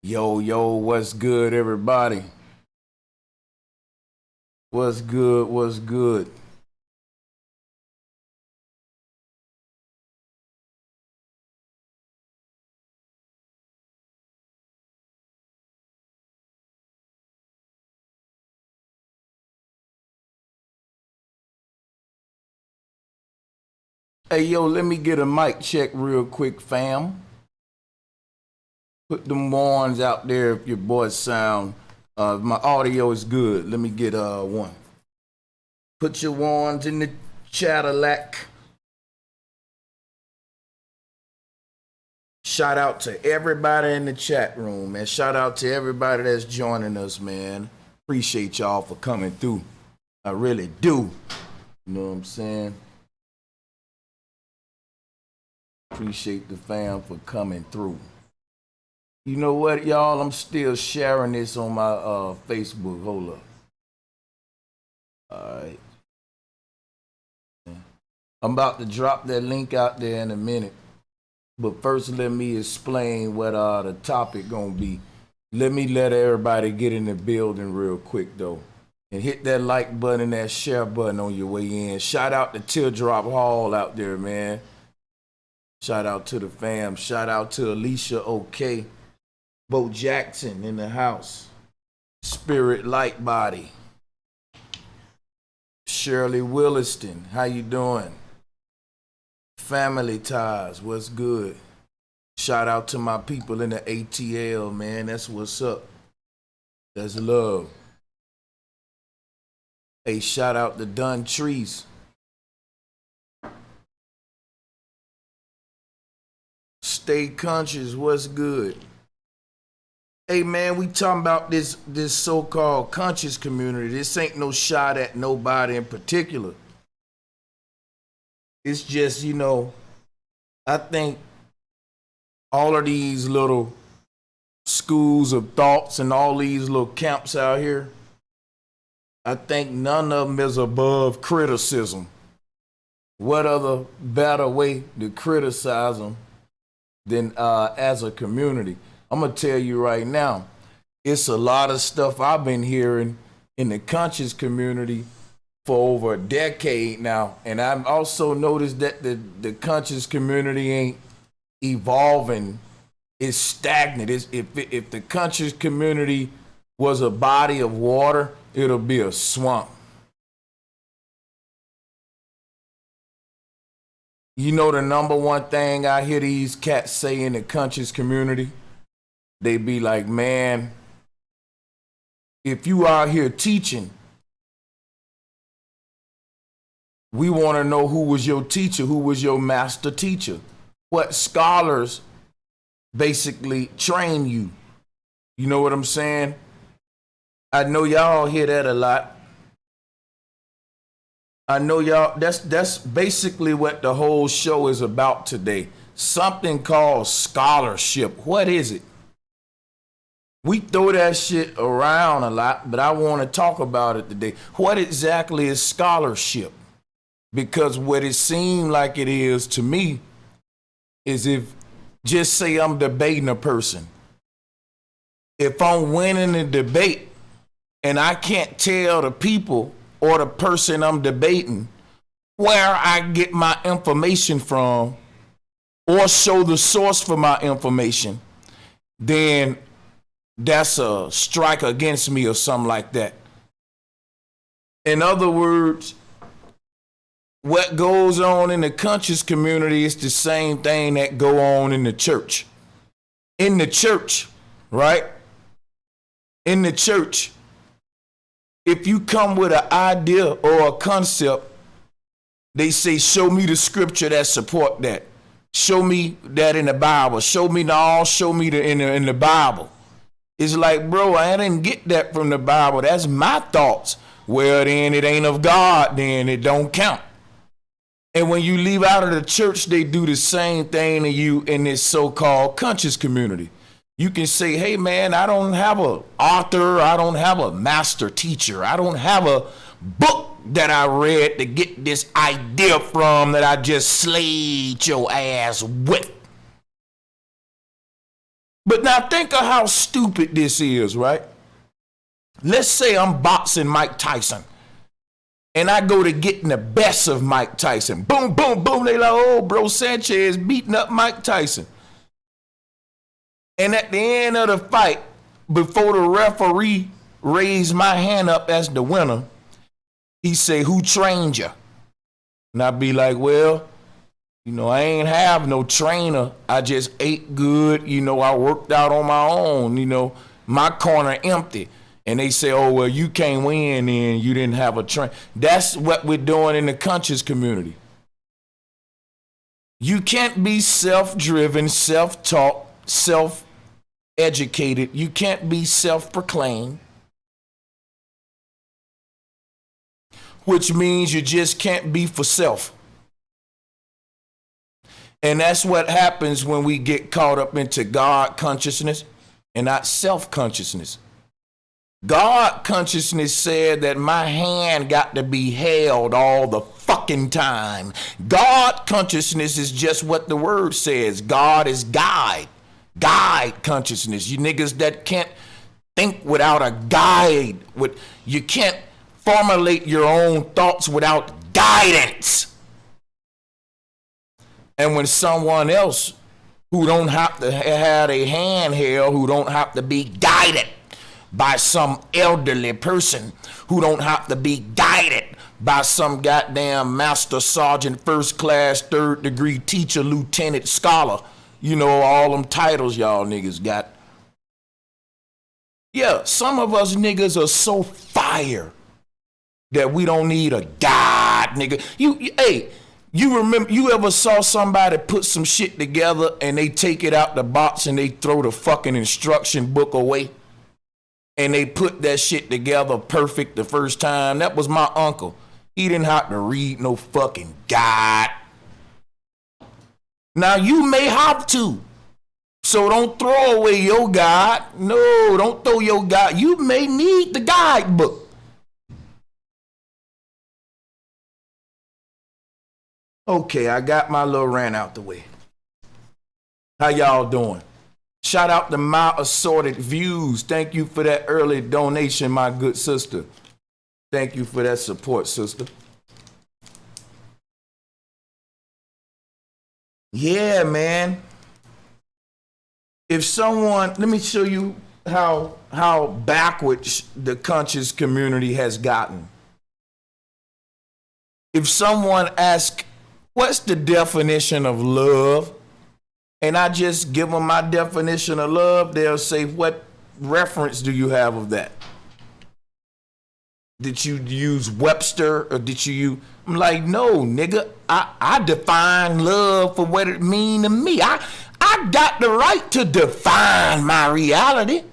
Yo, yo, what's good, everybody? What's good? What's good? Hey, yo, let me get a mic check real quick, fam. Put them ones out there if your boys sound. My audio is good. Let me get one. Put your ones in the chatterlack. Shout out to everybody in the chat room, man. Shout out to everybody that's joining us, man. Appreciate y'all for coming through. I really do. You know what I'm saying? Appreciate the fam for coming through. You know what, y'all? I'm still sharing this on my Facebook. Hold up. All right. I'm about to drop that link out there in a minute. But first, let me explain what the topic gonna be. Let everybody get in the building real quick, though. And hit that like button and that share button on your way in. Shout out to Teardrop Hall out there, man. Shout out to the fam. Shout out to Alicia OK. Bo Jackson in the house. Spirit Lightbody. Shirley Williston, how you doing? Family Ties, what's good? Shout out to my people in the ATL, man. That's what's up. That's love. Hey, shout out to Dunn Trees. Stay conscious, what's good? Hey man, we talking about this so-called conscious community. This ain't no shot at nobody in particular. It's just, I think all of these little schools of thoughts and all these little camps out here, I think none of them is above criticism. What other better way to criticize them than as a community? I'm going to tell you right now, it's a lot of stuff I've been hearing in the conscious community for over a decade now. And I've also noticed that the conscious community ain't evolving. It's stagnant. If the conscious community was a body of water, it'll be a swamp. You know the number one thing I hear these cats say in the conscious community? They be like, man, if you out here teaching, we want to know who was your teacher, who was your master teacher. What scholars basically train you. You know what I'm saying? I know y'all hear that a lot. I know y'all, that's basically what the whole show is about today. Something called scholarship. What is it? We throw that shit around a lot, but I want to talk about it today. What exactly is scholarship? Because what it seemed like it is to me is if, just say I'm debating a person. If I'm winning the debate and I can't tell the people or the person I'm debating where I get my information from or show the source for my information, then that's a strike against me or something like that. In other words, what goes on in the conscious community is the same thing that go on in the church. In the church, right? In the church, if you come with an idea or a concept, they say, show me the scripture that support that. Show me that in the Bible. Show me in the Bible. It's like, bro, I didn't get that from the Bible. That's my thoughts. Well, then it ain't of God, then it don't count. And when you leave out of the church, they do the same thing to you in this so-called conscious community. You can say, hey, man, I don't have an author. I don't have a master teacher. I don't have a book that I read to get this idea from that I just slayed your ass with. But now think of how stupid this is, right? Let's say I'm boxing Mike Tyson and I go to getting the best of Mike Tyson. Boom, boom, boom. They like, oh, bro, Sanchez beating up Mike Tyson. And at the end of the fight, before the referee raised my hand up as the winner, he say, who trained you? And I be like, well, you know, I ain't have no trainer. I just ate good. You know, I worked out on my own. You know, my corner empty. And they say, oh, well, you can't win and you didn't have a trainer. That's what we're doing in the conscious community. You can't be self-driven, self-taught, self-educated. You can't be self-proclaimed. Which means you just can't be for self. And that's what happens when we get caught up into God consciousness and not self-consciousness. God consciousness said that my hand got to be held all the fucking time. God consciousness is just what the word says. God is guide. Guide consciousness. You niggas that can't think without a guide. You can't formulate your own thoughts without guidance. And when someone else who don't have to have a hand held, who don't have to be guided by some elderly person, who don't have to be guided by some goddamn master sergeant, first class, third degree teacher, lieutenant, scholar, you know, all them titles y'all niggas got. Yeah, some of us niggas are so fire that we don't need a guide, nigga. Hey, you remember, you ever saw somebody put some shit together and they take it out the box and they throw the fucking instruction book away? And they put that shit together perfect the first time? That was my uncle. He didn't have to read no fucking guide. Now you may have to. So don't throw away your guide. No, don't throw your guide. You may need the guidebook. Okay, I got my little rant out the way. How y'all doing? Shout out to My Assorted Views. Thank you for that early donation, my good sister. Thank you for that support, sister. Yeah, man. If someone, let me show you how backwards the conscious community has gotten. If someone asks, what's the definition of love? And I just give them my definition of love, they'll say, what reference do you have of that? Did you use Webster or did you use? I'm like, no, nigga, I define love for what it mean to me. I got the right to define my reality.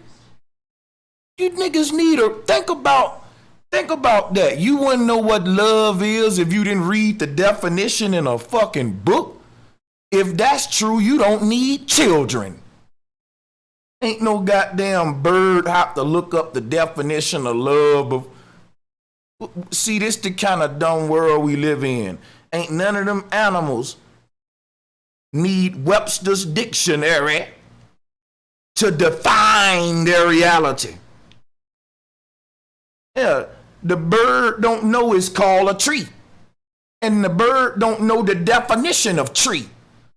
You niggas need to think about that. You wouldn't know what love is if you didn't read the definition in a fucking book. If that's true, you don't need children. Ain't no goddamn bird have to look up the definition of love. See, this the kind of dumb world we live in. Ain't none of them animals need Webster's dictionary to define their reality. Yeah, the bird don't know it's called a tree. And the bird don't know the definition of tree.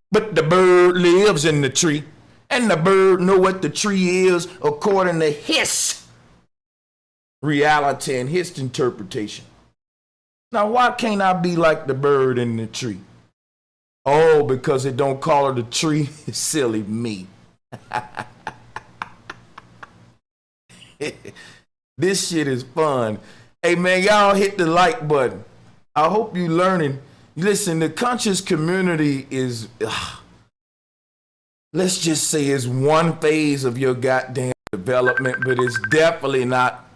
But the bird lives in the tree. And the bird know what the tree is according to his reality and his interpretation. Now, why can't I be like the bird in the tree? Oh, because it don't call her the tree. Silly me. This shit is fun. Hey, man, y'all hit the like button. I hope you learning. Listen, the conscious community is, let's just say it's one phase of your goddamn development, but it's definitely not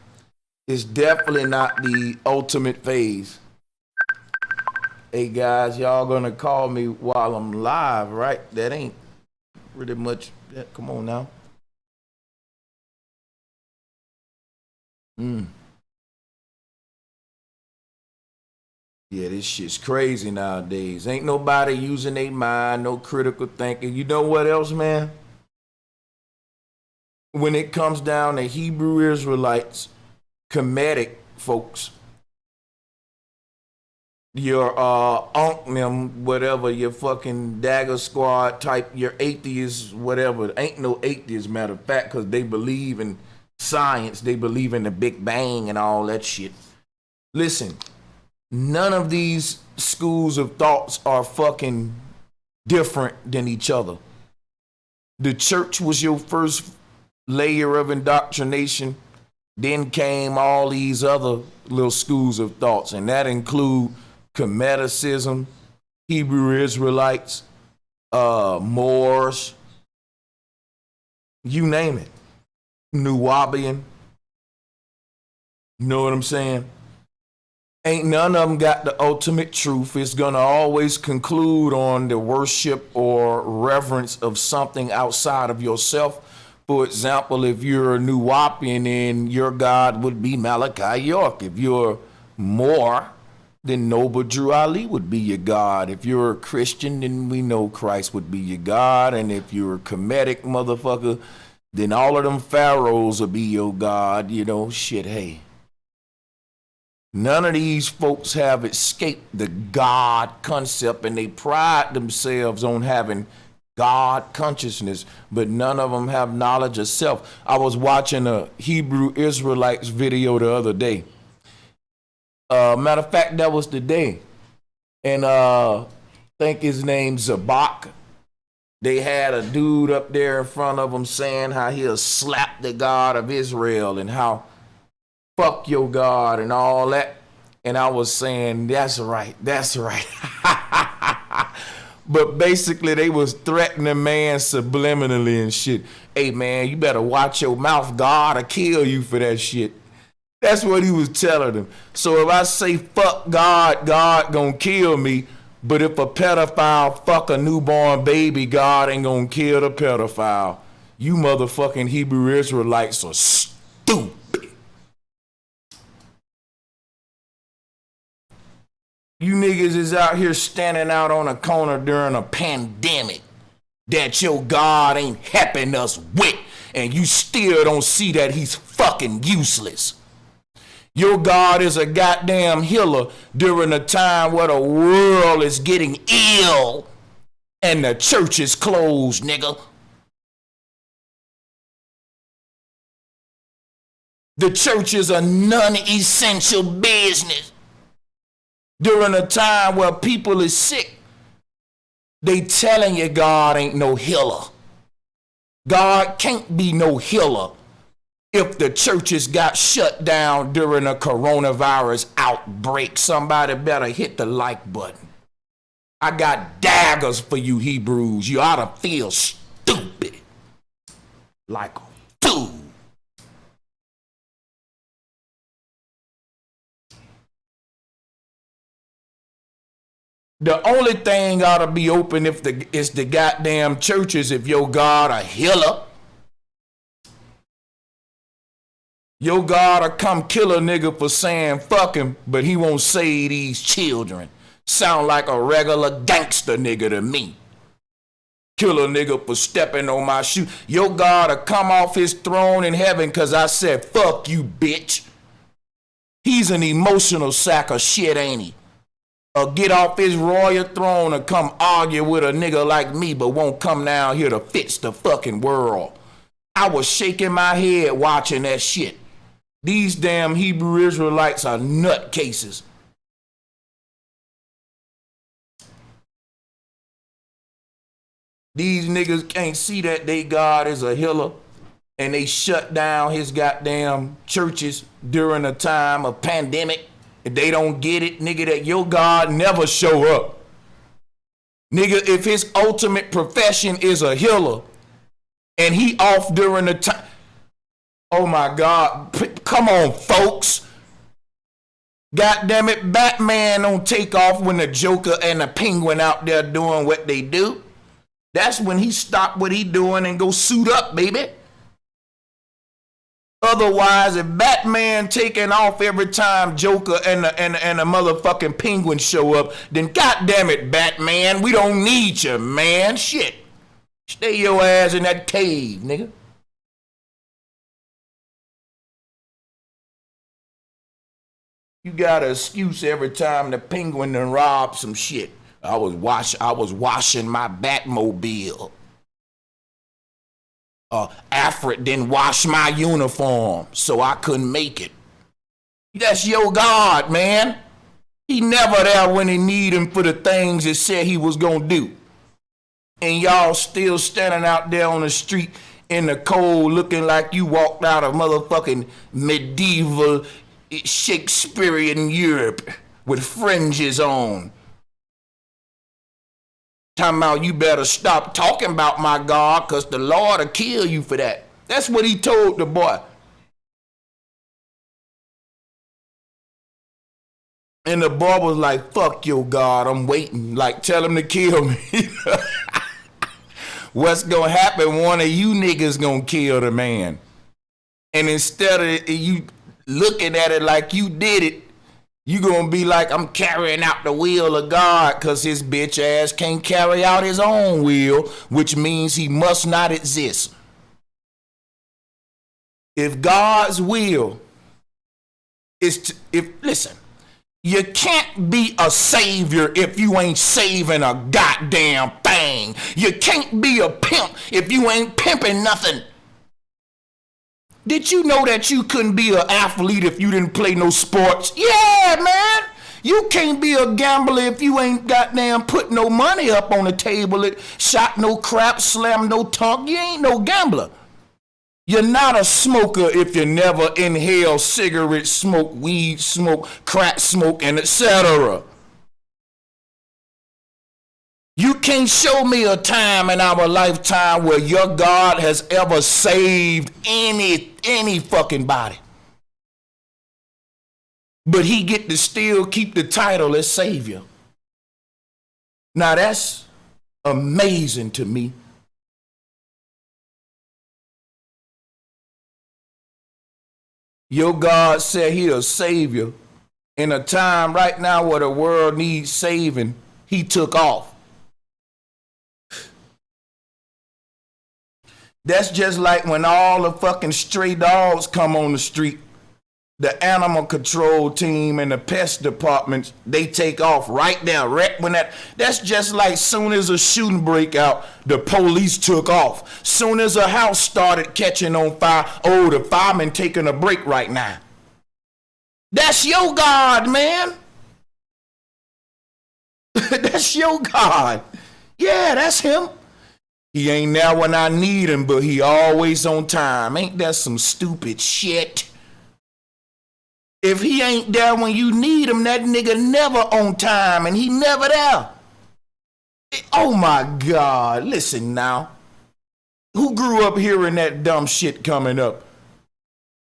the ultimate phase. Hey guys, y'all gonna call me while I'm live, right? That ain't pretty much that. Come on now. Yeah, this shit's crazy nowadays. Ain't nobody using their mind, no critical thinking. You know what else, man? when it comes down to Hebrew Israelites, Kemetic folks, your them, whatever, your fucking Dagger Squad type, your atheists, whatever. Ain't no atheists, matter of fact, because they believe in science, they believe in the Big Bang and all that shit. Listen, none of these schools of thoughts are fucking different than each other. The church was your first layer of indoctrination. Then came all these other little schools of thoughts, and that include Kemeticism, Hebrew Israelites, Moors, you name it, Nuwabian. You know what I'm saying? Ain't none of them got the ultimate truth. It's gonna always conclude on the worship or reverence of something outside of yourself. For example, if you're a Nuwapian, then your God would be Malachi York. If you're Moor, then Noble Drew Ali would be your God. If you're a Christian, then we know Christ would be your God. And if you're a Kemetic motherfucker, then all of them pharaohs will be your God. You know, shit, hey. None of these folks have escaped the God concept, and they pride themselves on having God consciousness, but none of them have knowledge of self. I was watching a Hebrew Israelites video the other day. Matter of fact, that was the day. And I think his name's Zabak. They had a dude up there in front of him saying how he'll slap the God of Israel and how fuck your God and all that. And I was saying, that's right, that's right. But basically they was threatening man subliminally and shit. Hey man, you better watch your mouth, God will kill you for that shit. That's what he was telling them. So if I say fuck God, God gonna kill me. But if a pedophile fuck a newborn baby, God ain't gonna kill the pedophile. You motherfucking Hebrew Israelites are stupid. You niggas is out here standing out on a corner during a pandemic that your God ain't helping us with, and you still don't see that he's fucking useless. Your God is a goddamn healer during a time where the world is getting ill and the church is closed, nigga. The church is a non-essential business. During a time where people is sick, they telling you God ain't no healer. God can't be no healer if the churches got shut down during a coronavirus outbreak. Somebody better hit the like button. I got daggers for you Hebrews. You ought to feel stupid. Like a fool. The only thing ought to be open is the goddamn churches if your God a healer. Your God will come kill a nigga for saying fuck him, but he won't save these children. Sound like a regular gangster nigga to me. Kill a nigga for stepping on my shoe. Your God will come off his throne in heaven because I said fuck you, bitch. He's an emotional sack of shit, ain't he? Or get off his royal throne and come argue with a nigga like me, but won't come down here to fix the fucking world. I was shaking my head watching that shit. These damn Hebrew Israelites are nutcases. These niggas can't see that they God is a healer, and they shut down his goddamn churches during a time of pandemic. If they don't get it, nigga, that your God never show up. Nigga, if his ultimate profession is a healer and he off during the time, oh my God, come on, folks. God damn it, Batman don't take off when the Joker and the Penguin out there doing what they do. That's when he stop what he doing and go suit up, baby. Otherwise, if Batman taking off every time Joker and the motherfucking Penguin show up, then goddamn it, Batman, we don't need you, man. Shit. Stay your ass in that cave, nigga. You got an excuse every time the penguin done robbed some shit. I was washing my Batmobile. Alfred didn't wash my uniform, so I couldn't make it. That's your God, man. He never there when he need him for the things he said he was gonna do. And y'all still standing out there on the street in the cold looking like you walked out of motherfucking medieval Shakespearean Europe with fringes on. Talking about you better stop talking about my God because the Lord will kill you for that. That's what he told the boy. And the boy was like, fuck your God, I'm waiting. Like, tell him to kill me. What's gonna happen? One of you niggas gonna kill the man. And instead of you looking at it like you did it, you gonna be like, I'm carrying out the will of God because his bitch ass can't carry out his own will, which means he must not exist. If God's will is to, listen, you can't be a savior if you ain't saving a goddamn thing. You can't be a pimp if you ain't pimping nothing. Did you know that you couldn't be an athlete if you didn't play no sports? Yeah, man. You can't be a gambler if you ain't goddamn put no money up on the table, shot no crap, slammed no tongue. You ain't no gambler. You're not a smoker if you never inhale cigarette smoke, weed smoke, crack smoke, and etc. You can't show me a time in our lifetime where your God has ever saved any fucking body. But he get to still keep the title as Savior. Now that's amazing to me. Your God said he a savior. In a time right now where the world needs saving, he took off. That's just like when all the fucking stray dogs come on the street. The animal control team and the pest departments, they take off right there. Right when that's just like soon as a shooting break out, the police took off. Soon as a house started catching on fire, the firemen taking a break right now. That's your God, man. That's your God. Yeah, that's him. He ain't there when I need him, but he always on time. Ain't that some stupid shit? If he ain't there when you need him, that nigga never on time and he never there. Oh my God, listen now. Who grew up hearing that dumb shit coming up?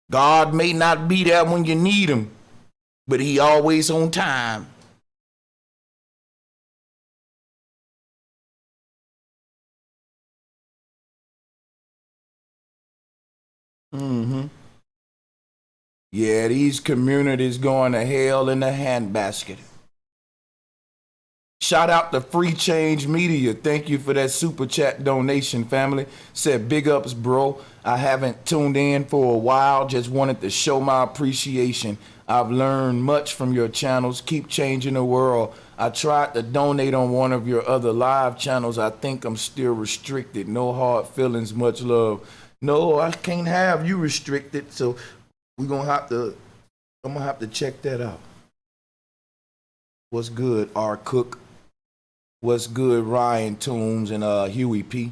God may not be there when you need him, but he always on time. Mm-hmm. Yeah, these communities going to hell in a handbasket. Shout out to Free Change Media. Thank you for that super chat donation, family. Said big ups, bro. I haven't tuned in for a while. Just wanted to show my appreciation. I've learned much from your channels. Keep changing the world. I tried to donate on one of your other live channels. I think I'm still restricted. No hard feelings, much love. No, I can't have you restricted, so I'm gonna have to check that out. What's good, R. Cook? What's good, Ryan Toombs and Huey P?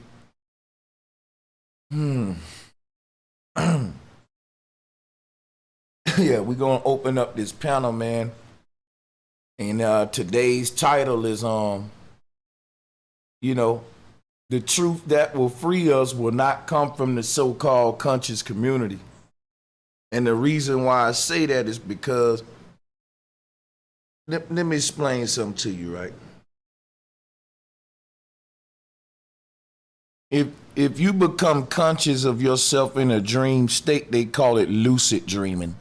Yeah, we're gonna open up this panel, man. And today's title is the truth that will free us will not come from the so-called conscious community. And the reason why I say that is because, let me explain something to you, right? If you become conscious of yourself in a dream state, they call it lucid dreaming.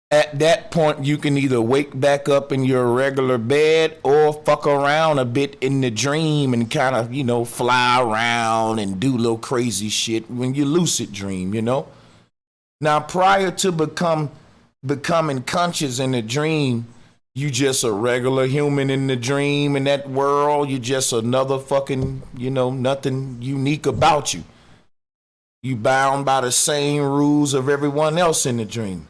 At that point, you can either wake back up in your regular bed or fuck around a bit in the dream and kind of, fly around and do little crazy shit when you lucid dream, Now, prior to become becoming conscious in the dream, you just a regular human in the dream in that world. You just another fucking, nothing unique about you. You bound by the same rules of everyone else in the dream.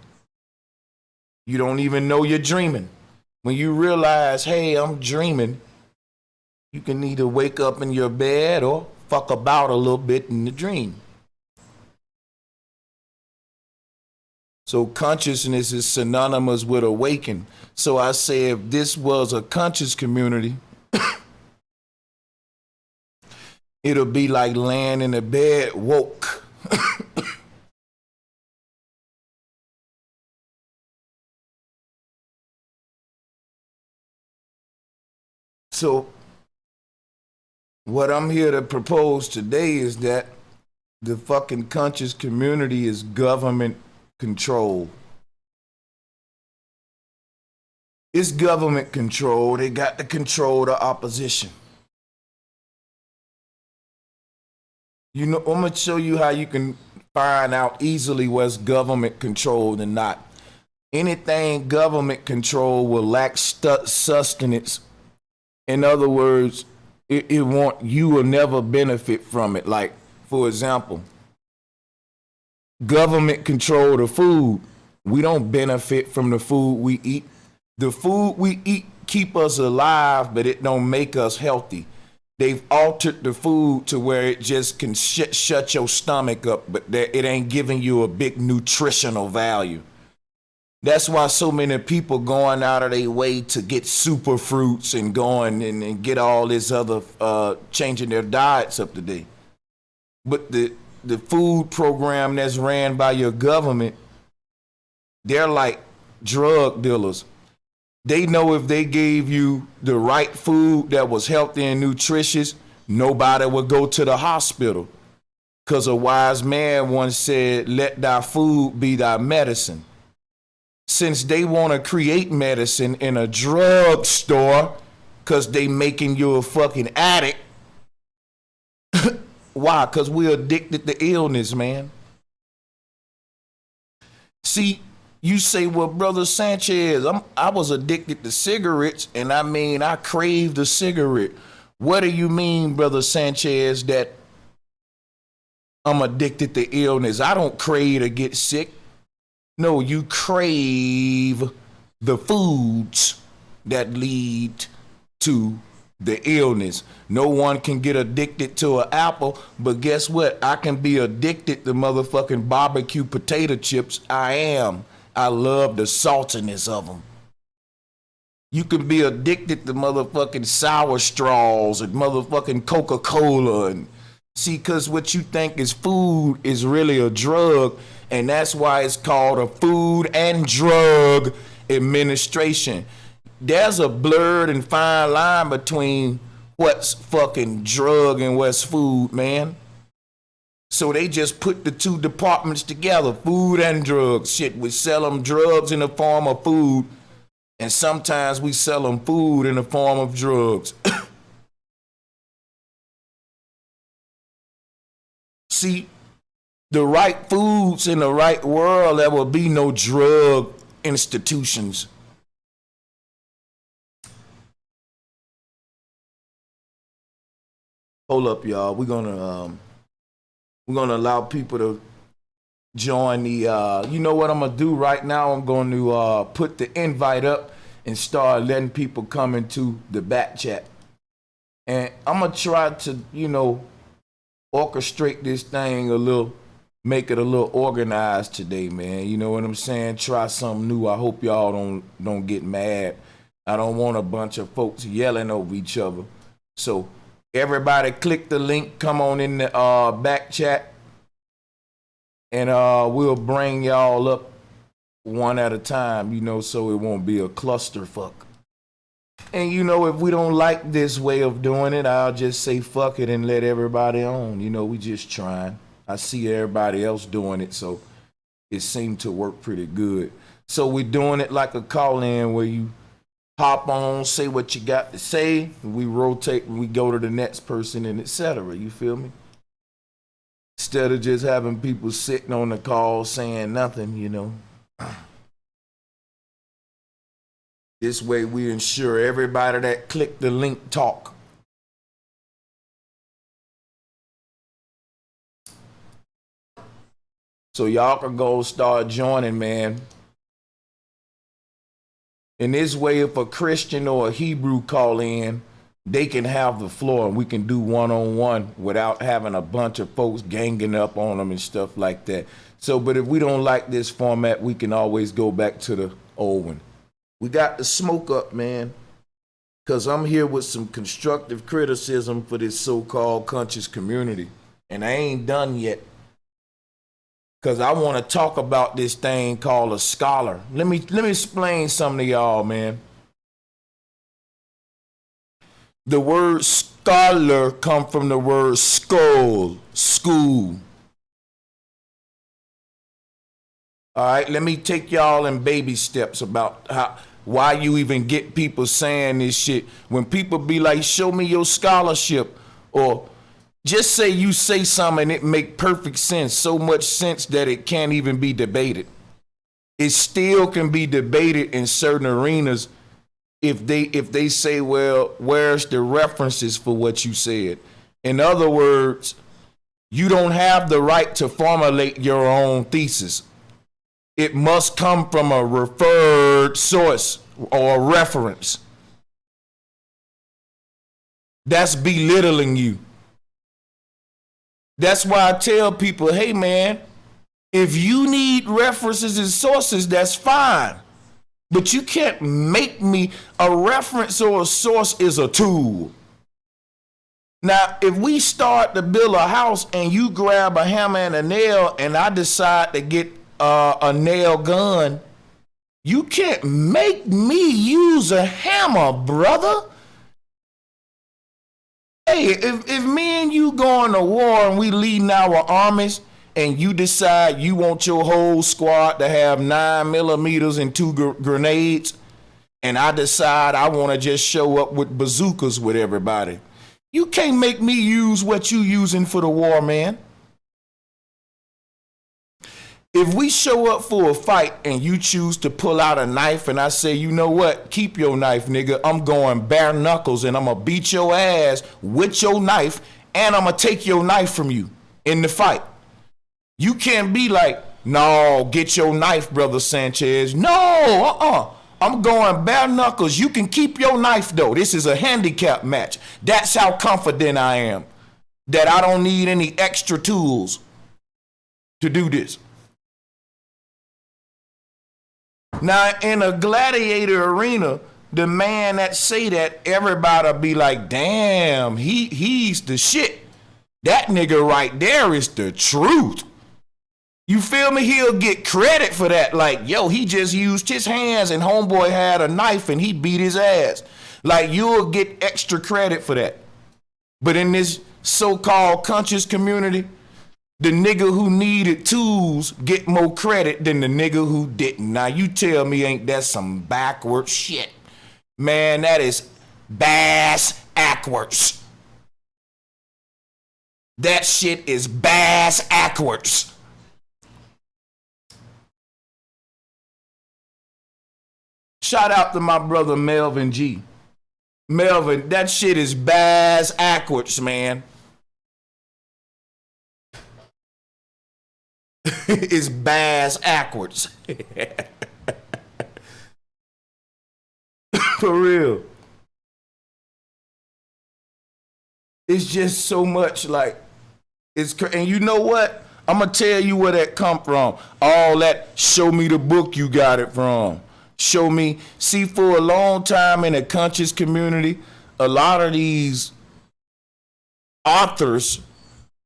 You don't even know you're dreaming. When you realize, hey, I'm dreaming, you can either wake up in your bed or fuck about a little bit in the dream. So consciousness is synonymous with awaken. So I say if this was a conscious community, it'll be like laying in the bed woke. So what I'm here to propose today is that the fucking conscious community is government control. It's government control. They got to control the opposition. I'm gonna show you how you can find out easily what's government controlled and not. Anything government control will lack sustenance. In other words, you will never benefit from it. Like, for example, government control the food. We don't benefit from the food we eat. The food we eat keep us alive, but it don't make us healthy. They've altered the food to where it just can shut your stomach up, but it ain't giving you a big nutritional value. That's why so many people going out of their way to get super fruits and going and get all this other, changing their diets up to date. But the food program that's ran by your government, they're like drug dealers. They know if they gave you the right food that was healthy and nutritious, nobody would go to the hospital. Because a wise man once said, let thy food be thy medicine. Since they want to create medicine in a drug store because they making you a fucking addict. Why? Because we're addicted to illness, man. See, you say, well, Brother Sanchez, I was addicted to cigarettes, and I craved a cigarette. What do you mean, Brother Sanchez, that I'm addicted to illness? I don't crave to get sick. No, you crave the foods that lead to the illness. No one can get addicted to an apple, but guess what? I can be addicted to motherfucking barbecue potato chips. I love the saltiness of them. You can be addicted to motherfucking sour straws and motherfucking Coca-Cola. And see, because what you think is food is really a drug. And that's why it's called a Food and Drug Administration. There's a blurred and fine line between what's fucking drug and what's food, man. So they just put the two departments together, food and drugs. Shit, we sell them drugs in the form of food, and sometimes we sell them food in the form of drugs. See, the right foods in the right world, there will be no drug institutions. Hold up, y'all. We're gonna allow people to join the. You know what I'm gonna do right now? I'm going to put the invite up and start letting people come into the back chat, and I'm gonna try to orchestrate this thing a little. Make it a little organized today, man. You know what I'm saying? Try something new. I hope y'all don't get mad. I don't want a bunch of folks yelling over each other. So everybody click the link, come on in the back chat, and we'll bring y'all up one at a time, so it won't be a clusterfuck. And if we don't like this way of doing it, I'll just say fuck it and let everybody on. We just trying. I see everybody else doing it, so it seemed to work pretty good. So we're doing it like a call-in where you hop on, say what you got to say, and we rotate and we go to the next person and etc. You feel me? Instead of just having people sitting on the call saying nothing, This way we ensure everybody that click the link talk. So y'all can go start joining, man. In this way, if a Christian or a Hebrew call in, they can have the floor and we can do one-on-one without having a bunch of folks ganging up on them and stuff like that. So, but if we don't like this format, we can always go back to the old one. We got the smoke up, man, because I'm here with some constructive criticism for this so-called conscious community. And I ain't done yet, because I want to talk about this thing called a scholar. Let me explain something to y'all, man. The word scholar come from the word school. All right, let me take y'all in baby steps about why you even get people saying this shit. When people be like, show me your scholarship, or just say you say something and it make perfect sense, so much sense that it can't even be debated. It still can be debated in certain arenas if they say, well, where's the references for what you said? In other words, you don't have the right to formulate your own thesis. It must come from a referred source or a reference. That's belittling you. That's why I tell people, hey man, if you need references and sources, that's fine. But you can't make me a reference or a source is a tool. Now, if we start to build a house and you grab a hammer and a nail and I decide to get a nail gun, you can't make me use a hammer, brother. Hey, if me and you going to war and we leading our armies and you decide you want your whole squad to have 9mm and 2 grenades, and I decide I want to just show up with bazookas with everybody, you can't make me use what you using for the war, man. If we show up for a fight and you choose to pull out a knife and I say, you know what, keep your knife, nigga, I'm going bare knuckles and I'm gonna beat your ass with your knife and I'm gonna take your knife from you in the fight. You can't be like, no, get your knife, brother Sanchez. No, I'm going bare knuckles. You can keep your knife though. This is a handicap match. That's how confident I am that I don't need any extra tools to do this. Now, in a gladiator arena, the man that say that, everybody be like, damn, he's the shit. That nigga right there is the truth. You feel me? He'll get credit for that. Like, yo, he just used his hands and homeboy had a knife and he beat his ass. Like, you'll get extra credit for that. But in this so-called conscious community, the nigga who needed tools get more credit than the nigga who didn't. Now you tell me ain't that some backward shit? Man, that is bass backwards. That shit is bass backwards. Shout out to my brother Melvin G. Melvin, that shit is bass backwards, man. It's bass backwards. For real. It's just so much like, and you know what? I'm gonna tell you where that come from. All that, show me the book you got it from. Show me. See, for a long time in the conscious community, a lot of these authors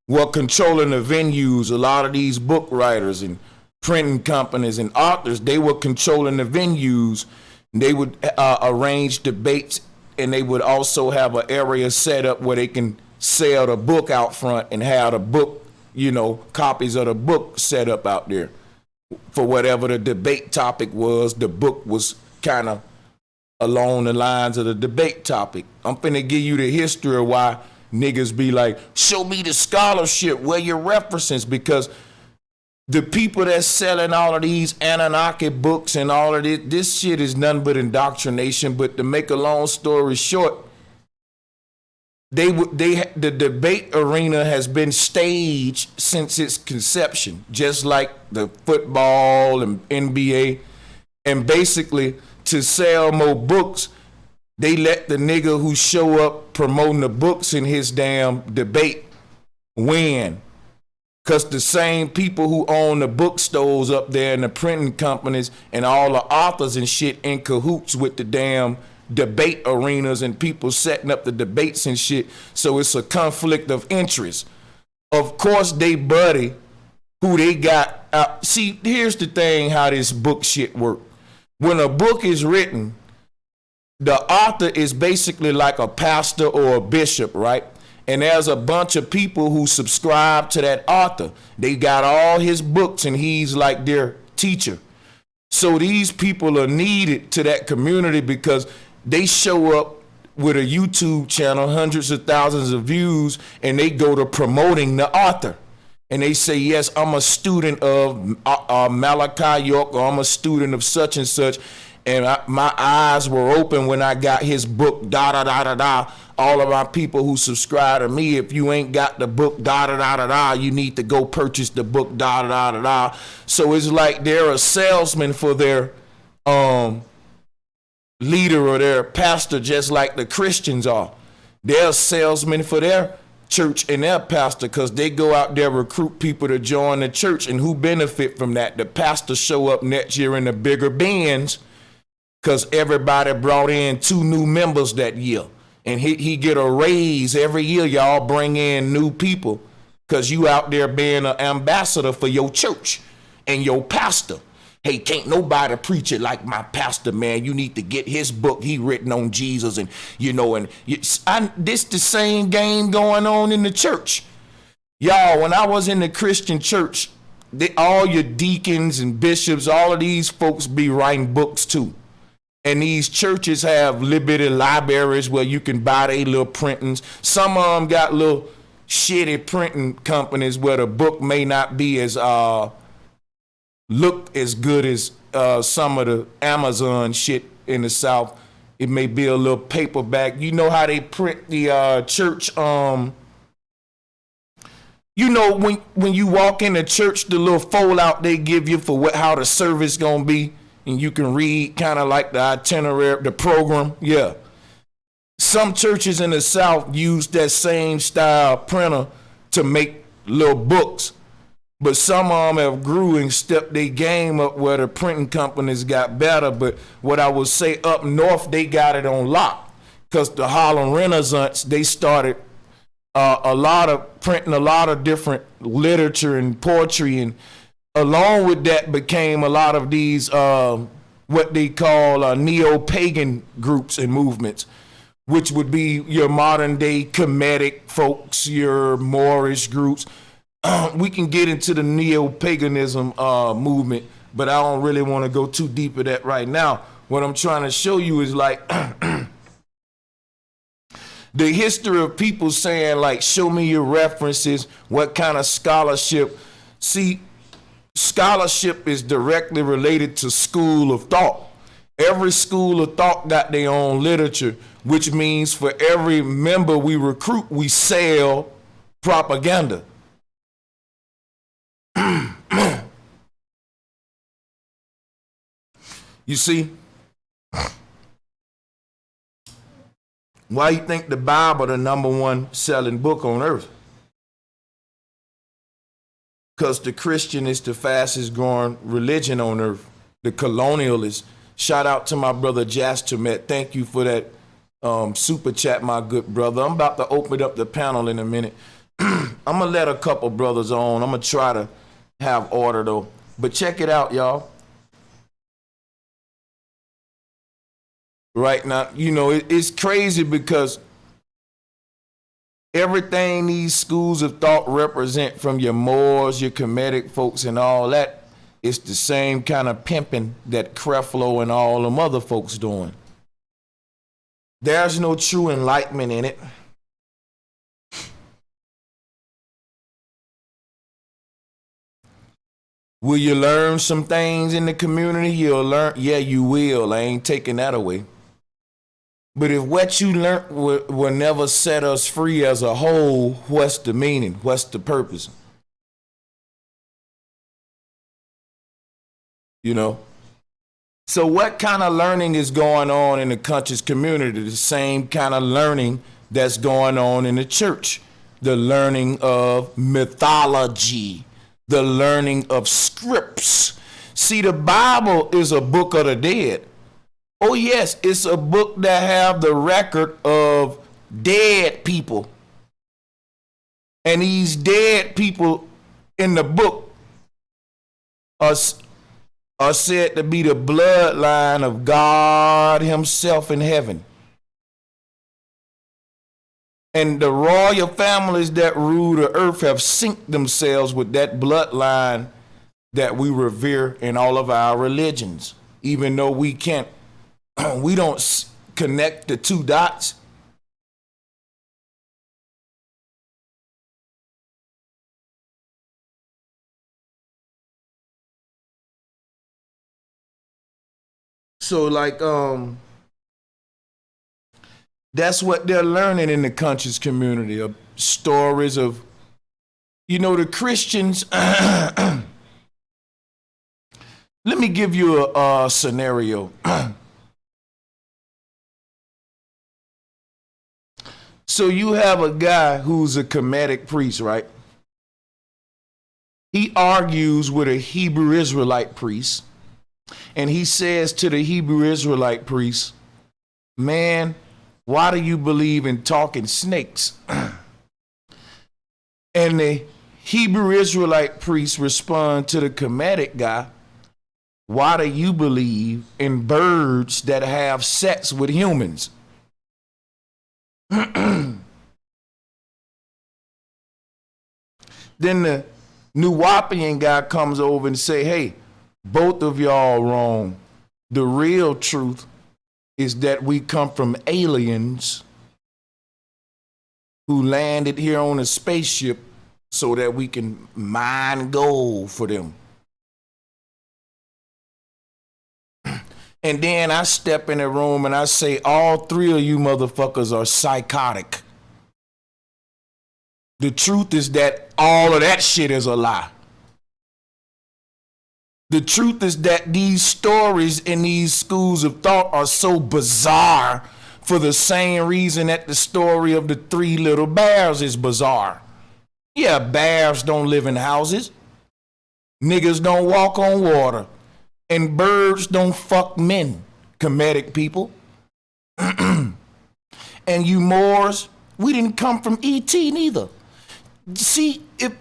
were controlling the venues. A lot of these book writers and printing companies and authors, they were controlling the venues. They would arrange debates, and they would also have an area set up where they can sell the book out front and have the book, you know, copies of the book set up out there. For whatever the debate topic was, the book was kind of along the lines of the debate topic. I'm finna give you the history of why niggas be like, show me the scholarship, where your references, because The people that's selling all of these Anunnaki books and all of this shit is nothing but indoctrination. But to make a long story short, the debate arena has been staged since its conception, just like the football and NBA. And basically, to sell more books, they let the nigga who show up promoting the books in his damn debate win. Because the same people who own the bookstores up there and the printing companies and all the authors and shit in cahoots with the damn debate arenas and people setting up the debates and shit. So it's a conflict of interest. Of course, they buddy who they got out. See, here's the thing how this book shit work. When a book is written, the author is basically like a pastor or a bishop, right? And there's a bunch of people who subscribe to that author. They got all his books and he's like their teacher. So these people are needed to that community because they show up with a YouTube channel, hundreds of thousands of views, and they go to promoting the author. And they say, yes, I'm a student of Malachi York, or I'm a student of such and such. And my eyes were open when I got his book, da da da da da. All of my people who subscribe to me, if you ain't got the book, da da da da da, you need to go purchase the book, da da da da da. So it's like they're a salesman for their leader or their pastor, just like the Christians are. They're a salesman for their church and their pastor because they go out there recruit people to join the church. And who benefit from that? The pastor show up next year in the bigger Benz because everybody brought in 2 new members that year. And he get a raise every year. Y'all bring in new people because you out there being an ambassador for your church and your pastor. Hey, can't nobody preach it like my pastor, man. You need to get his book. He written on Jesus. And, you know, and this the same game going on in the church. Y'all, when I was in the Christian church, all your deacons and bishops, all of these folks be writing books too. And these churches have liberty libraries where you can buy their little printings. Some of them got little shitty printing companies where the book may not be as look as good as some of the Amazon shit in the South. It may be a little paperback. You know how they print the church. You know when you walk in the church, the little fold out they give you for how the service gonna be. And you can read kind of like the itinerary, the program. Yeah. Some churches in the South use that same style printer to make little books. But some of them have grew and stepped their game up where the printing companies got better. But what I would say up north, they got it on lock. Because the Harlem Renaissance, they started printing a lot of different literature and poetry, and along with that became a lot of these what they call neo-pagan groups and movements, which would be your modern day Kemetic folks, your Moorish groups. We can get into the neo-paganism movement, but I don't really want to go too deep in that right now. What I'm trying to show you is like the history of people saying like, show me your references, what kind of scholarship. See, scholarship is directly related to school of thought. Every school of thought got their own literature, which means for every member we recruit, we sell propaganda. You see, why you think the Bible the #1 selling book on earth? Because the Christian is the fastest growing religion on earth. The colonialists. Shout out to my brother Jastumet. Thank you for that super chat, my good brother. I'm about to open up the panel in a minute. I'm going to let a couple brothers on. I'm going to try to have order though. But check it out, y'all. Right now, you know, it's crazy because everything these schools of thought represent, from your Moors, your Kemetic folks and all that, it's the same kind of pimping that Creflo and all them other folks doing. There's no true enlightenment in it. Will you learn some things in the community? You'll learn. Yeah, you will. I ain't taking that away. But if what you learned will never set us free as a whole, what's the meaning? What's the purpose? You know? So what kind of learning is going on in the conscious community? The same kind of learning that's going on in the church. The learning of mythology. The learning of scripts. See, the Bible is a book of the dead. Oh yes, it's a book that have the record of dead people. And these dead people in the book are said to be the bloodline of God himself in heaven. And the royal families that rule the earth have synced themselves with that bloodline that we revere in all of our religions. Even though we can't, we don't connect the two dots. So like, that's what they're learning in the conscious community, of stories of, you know, the Christians. Let me give you a scenario. So you have a guy who's a Kemetic priest, right? He argues with a Hebrew Israelite priest, and he says to the Hebrew Israelite priest, man, why do you believe in talking snakes? And the Hebrew Israelite priest respond to the Kemetic guy, why do you believe in birds that have sex with humans? Then the Nuwapian guy comes over and say, hey, both of y'all wrong. The real truth is that we come from aliens who landed here on a spaceship so that we can mine gold for them. And then I step in the room and I say, all three of you motherfuckers are psychotic. The truth is that all of that shit is a lie. The truth is that these stories in these schools of thought are so bizarre for the same reason that the story of the three little bears is bizarre. Yeah, bears don't live in houses. Niggas don't walk on water. And birds don't fuck men, Kemetic people. And you Moors, we didn't come from E.T. neither. See, if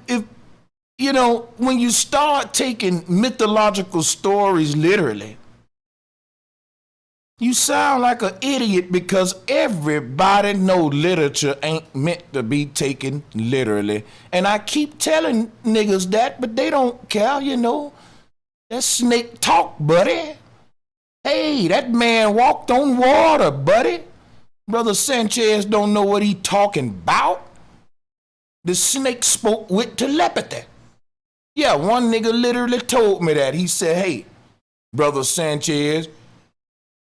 you know, when you start taking mythological stories literally, you sound like an idiot, because everybody know literature ain't meant to be taken literally. And I keep telling niggas that, but they don't care, you know. That snake talk, buddy. Hey, that man walked on water, buddy. Brother Sanchez don't know what he talking about. The snake spoke with telepathy. Yeah, one nigga literally told me that. He said, hey, Brother Sanchez,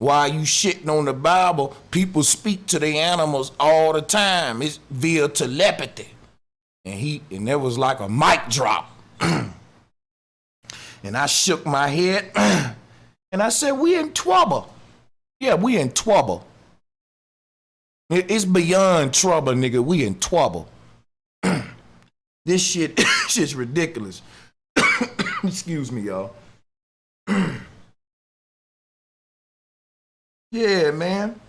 why you shitting on the Bible? People speak to the animals all the time. It's via telepathy. And there was like a mic drop. And I shook my head and I said, we in trouble. Yeah, we in trouble. It's beyond trouble, nigga. We in trouble. This shit's ridiculous. Excuse me, y'all. Yeah, man.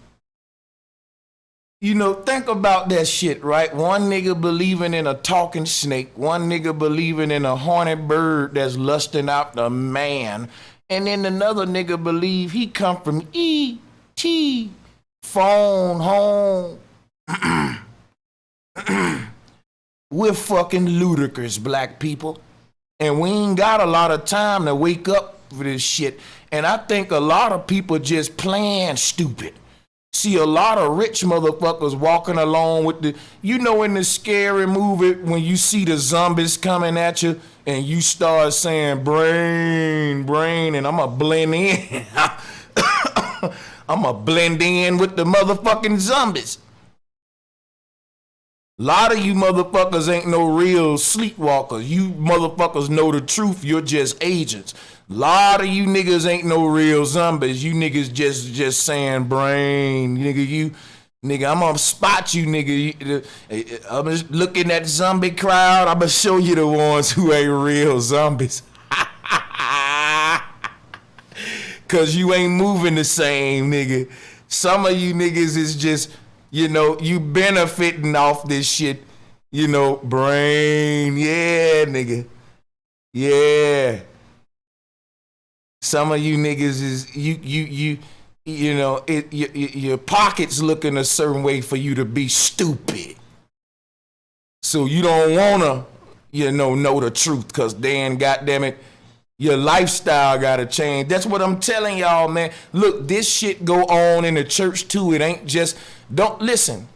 You know, think about that shit, right? One nigga believing in a talking snake. One nigga believing in a horny bird that's lusting out a man. And then another nigga believe he come from E.T. phone home. We're fucking ludicrous, black people. And we ain't got a lot of time to wake up for this shit. And I think a lot of people just playing stupid. See a lot of rich motherfuckers walking along with the, you know, in the scary movie when you see the zombies coming at you and you start saying brain, brain, and I'm gonna blend in. I'm gonna blend in with the motherfucking zombies. A lot of you motherfuckers ain't no real sleepwalkers. You motherfuckers know the truth. You're just agents. A lot of you niggas ain't no real zombies. You niggas just saying brain. Nigga, I'm gonna spot you, nigga. I'm just looking at the zombie crowd. I'm gonna show you the ones who ain't real zombies. Cause you ain't moving the same, nigga. Some of you niggas is just, you know, you benefiting off this shit, you know, brain. Yeah, nigga. Yeah. Some of you niggas is you know, your pockets looking a certain way for you to be stupid. So you don't wanna, you know the truth, cause then goddamn it, your lifestyle gotta change. That's what I'm telling y'all, man. Look, this shit go on in the church too. It ain't just, don't listen.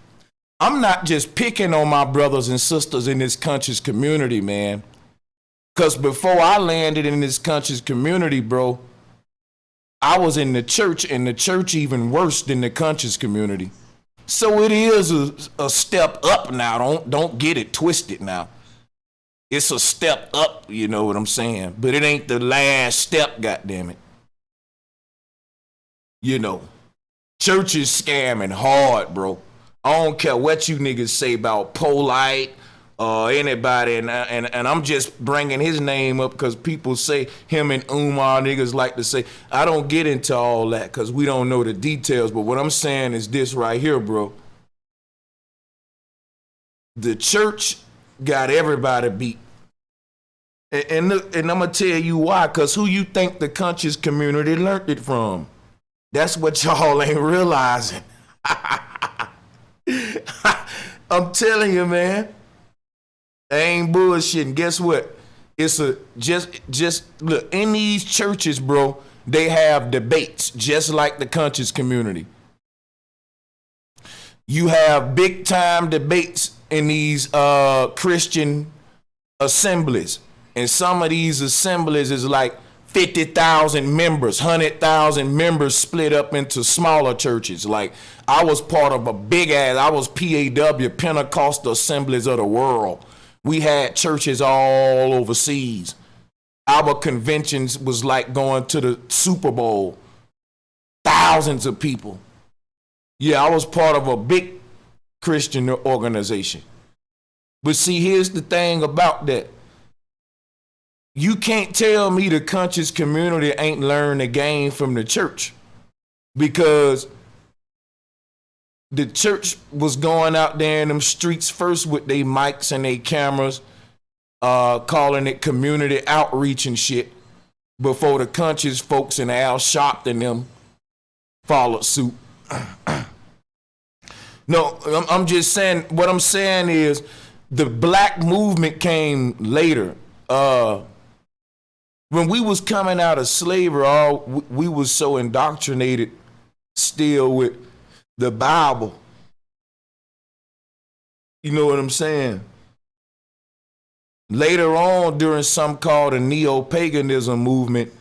I'm not just picking on my brothers and sisters in this conscious community, man. Cause before I landed in this conscious community, bro, I was in the church, and the church even worse than the conscious community. So it is a step up now. Don't get it twisted now. It's a step up, you know what I'm saying? But it ain't the last step, goddammit. You know, church is scamming hard, bro. I don't care what you niggas say about Polite or anybody, and I'm just bringing his name up because people say him and Umar niggas like to say. I don't get into all that because we don't know the details, but what I'm saying is this right here, bro. The church got everybody beat. And I'm going to tell you why, because who you think the conscious community learned it from? That's what y'all ain't realizing. I'm telling you, man. I ain't bullshitting. Guess what? It's just look, in these churches, bro, they have debates just like the conscious community. You have big time debates in these Christian assemblies. And some of these assemblies is like 50,000 members, 100,000 members split up into smaller churches. Like I was part of a big ass, I was PAW, Pentecostal Assemblies of the World. We had churches all overseas. Our conventions was like going to the Super Bowl. Thousands of people. Yeah, I was part of a big Christian organization. But see, here's the thing about that. You can't tell me the conscious community ain't learned the game from the church, because the church was going out there in them streets first with their mics and their cameras, calling it community outreach and shit, before the conscious folks in Al Sharpton them followed suit. No, I'm just saying, what I'm saying is the black movement came later. When we was coming out of slavery, we was so indoctrinated still with the Bible. You know what I'm saying? Later on, during some called the neo-paganism movement,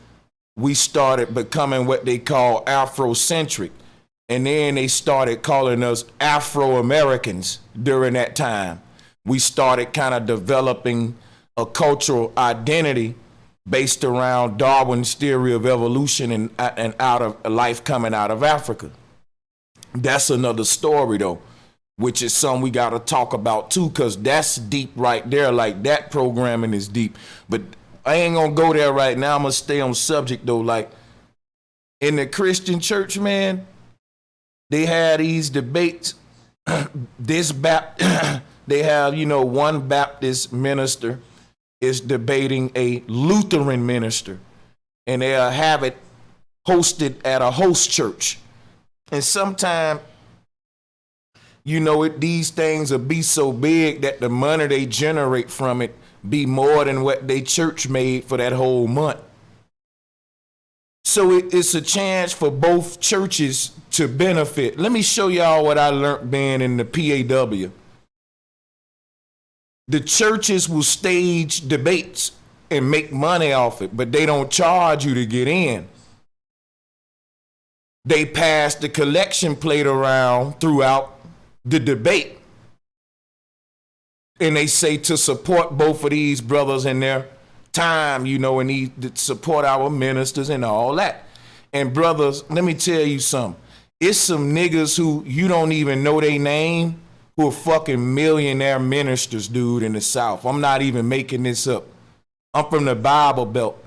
we started becoming what they call Afrocentric. And then they started calling us Afro-Americans during that time. We started kind of developing a cultural identity based around Darwin's theory of evolution and out of life coming out of Africa. That's another story though, which is something we got to talk about too, because that's deep right there. Like that programming is deep, but I ain't gonna go there right now. I'm gonna stay on subject though. Like in the Christian church, man, they had these debates. They have, you know, one Baptist minister is debating a Lutheran minister, and they'll have it hosted at a host church. And sometimes, you know, these things will be so big that the money they generate from it be more than what they church made for that whole month. So it's a chance for both churches to benefit. Let me show y'all what I learned being in the PAW. The churches will stage debates and make money off it, but they don't charge you to get in. They pass the collection plate around throughout the debate. And they say to support both of these brothers in their time, you know, and to support our ministers and all that. And brothers, let me tell you something. It's some niggas who you don't even know their name who are fucking millionaire ministers, dude, in the South. I'm not even making this up. I'm from the Bible Belt.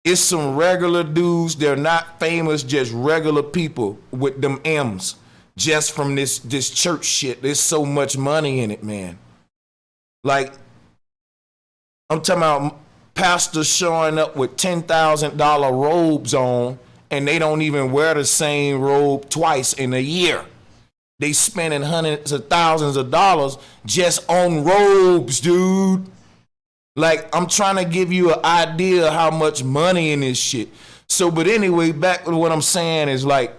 It's some regular dudes. They're not famous, just regular people with them M's. Just from this church shit. There's so much money in it, man. Like, I'm talking about pastors showing up with $10,000 robes on, and they don't even wear the same robe twice in a year. They spending hundreds of thousands of dollars just on robes, dude. Like, I'm trying to give you an idea of how much money in this shit. So, but anyway, back to what I'm saying is like,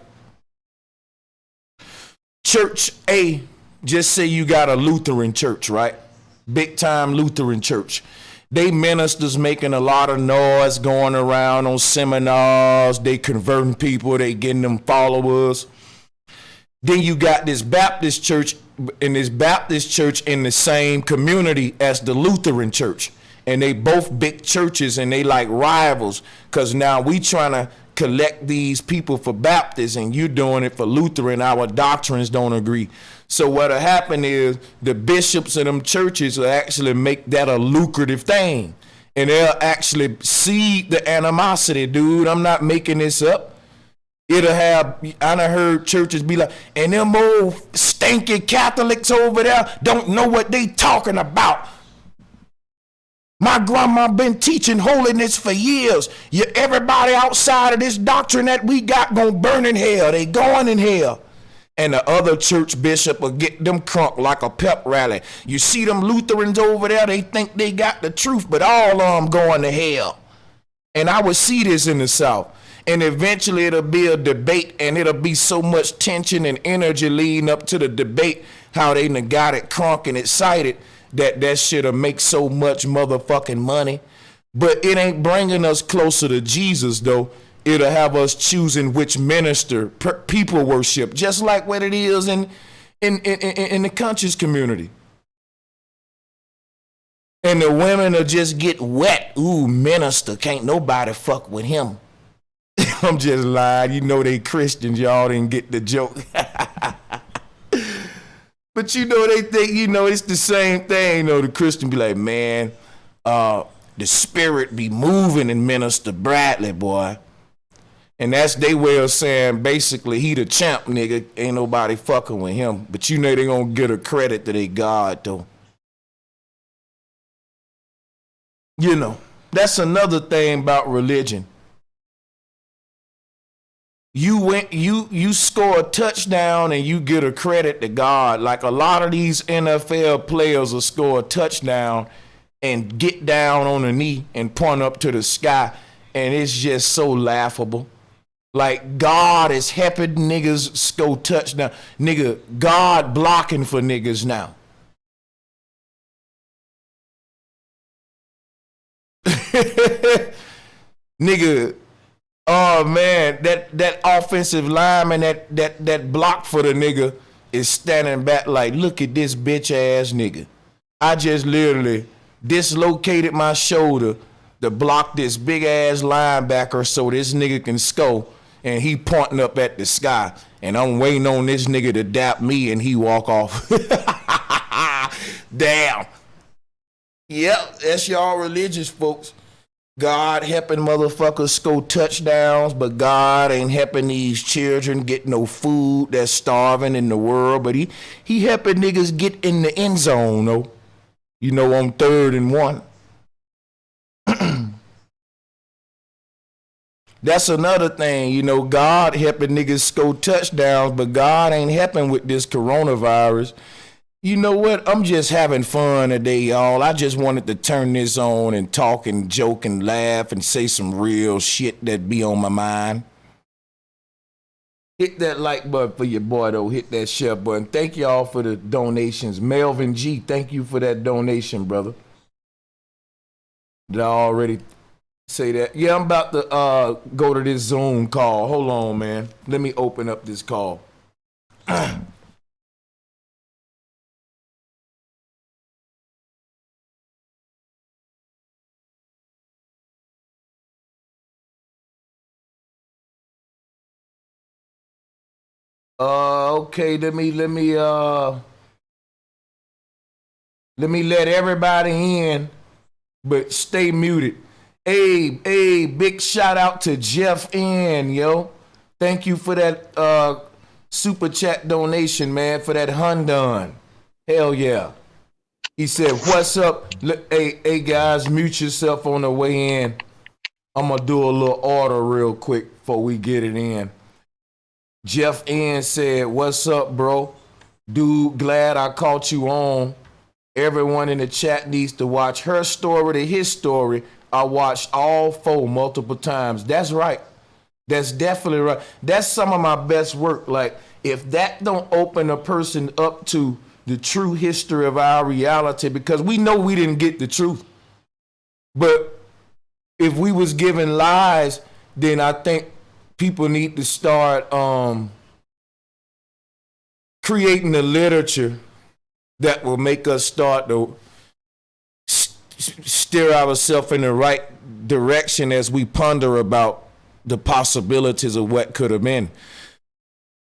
church A, just say you got a Lutheran church, right? Big time Lutheran church. They ministers making a lot of noise, going around on seminars. They converting people. They getting them followers. Then you got this Baptist church in the same community as the Lutheran church. And they both big churches and they like rivals. Because now we trying to collect these people for Baptist and you doing it for Lutheran. Our doctrines don't agree. So what'll happen is the bishops of them churches will actually make that a lucrative thing. And they'll actually seed the animosity, dude. I'm not making this up. It'll have, I done heard churches be like, and them old stinky Catholics over there don't know what they talking about. My grandma been teaching holiness for years. Everybody outside of this doctrine that we got gonna burn in hell. They going in hell. And the other church bishop will get them crunk like a pep rally. You see them Lutherans over there, they think they got the truth, but all of them going to hell. And I would see this in the South. And eventually it'll be a debate and it'll be so much tension and energy leading up to the debate, how they done got it crunk and excited that shit'll make so much motherfucking money. But it ain't bringing us closer to Jesus though. It'll have us choosing which minister people worship, just like what it is in the conscious community. And the women will just get wet. Ooh, minister, can't nobody fuck with him. I'm just lying. You know they Christians. Y'all didn't get the joke. But you know they think, you know, it's the same thing. You know, the Christian be like, man, the spirit be moving in Minister Bradley, boy. And that's their way of saying basically he the champ, nigga. Ain't nobody fucking with him. But you know they gonna get a credit to their God though. You know, that's another thing about religion. You score a touchdown and you get a credit to God. Like a lot of these NFL players will score a touchdown and get down on a knee and point up to the sky, and it's just so laughable. Like God is helping niggas score touchdown. Nigga, God blocking for niggas now. Nigga, oh man, that offensive lineman that block for the nigga is standing back like, look at this bitch ass nigga. I just literally dislocated my shoulder to block this big ass linebacker so this nigga can score, and he pointing up at the sky, and I'm waiting on this nigga to dap me and he walk off. Damn. Yep, that's y'all religious folks. God helping motherfuckers score touchdowns, but God ain't helping these children get no food that's starving in the world. But he helping niggas get in the end zone, though. You know, on 3rd and 1. That's another thing, you know, God helping niggas score touchdowns, but God ain't helping with this coronavirus. You know what? I'm just having fun today, y'all. I just wanted to turn this on and talk and joke and laugh and say some real shit that be on my mind. Hit that like button for your boy, though. Hit that share button. Thank y'all for the donations. Melvin G, thank you for that donation, brother. Did I already say that? Yeah, I'm about to go to this Zoom call. Hold on, man. Let me open up this call. Okay, let me let everybody in, but stay muted. Hey, big shout out to Jeff N, yo. Thank you for that super chat donation, man, for that Hyundai. Hell yeah. He said, what's up? Hey guys, mute yourself on the way in. I'm gonna do a little order real quick before we get it in. Jeff N said, what's up, bro? Dude, glad I caught you on. Everyone in the chat needs to watch her story to his story. I watched all four multiple times. That's right. That's definitely right. That's some of my best work. Like, if that don't open a person up to the true history of our reality, because we know we didn't get the truth. But if we was given lies, then I think people need to start creating the literature that will make us start to steer ourselves in the right direction as we ponder about the possibilities of what could have been.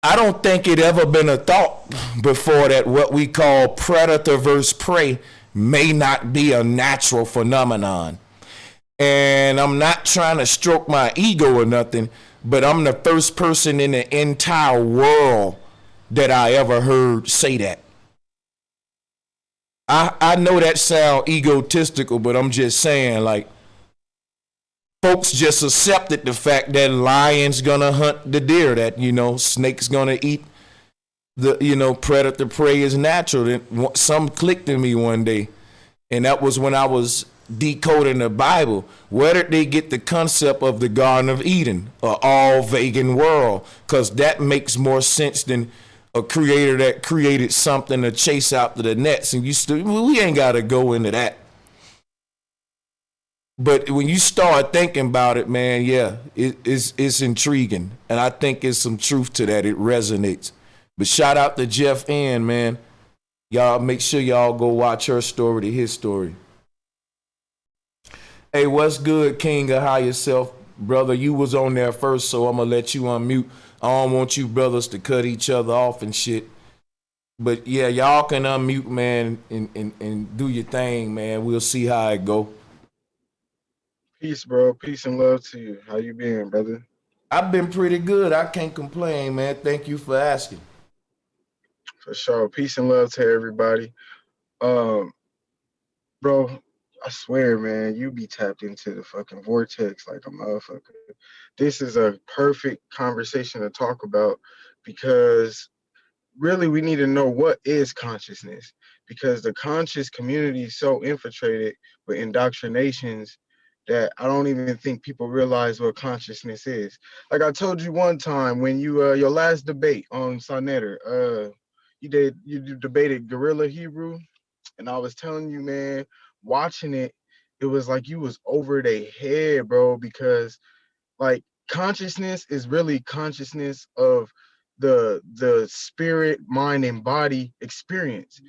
I don't think it ever been a thought before that what we call predator versus prey may not be a natural phenomenon. And I'm not trying to stroke my ego or nothing, but I'm the first person in the entire world that I ever heard say that. I know that sound egotistical, but I'm just saying, like, folks just accepted the fact that lion's gonna hunt the deer, that, you know, snake's gonna eat the, you know, predator prey is natural. Then some clicked in me one day, and that was when I was decoding the Bible. Where did they get the concept of the Garden of Eden, or all vegan world? Because that makes more sense than a creator that created something to chase after the nets. And we ain't got to go into that. But when you start thinking about it, man, yeah, it's intriguing. And I think there's some truth to that. It resonates. But shout out to Jeff N, man. Y'all make sure y'all go watch her story to his story. Hey, what's good, King of High Yourself? Brother, you was on there first, so I'm going to let you unmute. I don't want you brothers to cut each other off and shit. But yeah, y'all can unmute, man, and do your thing, man. We'll see how it go. Peace, bro. Peace and love to you. How you been, brother? I've been pretty good. I can't complain, man. Thank you for asking. For sure. Peace and love to everybody. Um, Bro, I swear, man, you be tapped into the fucking vortex like a motherfucker. This is a perfect conversation to talk about because really we need to know what is consciousness, because the conscious community is so infiltrated with indoctrinations that I don't even think people realize what consciousness is. Like I told you one time when you your last debate on Sonetter, you debated Gorilla Hebrew, and I was telling you, man, watching it, it was like you was over their head, bro, because like consciousness is really consciousness of the spirit, mind, and body experience.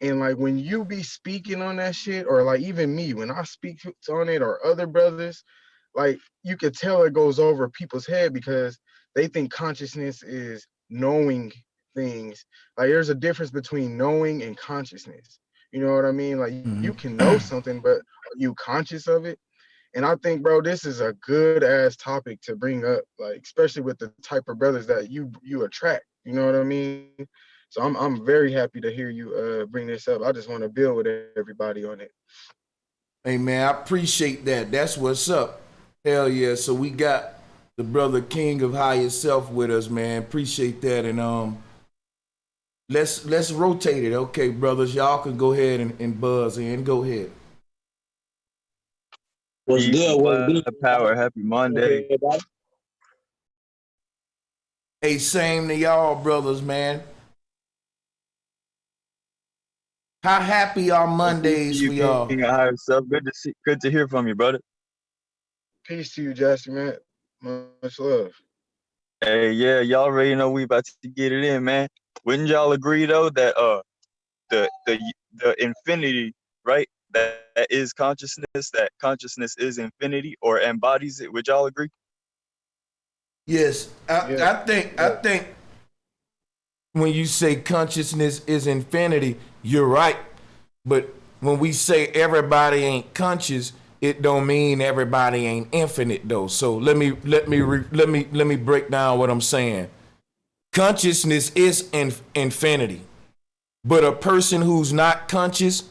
And like when you be speaking on that shit, or like even me when I speak on it, or other brothers, like you could tell it goes over people's head because they think consciousness is knowing things. Like there's a difference between knowing and consciousness. You know what I mean? Like you can know something, but are you conscious of it? And I think, bro, this is a good ass topic to bring up, like especially with the type of brothers that you attract. You know what I mean? So I'm very happy to hear you bring this up. I just want to build with everybody on it. Hey, man, I appreciate that. That's what's up. Hell yeah. So we got the brother King of High Yourself with us, man. Appreciate that. And Let's rotate it. Okay, brothers, y'all can go ahead and buzz in. Go ahead. What's Peace good? and What's love, good? power. Happy Monday. Everybody? Hey, same to y'all, brothers, man. How happy are Peace to Mondays for you, y'all? King of Higher Self. Good to hear from you, brother. Peace to you, Jesse, man. Much love. Hey, yeah, y'all already know we about to get it in, man. Wouldn't y'all agree though that the infinity, right? That is consciousness. That consciousness is infinity or embodies it. Would y'all agree? Yes, Yeah, I yeah. think when you say consciousness is infinity, you're right. But when we say everybody ain't conscious, it don't mean everybody ain't infinite though. So let me break down what I'm saying. Consciousness is infinity, but a person who's not conscious,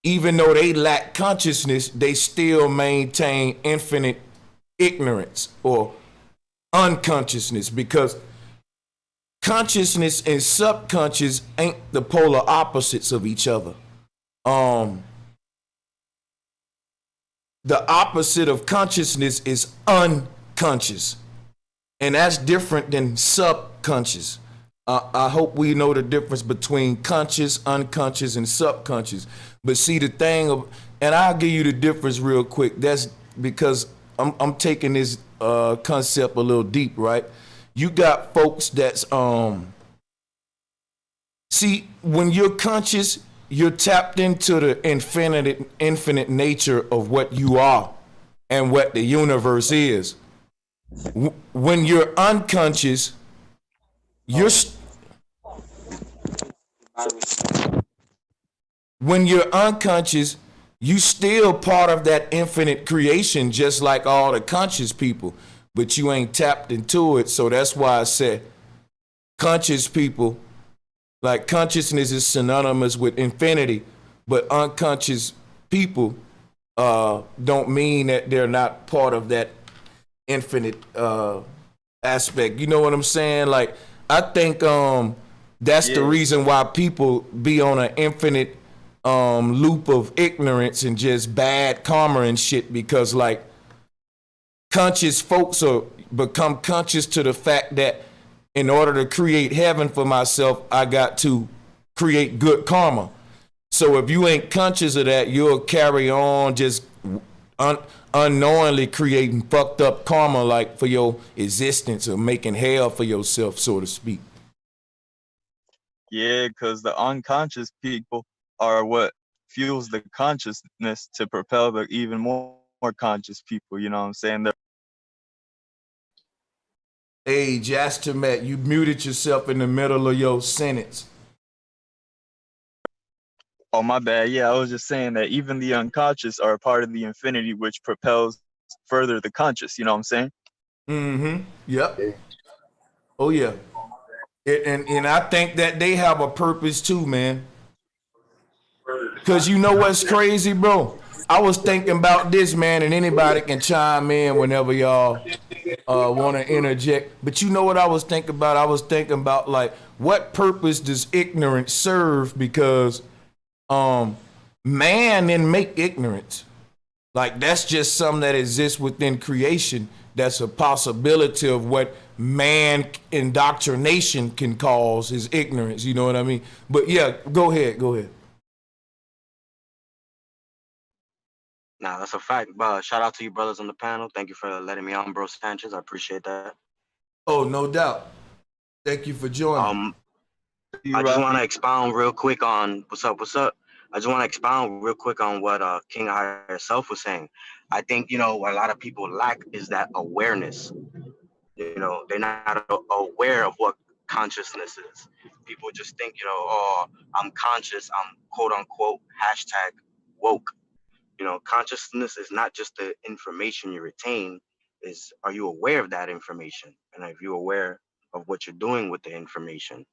even though they lack consciousness, they still maintain infinite ignorance or unconsciousness because consciousness and subconscious ain't the polar opposites of each other. Um, the opposite of consciousness is unconscious, and that's different than subconscious. I hope we know the difference between conscious, unconscious, and subconscious. But see the thing of, and I'll give you the difference real quick. That's because I'm taking this concept a little deep, right? You got folks that's see, when you're conscious, you're tapped into the infinite nature of what you are and what the universe is. When you're unconscious, you're when you're unconscious, you still part of that infinite creation, just like all the conscious people, but you ain't tapped into it. So that's why I said conscious people, like consciousness is synonymous with infinity, but unconscious people don't mean that they're not part of that infinite aspect. You know what I'm saying? Like I think that's the Yeah, reason why people be on an infinite loop of ignorance and just bad karma and shit because like conscious folks are become conscious to the fact that in order to create heaven for myself, I got to create good karma. So if you ain't conscious of that, you'll carry on just un- unknowingly creating fucked up karma like for your existence or making hell for yourself, so to speak. yeah, because the unconscious people are what fuels the consciousness to propel the even more conscious people. You know what I'm saying? Hey, Jastamet, you muted yourself in the middle of your sentence. Oh, my bad. Yeah, I was just saying that even the unconscious are a part of the infinity, which propels further the conscious. You know what I'm saying? Mm-hmm. Yep. Oh yeah. And I think that they have a purpose too, man. Cause you know what's crazy, bro? I was thinking about this, man, and anybody can chime in whenever y'all want to interject. But you know what I was thinking about? I was thinking about like what purpose does ignorance serve? Because man didn't make ignorance. Like that's just something that exists within creation. That's a possibility of what man indoctrination can cause is ignorance. You know what I mean? But yeah, go ahead. Go ahead. Nah, that's a fact. But shout out to you brothers on the panel. Thank you for letting me on, bro Sanchez. I appreciate that. Oh, no doubt. Thank you for joining. Um, You, I just want to Rafi? expound real quick on what's up. What's up? I just want to expound real quick on what King of Higher Self was saying. I think what a lot of people lack is that awareness. They're not aware of what consciousness is. People just think, oh, I'm conscious. I'm quote unquote hashtag woke. Consciousness is not just the information you retain. Is are you aware of that information? And if you're aware of what you're doing with the information,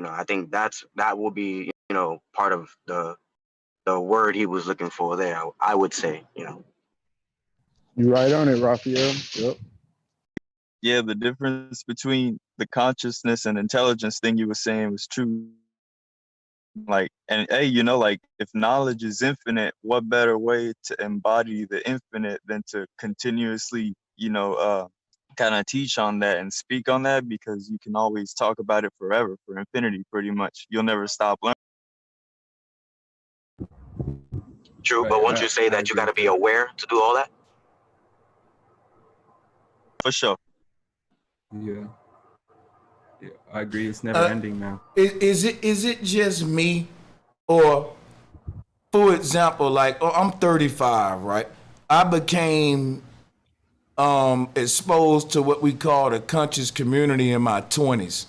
I think that will be, part of the word he was looking for there. I would say. You right on it, Raphael. Yep. Yeah, the difference between the consciousness and intelligence thing you were saying was true. Like, and hey, you know, like if knowledge is infinite, what better way to embody the infinite than to continuously, you know, kind of teach on that and speak on that, because you can always talk about it forever, for infinity, pretty much. You'll never stop learning. True, Right, but won't you say I that you agree got to with be that. aware to do all that? For sure. Yeah, yeah, I agree. It's never ending, man. Is it just me, or for example, like I'm 35, right? I became exposed to what we call the conscious community in my 20s,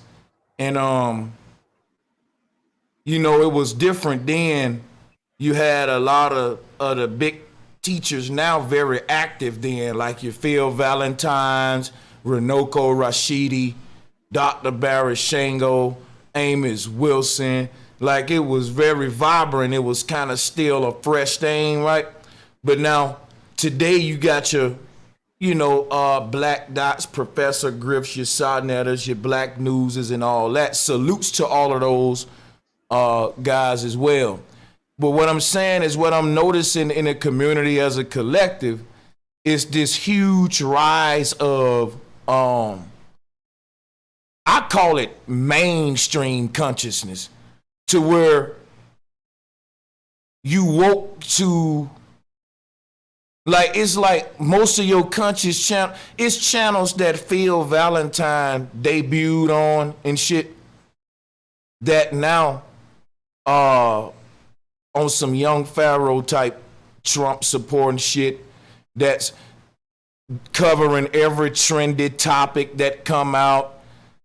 and you know, it was different then. You had a lot of the big teachers now very active then, like your Phil Valentines, Runoko Rashidi, Dr. Barry Shango, Amos Wilson. Like it was very vibrant. It was kind of still a fresh thing, right? But now today you got your, you know, Black Dots, Professor Griff's, your Sonettas, your Black Newses, and all that. Salutes to all of those guys as well. But what I'm saying is, what I'm noticing in the community as a collective is this huge rise of I call it mainstream consciousness, to where you woke to, like, it's like most of your conscious channel, it's channels that Phil Valentine debuted on and shit that now on some young Pharaoh type Trump supporting shit that's covering every trendy topic that come out.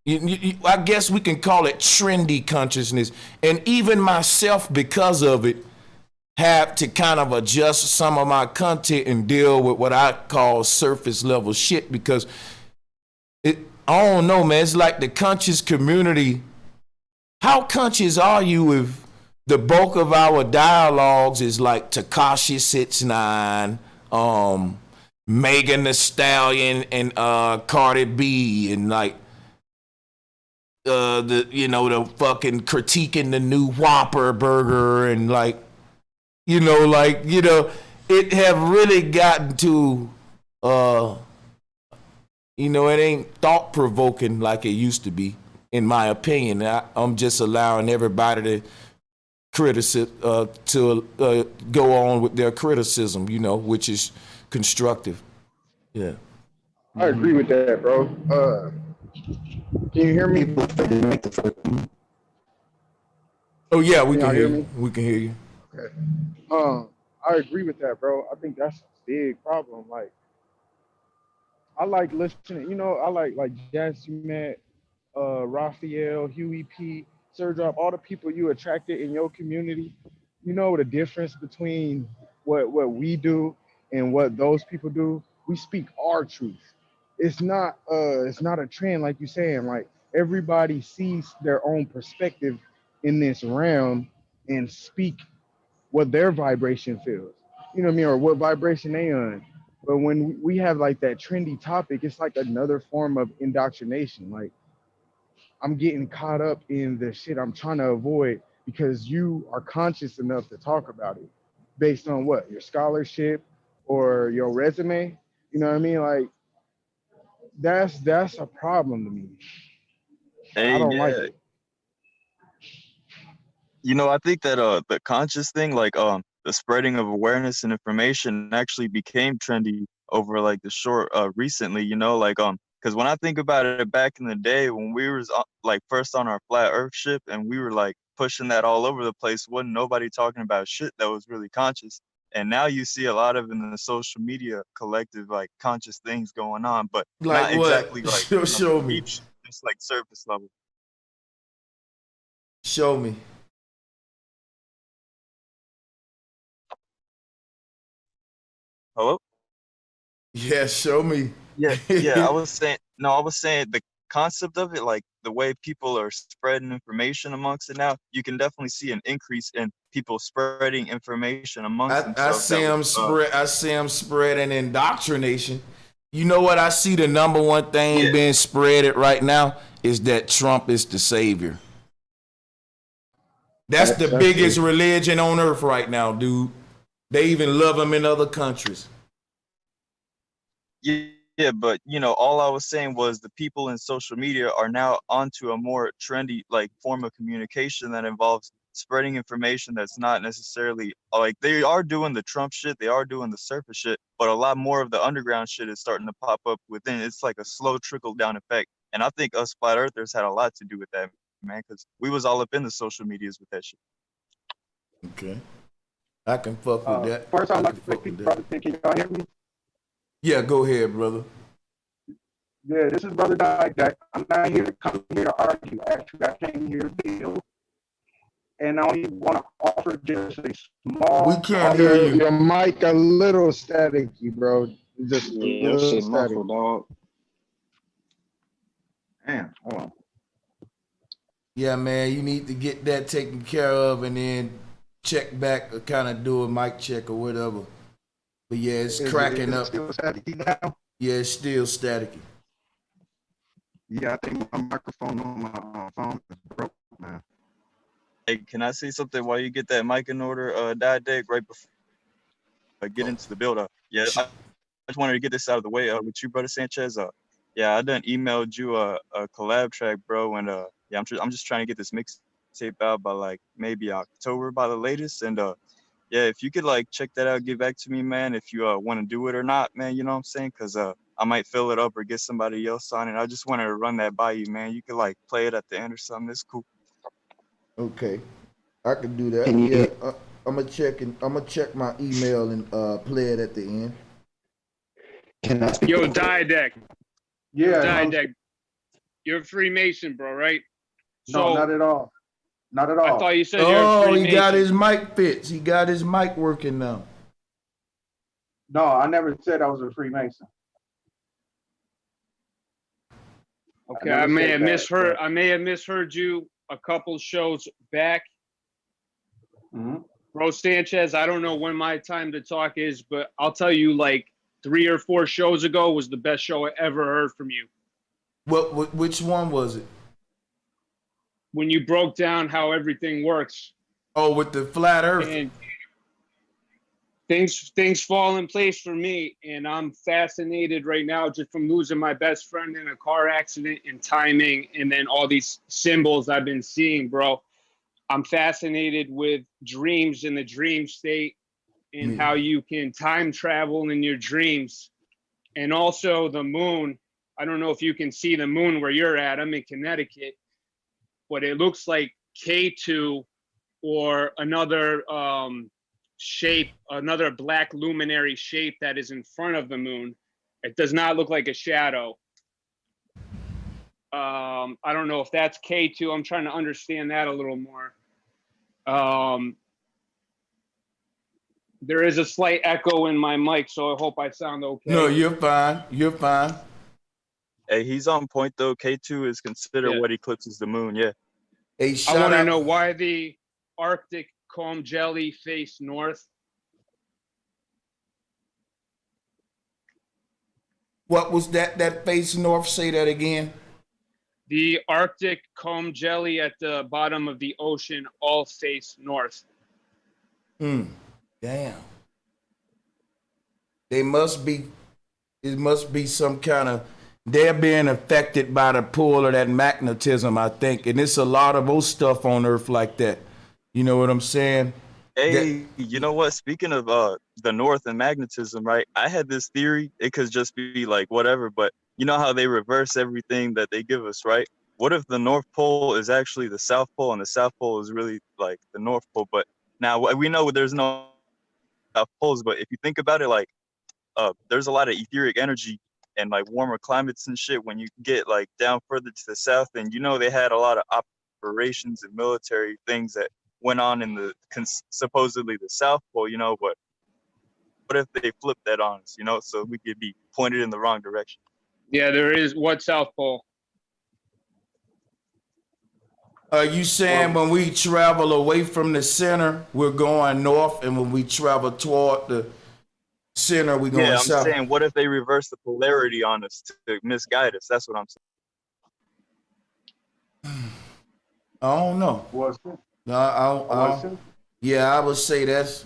I guess we can call it trendy consciousness. And even myself, because of it, have to kind of adjust some of my content and deal with what I call surface level shit, because I don't know, man. It's like the conscious community. How conscious are you if the bulk of our dialogues is like Tekashi 6ix9ine, Megan Thee Stallion, and Cardi B, and like the, you know, the fucking critiquing the new Whopper burger, and like, you know, like, you know, it have really gotten to you know, it ain't thought provoking like it used to be, in my opinion. I'm just allowing everybody to go on with their criticism, you know, which is constructive. Yeah. I agree with that, bro. Can you hear me? Oh yeah, we Can can y'all hear hear you. me? We can hear you. Okay. I agree with that, bro. I think that's a big problem. Like, I like listening. You know, I like Jazz Met, Raphael, Huey P, Sir Drop, all the people you attracted in your community. You know the difference between what we do and what those people do. We speak our truth. It's not a trend like you saying. Like, everybody sees their own perspective in this realm and speak what their vibration feels. You know what I mean, or what vibration they on. But when we have like that trendy topic, it's like another form of indoctrination. Like, I'm getting caught up in the shit I'm trying to avoid because you are conscious enough to talk about it based on what? Your scholarship or your resume? You know what I mean? Like, that's a problem to me. I Hey, don't like yeah. it. You know, I think that the conscious thing, like the spreading of awareness and information actually became trendy over like the short recently, you know, like because when I think about it, back in the day when we was like first on our flat earth ship and we were like pushing that all over the place, wasn't nobody talking about shit that was really conscious. And now you see a lot of in the social media collective like conscious things going on, but Like not what? exactly like, you know, Show me. deep shit, just like surface level. Show me. Hello? Yeah, show me. Yeah, yeah. I was saying the concept of it, like the way people are spreading information amongst it now, you can definitely see an increase in people spreading information amongst I themselves. see That was, them spread. I see them spreading indoctrination. You know what? I see the number one thing yeah, being spreaded right now is that Trump is the savior. That's the That's biggest it. religion on earth right now, dude. They even love them in other countries. Yeah, but you know, all I was saying was the people in social media are now onto a more trendy like form of communication that involves spreading information that's not necessarily like they are doing the Trump shit, they are doing the surface shit, but a lot more of the underground shit is starting to pop up within. It's like a slow trickle down effect, and I think us flat earthers had a lot to do with that, man, because we was all up in the social medias with that shit. Okay. I can fuck with that. First, I I'd like can to say, fuck with people, that. brother, can y'all hear me? Yeah, go ahead, brother. Yeah, this is Brother Didek. I'm not here to come here to argue. Actually, I came here to build. And I only want to offer just a small. We can't hear you. Your mic a little staticky, bro. Just a Yeah, your little shit static. muffled, dog. Damn, hold on. Yeah, man, you need to get that taken care of and then check back or kind of do a mic check or whatever. But yeah, it's cracking up. Still staticky now? Yeah, it's still staticky. Yeah, I think my microphone on my phone is broke, man. Hey, can I say something while you get that mic in order, Didek, right before I get into the build up? Yeah, I just wanted to get this out of the way with you, brother Sanchez. Yeah, I done emailed you a collab track, bro, and yeah, I'm just trying to get this mixtape out by like maybe October by the latest, and yeah, if you could like check that out, get back to me, man, if you want to do it or not, man, you know what I'm saying? Cause I might fill it up or get somebody else on it. I just wanted to run that by you, man. You could like play it at the end or something. It's cool. Okay, I can do that. Can you- Yeah, I'm gonna check my email and play it at the end. Can I speak? Yo, Didek, Yeah, Didek, you're a Freemason, bro, right? no, not at all. Not at all. I thought you said you're a Oh, Freemason. he got his mic fixed. He got his mic working now. No, I never said I was a Freemason. Okay, never I may said have that, misheard. but- I may have misheard you a couple shows back, Mhm. bro. Sanchez. I don't know when my time to talk is, but I'll tell you, like 3 or 4 shows ago was the best show I ever heard from you. Which one was it? When you broke down how everything works Oh, with the flat earth. and things fall in place for me, and I'm fascinated right now just from losing my best friend in a car accident and timing, and then all these symbols I've been seeing, bro. I'm fascinated with dreams in the dream state and how you can time travel in your dreams, and also the moon. I don't know if you can see the moon where you're at. I'm in Connecticut, but it looks like K2 or another shape, another black luminary shape that is in front of the moon. It does not look like a shadow. I don't know if that's K2. I'm trying to understand that a little more. There is a slight echo in my mic, so I hope I sound okay. No, you're fine. You're fine. Hey, he's on point though. K2 is considered Yeah. what eclipses the moon. Yeah. Hey, I shout want to out. know why the Arctic comb jelly face north. What was that face north? Say that again. The Arctic comb jelly at the bottom of the ocean all face north. Damn. They must be. It must be some kind of. They're being affected by the pull of that magnetism, I think, and it's a lot of those stuff on Earth like that. You know what I'm saying? Hey, you know what? Speaking of the North and magnetism, right? I had this theory. It could just be like whatever, but you know how they reverse everything that they give us, right? What if the North Pole is actually the South Pole and the South Pole is really like the North Pole? But now we know there's no South Poles, but if you think about it, like there's a lot of etheric energy and like warmer climates and shit when you get like down further to the south, and you know they had a lot of operations and military things that went on in the supposedly the South Pole, you know, but what if they flip that on us, you know, so we could be pointed in the wrong direction? Yeah, there is. What South Pole? Are you saying when we travel away from the center, we're going north, and when we travel toward the center, we're going Yeah, I'm south? saying, what if they reverse the polarity on us to misguide us? That's what I'm saying. I don't know. Well, No, Wasn't- yeah, I would say that's.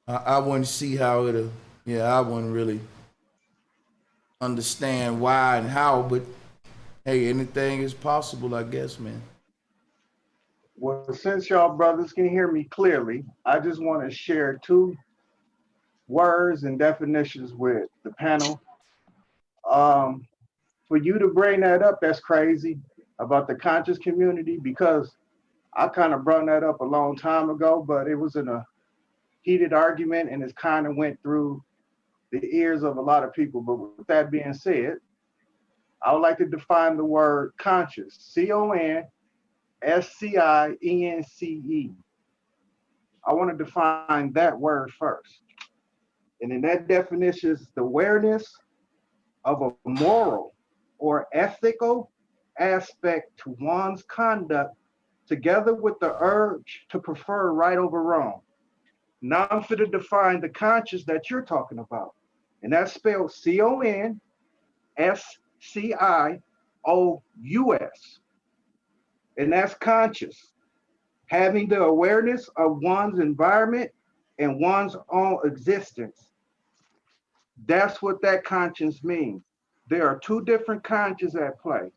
I wouldn't see how it'll. Yeah, I wouldn't really understand why and how, but hey, anything is possible, I guess, man. Well, since y'all brothers can hear me clearly, I just want to share two words and definitions with the panel. For you to bring that up, that's crazy about the conscious community, because I kind of brought that up a long time ago, but it was in a heated argument and it kind of went through the ears of a lot of people. But with that being said, I would like to define the word conscious, CONSCIENCE. I want to define that word first. And in that definition is the awareness of a moral or ethical aspect to one's conduct, together with the urge to prefer right over wrong. Now I'm going to define the conscious that you're talking about. And that's spelled CONSCIOUS. And that's conscious. Having the awareness of one's environment and one's own existence. That's what that conscience means. There are two different conscious at play.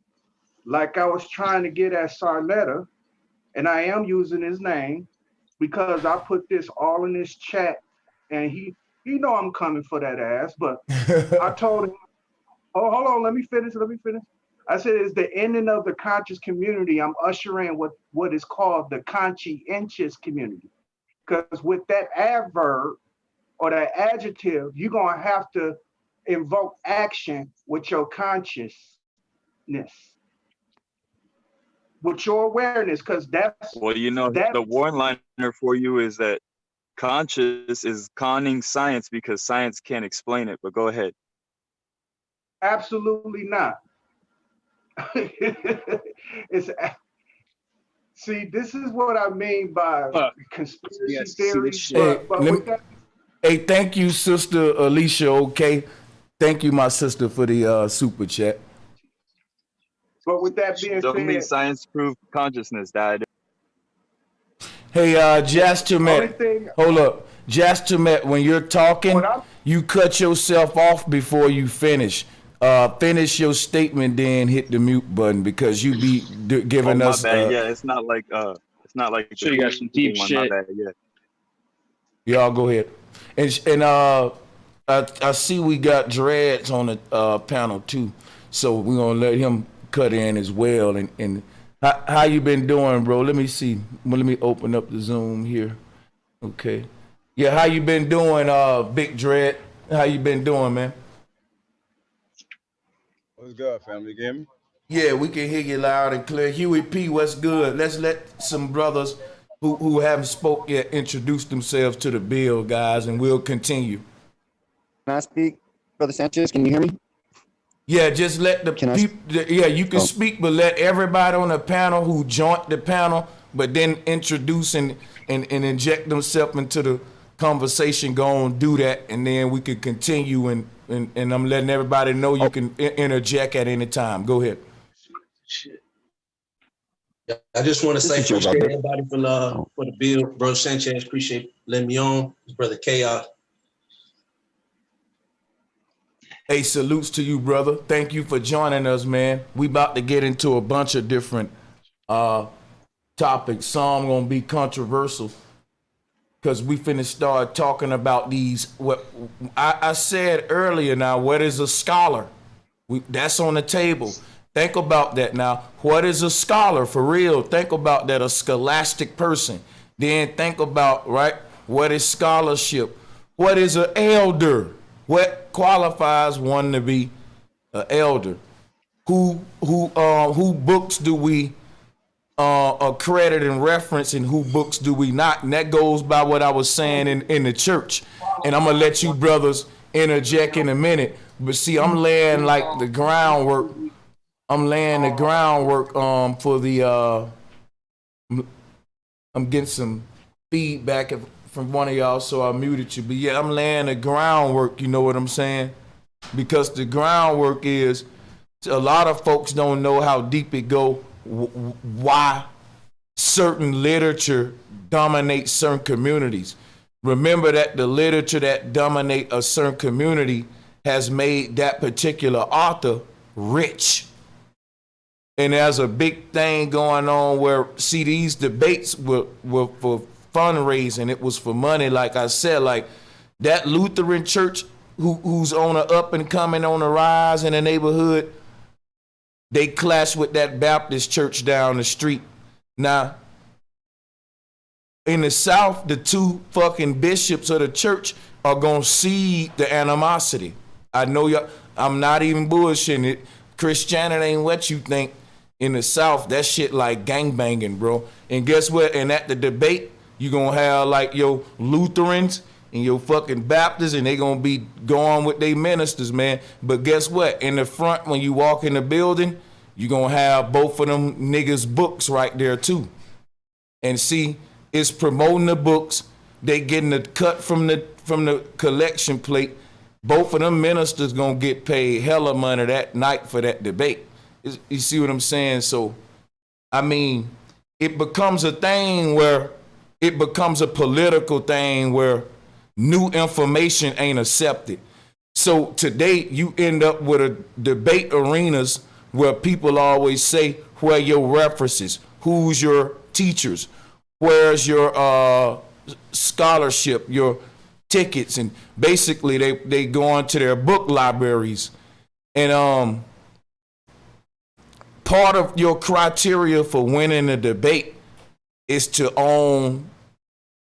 Like I was trying to get at Sarnetta, and I am using his name because I put this all in this chat, and he know I'm coming for that ass, but I told him, oh, hold on, let me finish. I said, it's the ending of the conscious community. I'm ushering what is called the conscientious community. Because with that adverb or that adjective, you're going to have to invoke action with your consciousness, with your awareness, because that's... Well, you know, the one-liner for you is that conscious is conning science because science can't explain it, but go ahead. Absolutely not. See, this is what I mean by conspiracy theories. Hey, thank you, Sister Alicia. Okay, thank you, my sister, for the super chat. But with that being Show me said, science-proof consciousness, Dad. Hey, Jastumet, hold up. Jastumet, when you're talking, you cut yourself off before you finish. Finish your statement, then hit the mute button because you be giving us. Yeah, it's not like Sure, you got some deep shit. My bad, yeah. Y'all go ahead. And I see we got Dreads on the panel too, so we're gonna let him cut in as well. And how you been doing, bro? Let me see. Well, let me open up the Zoom here. Okay. Yeah, how you been doing, Big Dread? How you been doing, man? What's good, family? You hear me? Yeah, we can hear you loud and clear. Huey P, what's good? Let's let some brothers who haven't spoke yet introduce themselves to the bill, guys, and we'll continue. Can I speak, Brother Sanchez? Can you hear me? Yeah, just let the people, yeah, you can speak, but let everybody on the panel who joined the panel, but then introduce and inject themselves into the conversation, go and do that, and then we can continue, and I'm letting everybody know you can interject at any time. Go ahead. Shit. I just want to say appreciate everybody for the bill. Bro Sanchez, appreciate letting me on. His brother Chaos. Hey, salutes to you, brother. Thank you for joining us, man. We about to get into a bunch of different topics. Some gonna be controversial because we finna start talking about these. What I said earlier. Now, what is a scholar? That's on the table. Think about that now. What is a scholar for real? Think about that. A scholastic person. Then think about, right, what is scholarship? What is an elder? What qualifies one to be an elder? Who books do we accredit and reference, and who books do we not? And that goes by what I was saying in the church. And I'm gonna let you brothers interject in a minute. But see, I'm laying like the groundwork. I'm laying the groundwork for the. I'm getting some feedback from one of y'all, so I muted you. But yeah, I'm laying the groundwork, you know what I'm saying? Because the groundwork is, a lot of folks don't know how deep it go, why certain literature dominates certain communities. Remember that the literature that dominate a certain community has made that particular author rich. And there's a big thing going on where, see, these debates were for fundraising. It was for money. Like I said, like that Lutheran church who's on a up and coming, on a rise in the neighborhood, they clash with that Baptist church down the street. Now, in the South, the two fucking bishops of the church are gonna see the animosity. I know y'all, I'm not even bullshitting it. Christianity ain't what you think. In the South, that shit like gangbanging, bro. And guess what? And at the debate, you gonna have like your Lutherans and your fucking Baptists, and they gonna be going with their ministers, man. But guess what? In the front, when you walk in the building, you gonna have both of them niggas' books right there too. And see, it's promoting the books. They getting the cut from the collection plate. Both of them ministers gonna get paid hella money that night for that debate. You see what I'm saying? So, I mean, it becomes a thing where it becomes a political thing where new information ain't accepted. So today you end up with a debate arenas where people always say, where your references, who's your teachers, where's your scholarship, your tickets, and basically they go onto their book libraries. And part of your criteria for winning a debate is to own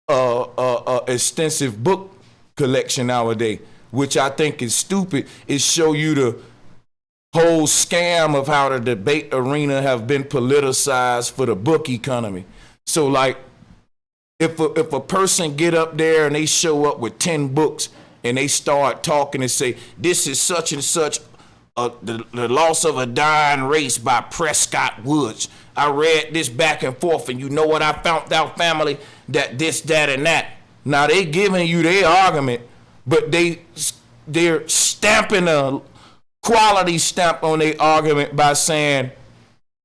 a extensive book collection nowadays, which I think is stupid. It show you the whole scam of how the debate arena have been politicized for the book economy. So like, if a person get up there and they show up with 10 books and they start talking and say, this is such and such, the Loss of a Dying Race by Prescott Woods. I read this back and forth, and you know what I found out, family, that this, that, and that. Now they giving you their argument, but they're stamping a quality stamp on their argument by saying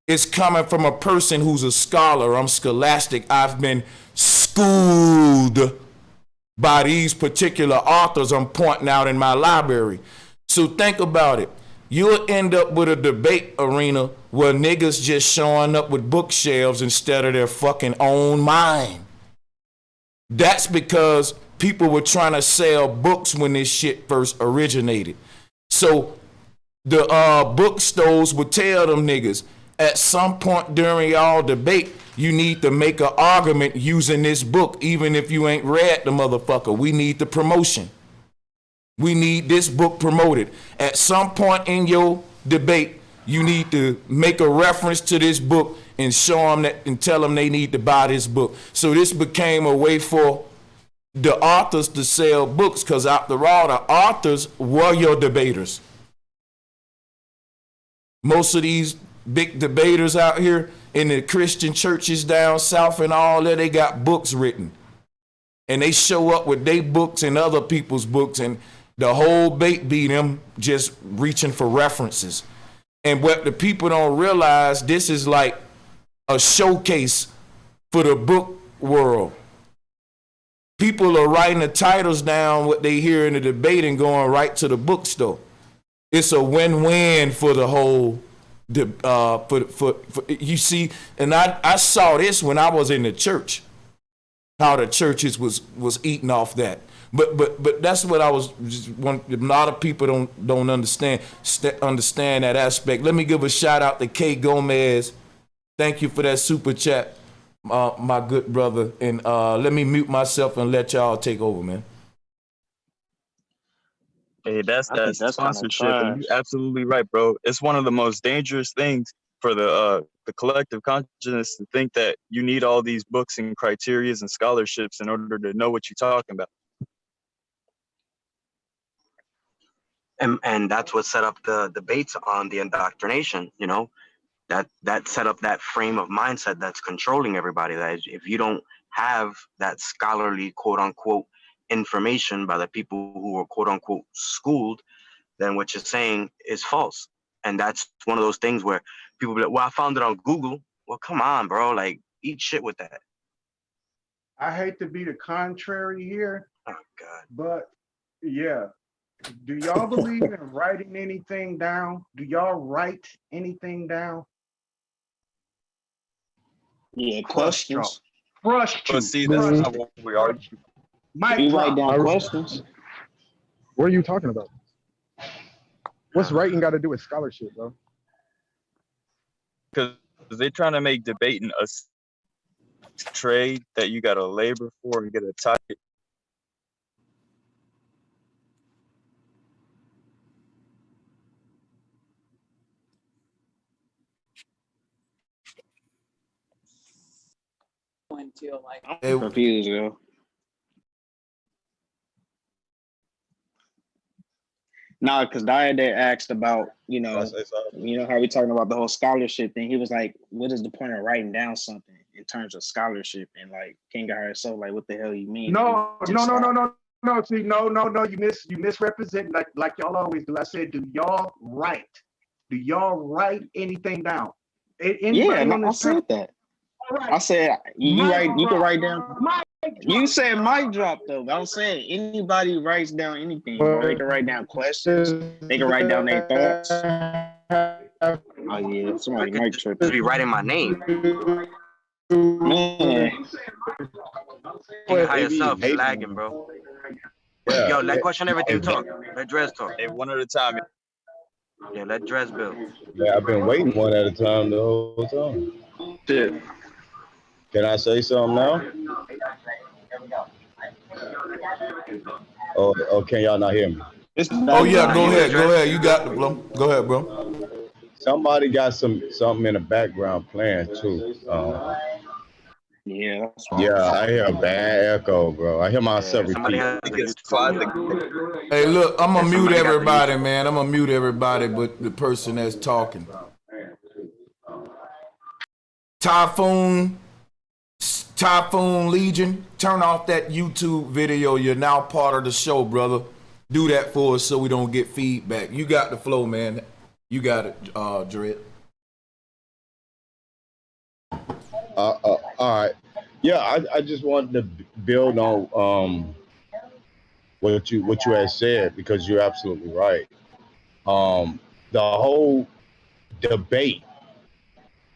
it's coming from a person who's a scholar. I'm scholastic. I've been schooled by these particular authors I'm pointing out in my library. So think about it. You'll end up with a debate arena where niggas just showing up with bookshelves instead of their fucking own mind. That's because people were trying to sell books when this shit first originated. So the bookstores would tell them niggas, at some point during y'all debate, you need to make an argument using this book, even if you ain't read the motherfucker. We need the promotion. We need this book promoted. At some point in your debate, you need to make a reference to this book and show them that and tell them they need to buy this book. So this became a way for the authors to sell books, because after all, the authors were your debaters. Most of these big debaters out here in the Christian churches down south and all that, they got books written. And they show up with their books and other people's books, and the whole bait be them just reaching for references. And what the people don't realize, this is like a showcase for the book world. People are writing the titles down, what they hear in the debate, and going right to the bookstore. It's a win-win for the whole, for you see, and I saw this when I was in the church, how the churches was eating off that. But that's what I was a lot of people don't understand that aspect. Let me give a shout out to K Gomez. Thank you for that super chat, my good brother. And let me mute myself and let y'all take over, man. Hey, that's I think that's kinda sponsorship, and trash. you're absolutely right, bro. It's one of the most dangerous things for the collective consciousness to think that you need all these books and criterias and scholarships in order to know what you're talking about. And that's what set up the debates on the indoctrination, you know, that set up that frame of mindset that's controlling everybody. That is, if you don't have that scholarly quote unquote information by the people who were quote unquote schooled, then what you're saying is false. And that's one of those things where people be like, well, I found it on Google. Well, come on, bro. Like, eat shit with that. I hate to be the contrary here, Oh God. but yeah. Do y'all believe in writing anything down? Do y'all write anything down? Yeah, Crush y'all. questions. Crush But you. see, that's Crush not you. what we are. Mic We write drop. down questions. What are you talking about? What's Uh, writing got to do with scholarship, bro? Because they're trying to make debating a trade that you got to labor for and get a title. I'm confused, yo. Nah, because Dyer there asked about, how we talking about the whole scholarship thing. He was like, what is the point of writing down something in terms of scholarship? And like King got herself, like, what the hell you mean? No. See, no. You misrepresent like y'all always do. I said, do y'all write? Do y'all write anything down? Yeah, no, I said that. I said you can write down. You said mic drop though, but I'm saying anybody writes down anything, bro. They can write down questions. They can write down their thoughts. Oh yeah, I somebody could mic just tripping. be writing my name. Man, King higher self, you lagging, bro. Yeah. Yo, let question everything talk. Let Dress talk. Hey, one at a time. Yeah, let Dress build. Yeah, I've been waiting one at a time the whole time. shit. Can I say something now? Oh, can y'all not hear me? Oh yeah, go ahead. You got the flow. Go ahead, bro. Somebody got something in the background playing too. Yeah. I hear a bad echo, bro. I hear myself Somebody repeat. has I think the it's YouTube. Hey, look, I'm gonna mute somebody got the everybody, YouTube. man. I'm gonna mute everybody, but the person that's talking. Typhoon Legion, turn off that YouTube video. You're now part of the show, brother. Do that for us so we don't get feedback. You got the flow, man. You got it, Dredd. All right. Yeah, I just wanted to build on what you had said, because you're absolutely right. The whole debate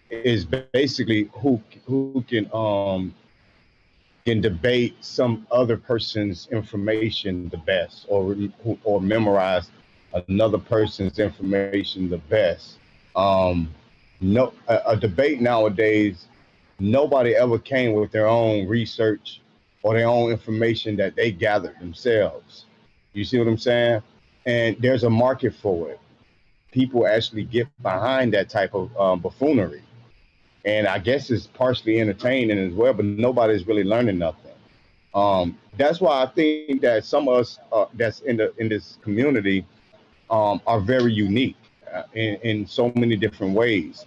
is basically who can debate some other person's information the best, or memorize another person's information the best. No, a debate nowadays, nobody ever came with their own research or their own information that they gathered themselves. You see what I'm saying? And there's a market for it. People actually get behind that type of buffoonery. And I guess it's partially entertaining as well, but nobody's really learning nothing. That's why I think that some of us that's in this community are very unique in so many different ways.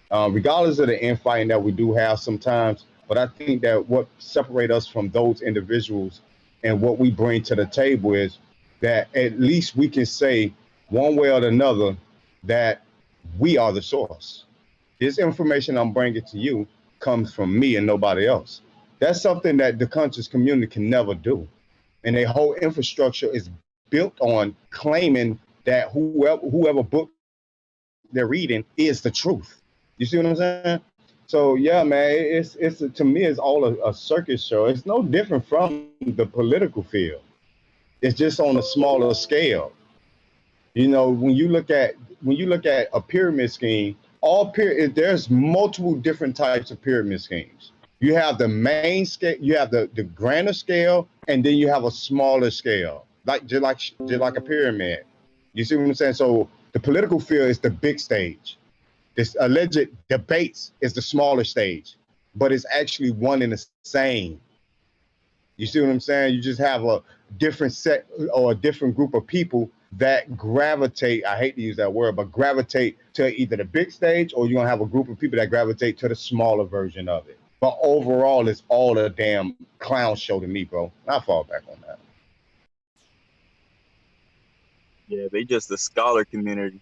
Regardless of the infighting that we do have sometimes, but I think that what separates us from those individuals and what we bring to the table is that at least we can say one way or another that we are the source. This information I'm bringing to you comes from me and nobody else. That's something that the conscious community can never do. And their whole infrastructure is built on claiming that whoever book they're reading is the truth. You see what I'm saying? So yeah, man, it's to me it's all a circus show. It's no different from the political field. It's just on a smaller scale. You know, when you look at a pyramid scheme, there's multiple different types of pyramid schemes. You have the main scale, you have the grander scale, and then you have a smaller scale, just like a pyramid. You see what I'm saying? So the political field is the big stage. This alleged debates is the smaller stage, but it's actually one and the same. You see what I'm saying? You just have a different set or a different group of people that gravitate, I hate to use that word, but gravitate to either the big stage, or you're gonna have a group of people that gravitate to the smaller version of it. But overall, it's all a damn clown show to me, bro. I fall back on that. Yeah, they just the scholar community.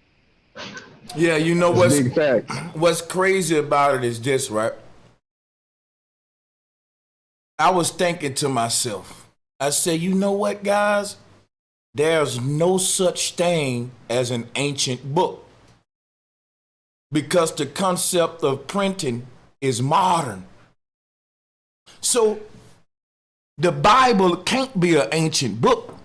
Yeah, you know Big fact. what's crazy about it is this, right? I was thinking to myself, I said, you know what, guys? There's no such thing as an ancient book because the concept of printing is modern. So the Bible can't be an ancient book.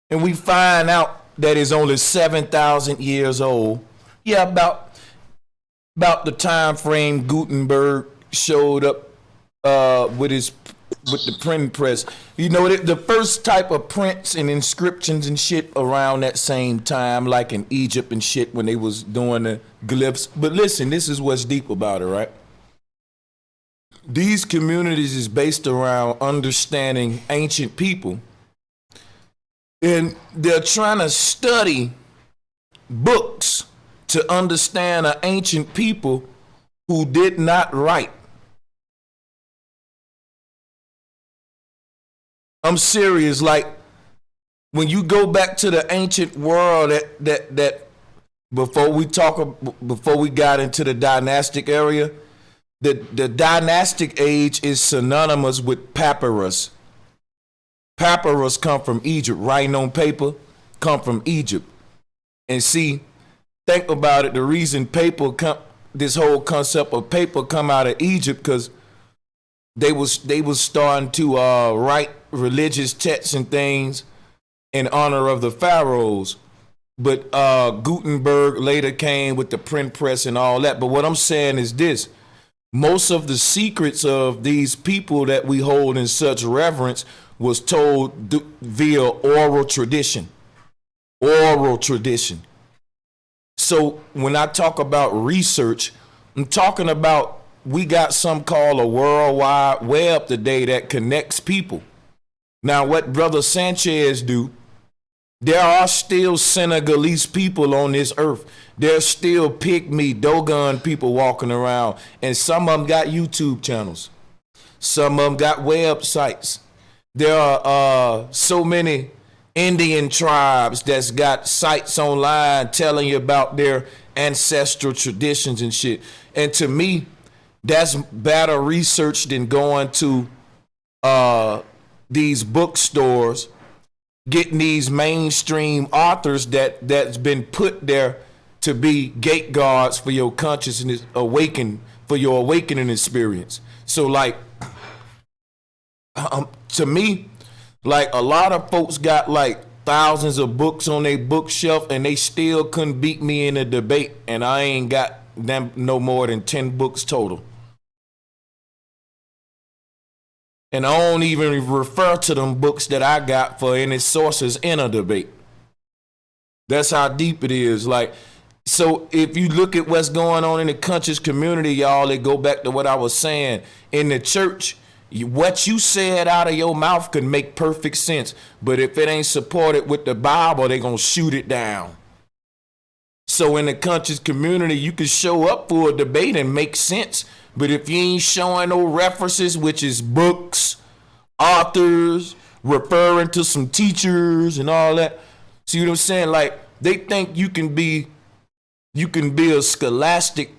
And we find out that it's only 7,000 years old. Yeah, about the time frame Gutenberg showed up with the printing press. You know, the first type of prints and inscriptions and shit around that same time, like in Egypt and shit when they was doing the glyphs. But listen, this is what's deep about it, right? These communities is based around understanding ancient people. And they're trying to study books to understand an ancient people who did not write. I'm serious. Like when you go back to the ancient world, that before we got into the dynastic area, the dynastic age is synonymous with papyrus. Papyrus come from Egypt. Writing on paper come from Egypt. And see, think about it. The reason this whole concept of paper come out of Egypt because they was starting to write religious texts and things in honor of the pharaohs. But Gutenberg later came with the print press and all that. But what I'm saying is this. Most of the secrets of these people that we hold in such reverence was told via oral tradition. Oral tradition. So when I talk about research, I'm talking about we got some called a World Wide Web today that connects people. Now, what Brother Sanchez do, there are still Senegalese people on this earth. There's still pygmy, Dogon people walking around, and some of them got YouTube channels. Some of them got websites. There are so many Indian tribes that's got sites online telling you about their ancestral traditions and shit. And to me, that's better research than going to these bookstores, getting these mainstream authors that's been put there to be gate guards for your consciousness for your awakening experience. So like, to me, like a lot of folks got like thousands of books on their bookshelf and they still couldn't beat me in a debate, and I ain't got them no more than 10 books total. And I don't even refer to them books that I got for any sources in a debate. That's how deep it is. Like, so if you look at what's going on in the conscious community, y'all, it go back to what I was saying. In the church, what you said out of your mouth could make perfect sense. But if it ain't supported with the Bible, they gonna shoot it down. So in the conscious community, you can show up for a debate and make sense. But if you ain't showing no references, which is books, authors, referring to some teachers and all that, see what I'm saying? Like, they think you can be a scholastic.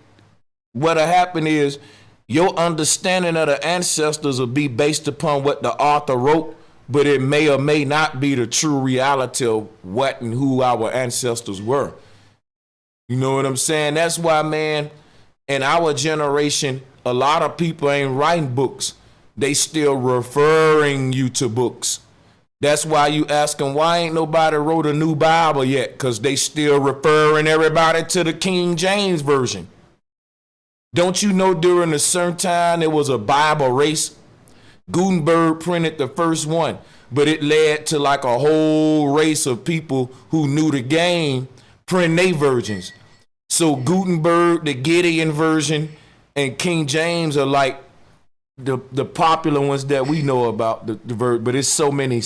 What'll happen is your understanding of the ancestors will be based upon what the author wrote, but it may or may not be the true reality of what and who our ancestors were. You know what I'm saying? That's why, man, in our generation, a lot of people ain't writing books. They still referring you to books. That's why you ask them, why ain't nobody wrote a new Bible yet? Because they still referring everybody to the King James Version. Don't you know during a certain time there was a Bible race? Gutenberg printed the first one, but it led to like a whole race of people who knew the game print their versions. So Gutenberg, the Gideon version, and King James are like the popular ones that we know about, but it's so many,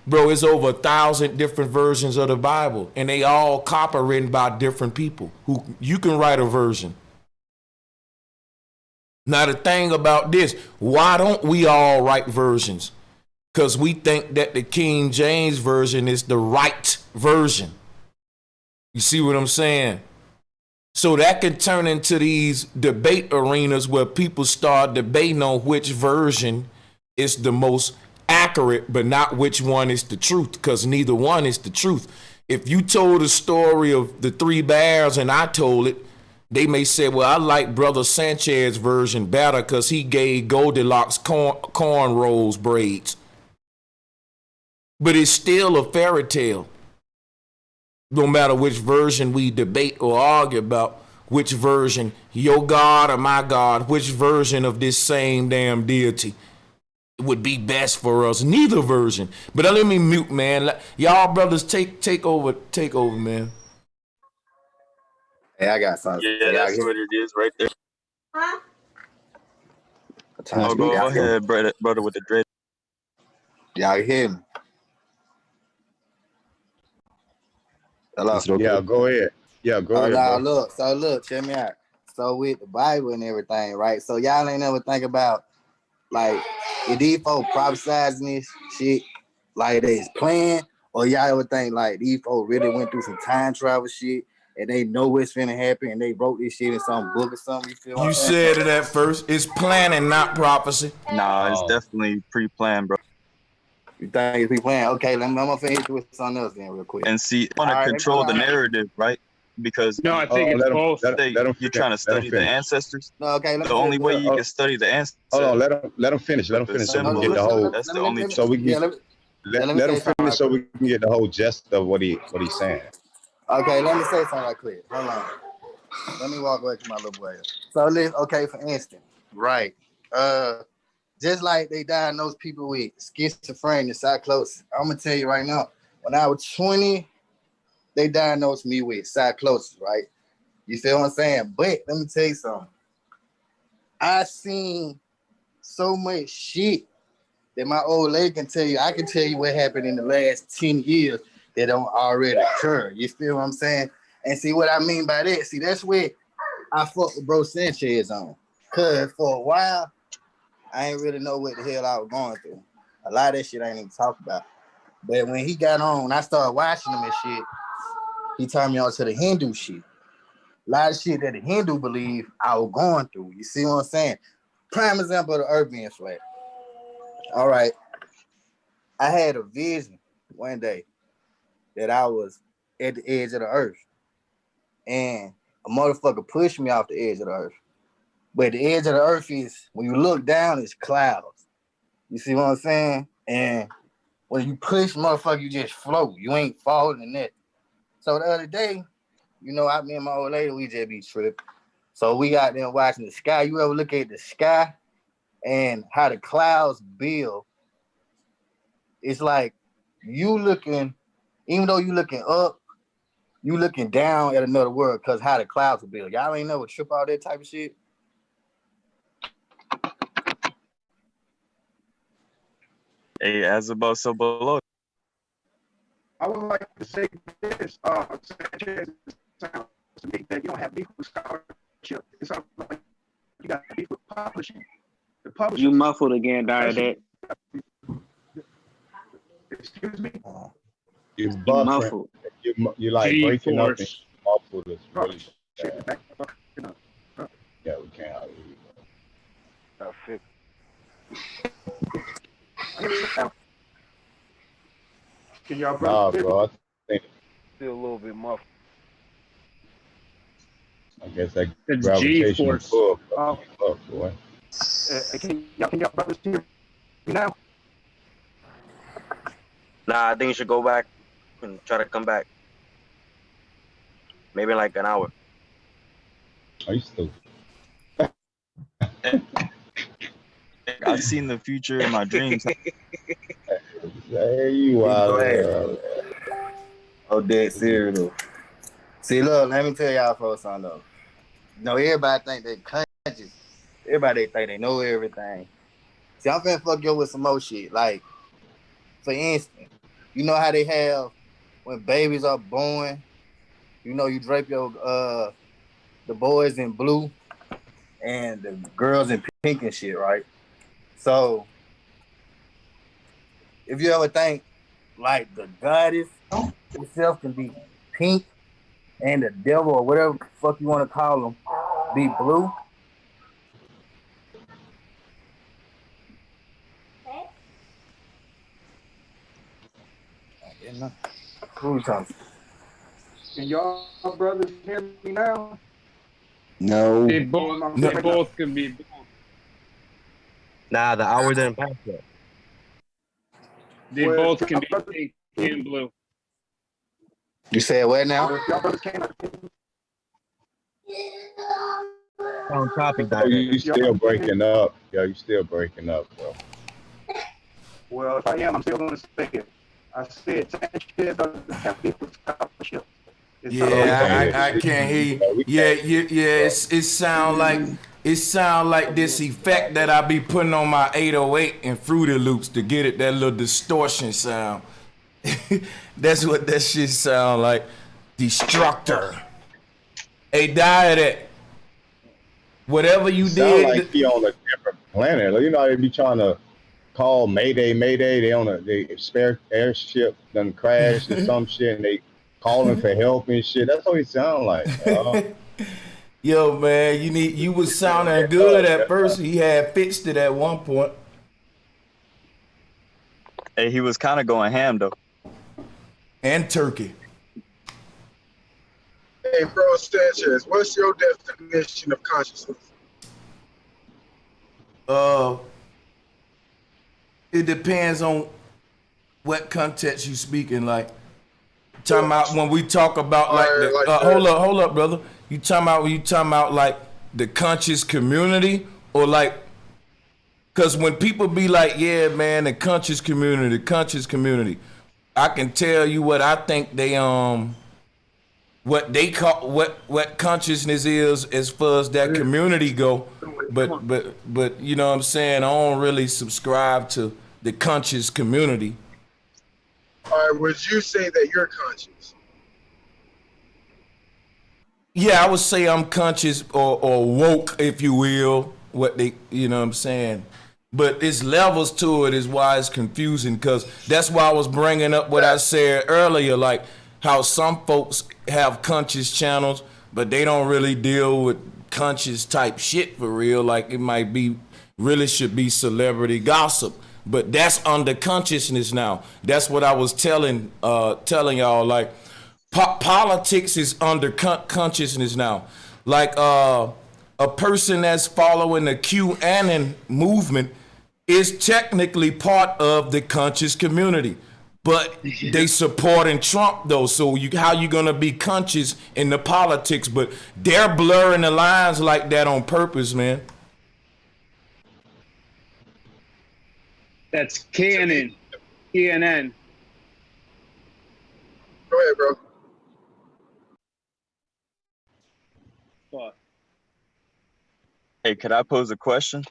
bro, it's over 1,000 different versions of the Bible, and they all copywritten by different people who you can write a version. Now the thing about this, why don't we all write versions? Because we think that the King James version is the right version. You see what I'm saying? So that can turn into these debate arenas where people start debating on which version is the most accurate, but not which one is the truth, because neither one is the truth. If you told a story of the three bears and I told it, they may say, well, I like Brother Sanchez's version better because he gave Goldilocks corn rolls braids. But it's still a fairy tale. No matter which version we debate or argue about, which version, your God or my God, which version of this same damn deity would be best for us. Neither version. But let me mute, man. Y'all brothers take over, man. Hey, I got something. Yeah, that's what it is right there. Oh, go ahead, brother with the dread. Y'all hear me? Hello? Yeah, go ahead. Yeah, go ahead, now bro. look, check me out. So with the Bible and everything, right? So y'all ain't never think about, like, the these folks prophesizing this shit like they's playing, or y'all ever think like these folks really went through some time travel shit and they know what's finna happen and they wrote this shit in some book or something? You feel what I'm saying? You said it at first. It's planning, not prophecy. Nah, it's definitely pre-planned, bro. You think it's pre-planned? Okay, I'm gonna finish with something else then real quick. And see, want to control the narrative, right? Because No, I think it's both. You're trying to study the ancestors. No, okay. The only way you can study the ancestors. Hold on, let him finish. Let him finish so we can get the whole. That's the only. So we can let him finish so we can get the whole gist of what he's saying. Okay, let me say something right quick. Hold on. Let me walk away from my little boy. So okay, for instance, right? Just like they diagnosed people with schizophrenia, psychosis. I'm gonna tell you right now. When I was 20, they diagnosed me with psychosis, right? You feel what I'm saying? But let me tell you something. I seen so much shit that my old lady can tell you. I can tell you what happened in the last 10 years that don't already occur. You feel what I'm saying? And see what I mean by that? See, that's where I fuck with Bro Sanchez on. Cause for a while, I ain't really know what the hell I was going through. A lot of that shit I ain't even talk about. But when he got on, I started watching him and shit. He turned me on to the Hindu shit. A lot of shit that the Hindu believe I was going through. You see what I'm saying? Prime example of the earth being flat. All right. I had a vision one day that I was at the edge of the earth. And a motherfucker pushed me off the edge of the earth. But the edge of the earth is, when you look down, it's clouds. You see what I'm saying? And when you push, motherfucker, you just float. You ain't falling in that. So the other day, you know, me and my old lady, we just be tripping. So we got there watching the sky. You ever look at the sky and how the clouds build? It's like you looking, even though you looking up, you looking down at another world because how the clouds will build. Y'all ain't never trip all that type of shit? Hey, as above, so below. I would like to say this, Sanchez, sounds to me that you don't have beef with scholarship. It's like you got beef with publishing. The publishing. You muffled again, Diadette. Excuse me? You're buffering. Muffled. You're like breaking up and muffled. It's really bad. Yeah, we can't hardly hear you. Can y'all Nah, bro, I think Still a little bit muffled. I guess that It's gravitational G-force. pull up, boy. Can y'all brothers hear me now? Nah, I think you should go back and try to come back. Maybe in like an hour. Are you stupid? I've seen the future in my dreams. Hey, you out there. Oh, dead serious. See, look, let me tell y'all folks something though. You know, everybody think they conscious. Everybody think they know everything. See, I'm finna fuck you with some more shit. Like, for instance, you know how they have when babies are born, you know, you drape your the boys in blue and the girls in pink and shit, right? So if you ever think like the goddess itself can be pink and the devil or whatever the fuck you want to call them be blue. Who we talking? Can y'all brothers hear me now? No. They both can be both. Nah, the hour didn't pass yet. They both can be pink and blue. You said what now? On topic, Oh, you still breaking up. Yo, you still breaking up, bro. Well, if I am, I'm still going to say it. I said Sanchez doesn't have equal scholarship. Yeah, I can't hear you. Yeah. It sound like this effect that I be putting on my 808 and Fruity Loops to get it that little distortion sound. That's what that shit sound like. Destructor. Hey, Diet, whatever you Sound did. like he on a different planet. You know, they be trying to call Mayday. They on a spare airship done crashed or some shit, and they calling for help and shit. That's what he sound like. Yo, man, you was sounding good at first. He had fixed it at one point. Hey, he was kind of going ham though. And turkey. Hey, bro, Sanchez, what's your definition of consciousness? It depends on what context you speaking. Like, talking about when we talk about like the hold up, brother. You talking about like the conscious community, or like, cause when people be like, yeah, man, the conscious community, I can tell you what I think they what they call what consciousness is as far as that community go, but you know what I'm saying, I don't really subscribe to the conscious community. All right, would you say that you're conscious? Yeah, I would say I'm conscious or woke, if you will, what they, you know what I'm saying. But it's levels to it is why it's confusing, because that's why I was bringing up what I said earlier, like how some folks have conscious channels, but they don't really deal with conscious type shit for real. Like it might be, really should be celebrity gossip, but that's under consciousness now. That's what I was telling y'all, like politics is under consciousness now. Like a person that's following the QAnon movement is technically part of the conscious community, but they supporting Trump though. So how you gonna be conscious in the politics? But they're blurring the lines like that on purpose, man. That's CNN. CNN. Go ahead, bro. What? Hey, could I pose a question?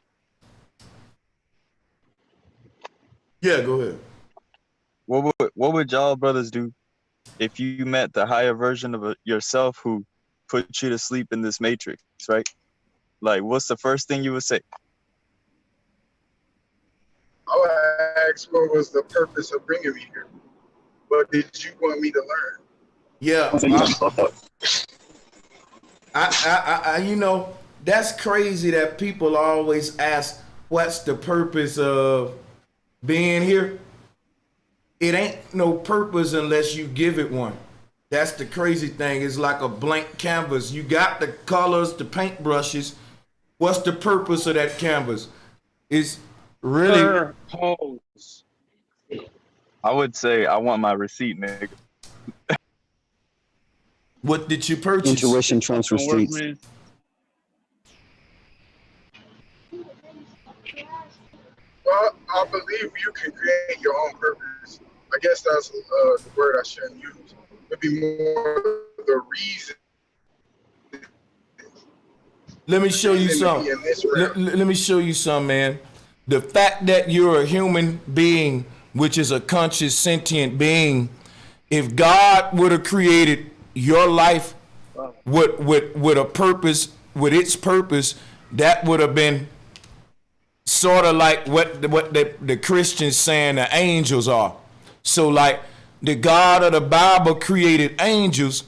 Yeah, go ahead. What would y'all brothers do if you met the higher version of yourself who put you to sleep in this matrix, right? Like, what's the first thing you would say? I would ask what was the purpose of bringing me here? What did you want me to learn? Yeah, I you know, that's crazy that people always ask, what's the purpose of being here? It ain't no purpose unless you give it one. That's the crazy thing. It's like a blank canvas. You got the colors, the paint brushes. What's the purpose of that canvas? It's really pose. I would say I want my receipt, nigga. What did you purchase? Intuition trumps receipts. Well, I believe you can create your own purpose. I guess that's the word I shouldn't use. It'd be more the reason. Let me show you something. Let me show you something, man. The fact that you're a human being, which is a conscious, sentient being, if God would have created your life with a purpose, with its purpose, that would have been sort of like what the Christians saying the angels are. So like the God of the Bible created angels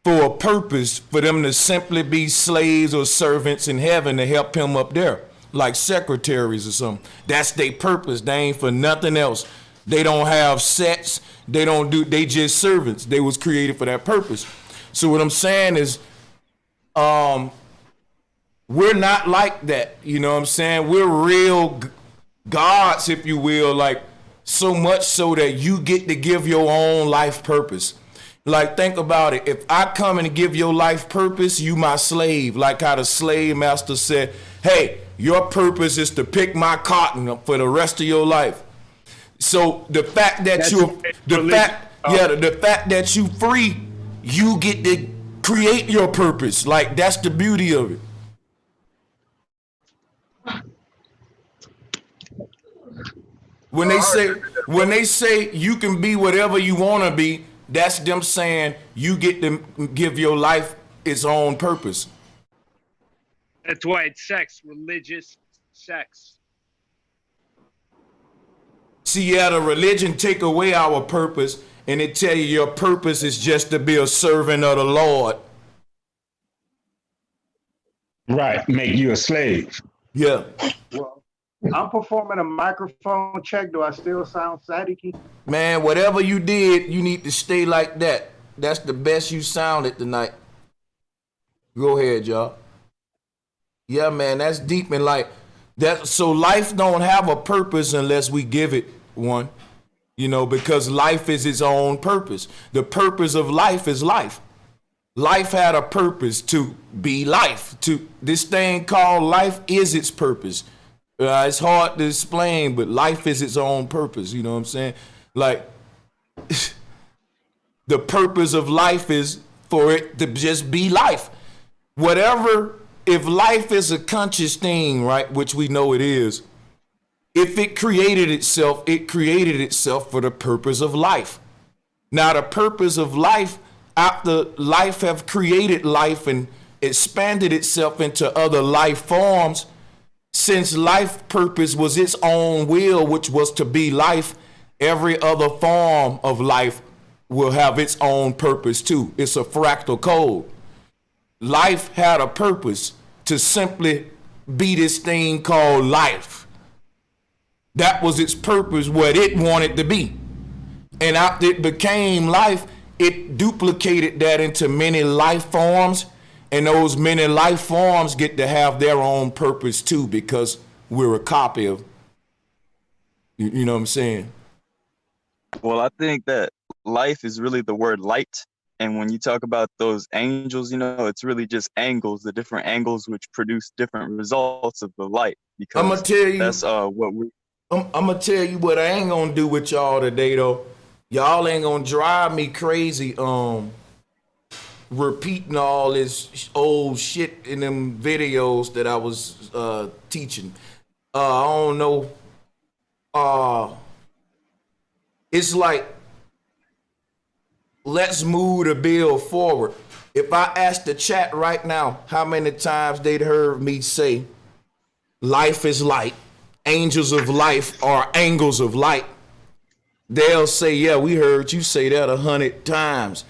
for a purpose, for them to simply be slaves or servants in heaven to help him up there, like secretaries or something. That's their purpose. They ain't for nothing else. They don't have sets. They just servants. They was created for that purpose. So what I'm saying is, we're not like that. You know what I'm saying? We're real gods, if you will, like so much so that you get to give your own life purpose. Like, think about it. If I come and give your life purpose, you my slave. Like how the slave master said, hey, your purpose is to pick my cotton for the rest of your life. So the fact that the fact that you free, you get to create your purpose. Like, that's the beauty of it. When they say you can be whatever you want to be, that's them saying you get to give your life its own purpose. That's why it's sex, religious sex. See, yeah, the religion take away our purpose, and it tell you your purpose is just to be a servant of the Lord. Right, make you a slave. Yeah. Well, I'm performing a microphone check. Do I still sound staticky? Man, whatever you did, you need to stay like that. That's the best you sounded tonight. Go ahead, y'all. Yeah, man, that's deep and like that. So life don't have a purpose unless we give it one, you know, because life is its own purpose. The purpose of life is life. Life had a purpose to be life. To this thing called life is its purpose. It's hard to explain, but life is its own purpose. You know what I'm saying? Like, the purpose of life is for it to just be life. Whatever, if life is a conscious thing, right, which we know it is, if it created itself for the purpose of life. Now, the purpose of life, after life have created life and expanded itself into other life forms, since life purpose was its own will, which was to be life, every other form of life will have its own purpose too. It's a fractal code. Life had a purpose to simply be this thing called life. That was its purpose, what it wanted to be. And after it became life, it duplicated that into many life forms. And those many life forms get to have their own purpose too, because we're a copy of, you know what I'm saying? Well, I think that life is really the word light. And when you talk about those angels, you know, it's really just angles, the different angles which produce different results of the light. Because I'm gonna tell you, that's what we. I'm gonna tell you what I ain't gonna do with y'all today though. Y'all ain't gonna drive me crazy. Repeating all this old shit in them videos that I was teaching. I don't know. It's like, let's move the bill forward. If I ask the chat right now how many times they'd heard me say life is light, angels of life are angles of light, they'll say, yeah, we heard you say that 100 times.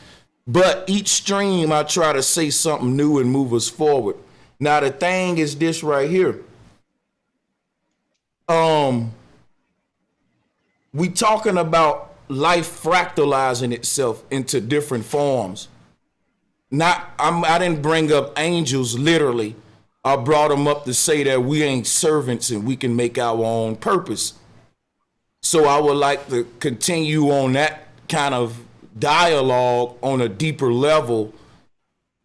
But each stream, I try to say something new and move us forward. Now, the thing is this right here. We talking about life fractalizing itself into different forms. I didn't bring up angels literally. I brought them up to say that we ain't servants and we can make our own purpose. So I would like to continue on that kind of dialogue on a deeper level,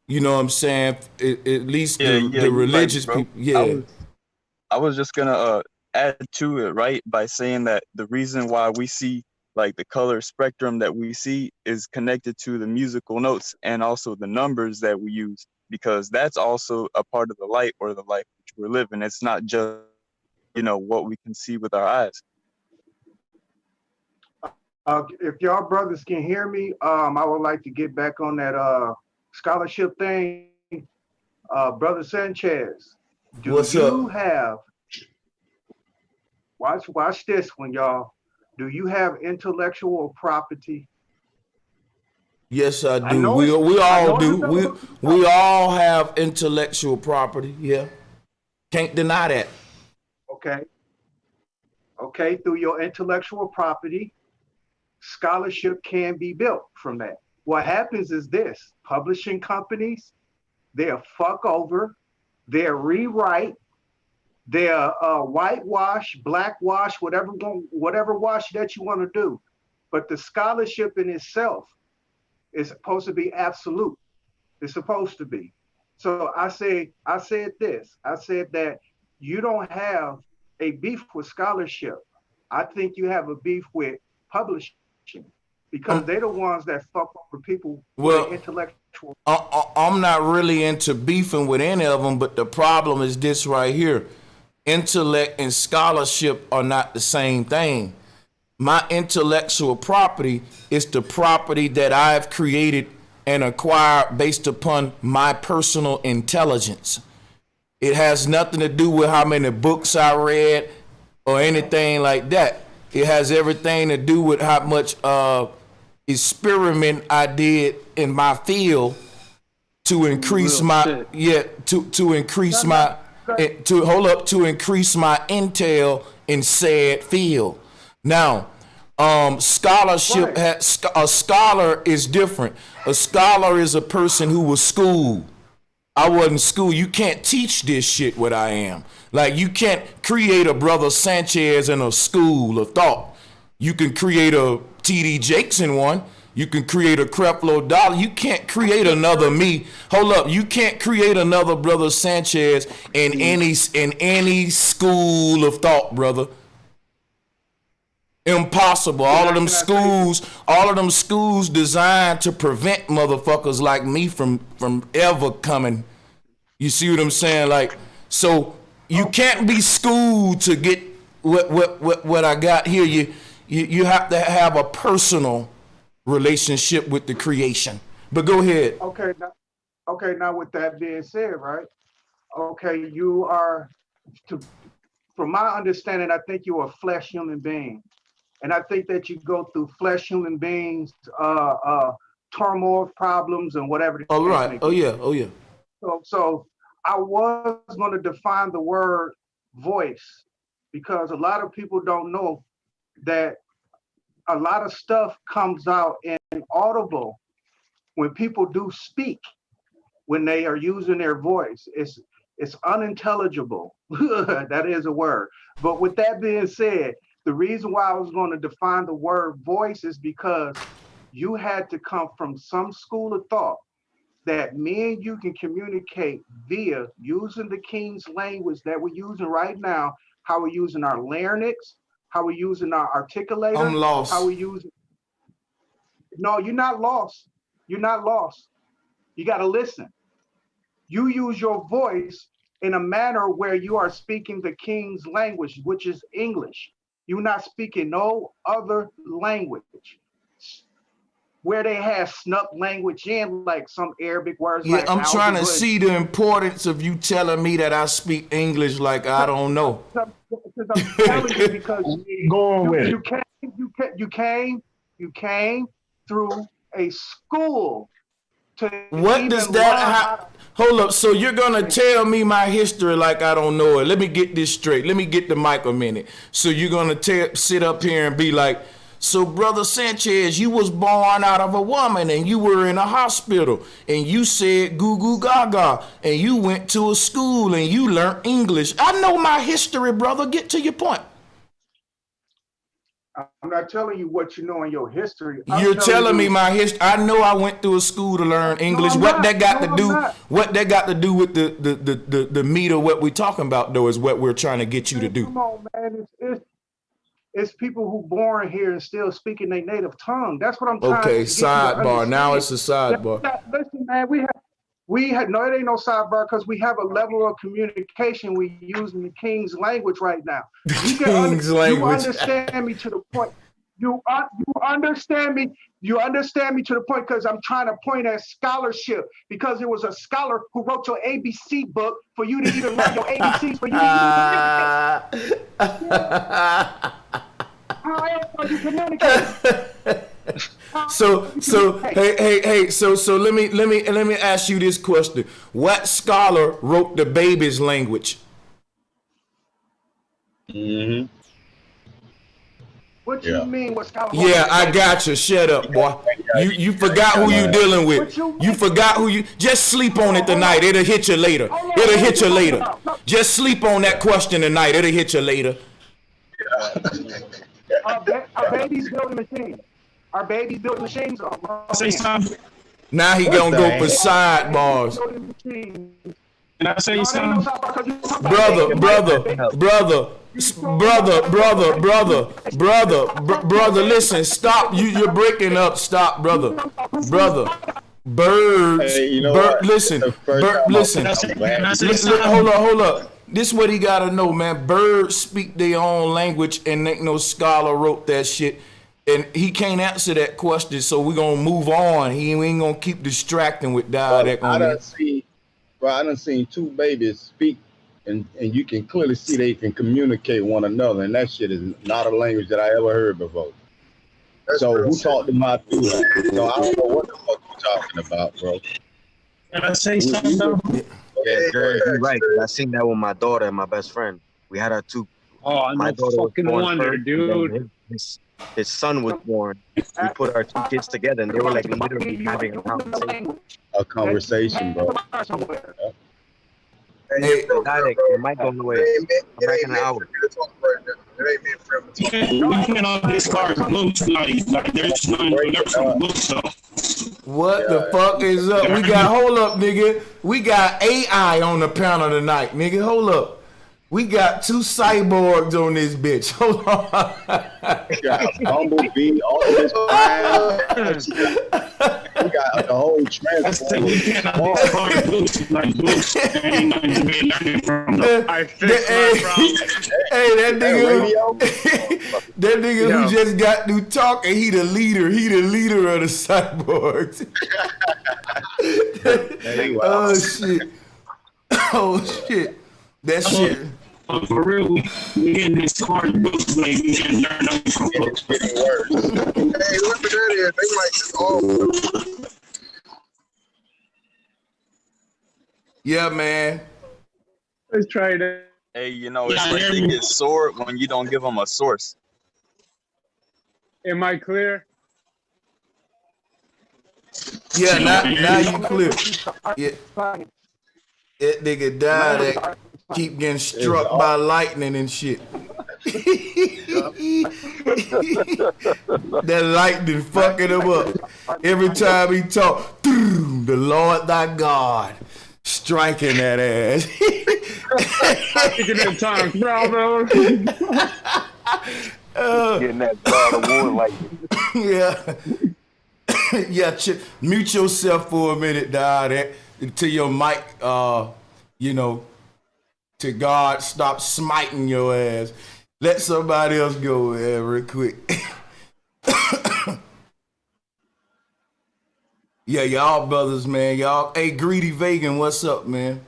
you know what I'm saying? At least the religious people. Yeah. I was just gonna add to it, right, by saying that the reason why we see like the color spectrum that we see is connected to the musical notes and also the numbers that we use, because that's also a part of the light or the life which we're living. It's not just, you know, what we can see with our eyes. If y'all brothers can hear me, I would like to get back on that scholarship thing. Brother Sanchez, What's you up? have, watch this one, y'all. Do you have intellectual property? Yes, I do. We all do. We all have intellectual property. Yeah. Can't deny that. Okay. Okay, through your intellectual property, scholarship can be built from that. What happens is this: publishing companies, they'll fuck over, they'll rewrite, they'll whitewash, blackwash, whatever wash that you want to do. But the scholarship in itself is supposed to be absolute. It's supposed to be. So I said this. I said that you don't have a beef with scholarship. I think you have a beef with publishing, because they're the ones that fuck over people with intellectual. I'm not really into beefing with any of them, but the problem is this right here. Intellect and scholarship are not the same thing. My intellectual property is the property that I've created and acquired based upon my personal intelligence. It has nothing to do with how many books I read or anything like that. It has everything to do with how much experiment I did in my field to increase to increase my intel in said field. Now, scholarship a scholar is different. A scholar is a person who was schooled. I wasn't schooled. You can't teach this shit what I am. Like, you can't create a Brother Sanchez in a school of thought. You can create a T.D. Jakes in one. You can create a Creflo Dollar. You can't create another me. Hold up. You can't create another Brother Sanchez in any school of thought, brother. Impossible. All of them schools designed to prevent motherfuckers like me from ever coming. You see what I'm saying? Like, so you can't be schooled to get what I got here. You have to have a personal relationship with the creation. But go ahead. Okay, now with that being said, right? Okay, you are, from my understanding, I think you're a flesh human being. And I think that you go through flesh human beings, turmoil, problems, and whatever. Oh, right. Oh, yeah. So I was going to define the word voice, because a lot of people don't know that a lot of stuff comes out in audible when people do speak, when they are using their voice. It's unintelligible. That is a word. But with that being said, the reason why I was going to define the word voice is because you had to come from some school of thought that me and you can communicate via using the King's language that we're using right now, how we're using our larynx, how we're using our articulator. I'm lost. How we use. No, you're not lost. You're not lost. You got to listen. You use your voice in a manner where you are speaking the King's language, which is English. You're not speaking no other language. Where they have snuck language in, like some Arabic words. Yeah, like I'm trying to see the importance of you telling me that I speak English like I don't know. Because I'm telling you, because you came through a school to. What does that? Hold up. So you're gonna tell me my history like I don't know it? Let me get this straight. Let me get the mic a minute. So you're gonna sit up here and be like, so Brother Sanchez, you was born out of a woman and you were in a hospital and you said goo goo gaga and you went to a school and you learned English. I know my history, brother. Get to your point. I'm not telling you what you know in your history. You're telling me my history. I know I went through a school to learn English. What that got to do with the meat of what we're talking about, though, is what we're trying to get you to do. Come on, man. It's people who born here and still speaking their native tongue. That's what I'm trying to get you to sidebar. Now it's a sidebar. Listen, man, we had no, it ain't no sidebar, because we have a level of communication we use in the King's language right now. You understand me to the point. You understand me. You understand me to the point, because I'm trying to point at scholarship, because it was a scholar who wrote your ABC book for you to even learn your ABCs for you to even how else are you communicating? So let me ask you this question. What scholar wrote the baby's language? Mm-hmm. What you mean? What scholar? Yeah, I got you. Shut up, boy. You forgot who you dealing with. You forgot who you. Just sleep on it tonight. It'll hit you later. It'll hit you later. Just sleep on that question tonight. It'll hit you later. Our babies building machines. Our babies building machines. Say something. Now he gonna go for sidebars. Can I say something? Brother, listen, stop. You're breaking up. Stop, brother. Birds. Hey, you know Listen. Hold up. This what he gotta know, man. Birds speak their own language, and ain't no scholar wrote that shit. And he can't answer that question, so we're gonna move on. He ain't gonna keep distracting with dialect on that. I done seen two babies speak, and you can clearly see they can communicate one another, and that shit is not a language that I ever heard before. So who taught them how to do that? So I don't know what the fuck you talking about, bro. Can I say something though? Yeah, you're right. I seen that with my daughter and my best friend. We had our two. Oh, my no fucking wonder, first, dude. His son was born. We put our two kids together, and they were like literally having a conversation. A conversation, bro. Hey, it might go away. I'm back in an hour. We can't all discard books like there's some books though. What the fuck is up? Hold up, nigga. We got AI on the panel tonight, nigga. Hold up. We got two cyborgs on this bitch. Hold on. We got Bumblebee, Optimus Prime. We got the whole transformer. We cannot discard books like books. Ain't nothing to be learning from them. I fixed my problem. Hey, that nigga who just got through talking, he the leader. He the leader of the cyborgs. Oh shit. Oh shit. That shit. For real, we getting discarded books like we can learn them from books. Hey, look at that is. They like this all. Yeah, man. Let's try that. Hey, you know, it's like they get sore when you don't give them a source. Am I clear? Yeah, now you clear. Yeah. That nigga died that keep getting struck by lightning and shit. That lightning fucking him up. Every time he talk, the Lord thy God striking that ass. Speaking in tongues, bravo. Getting that God award like Yeah. Yeah, mute yourself for a minute, dog. Until your mic, to God stop smiting your ass. Let somebody else go real quick. Yeah, y'all brothers, man. Y'all, hey, Greedy Vegan, what's up, man?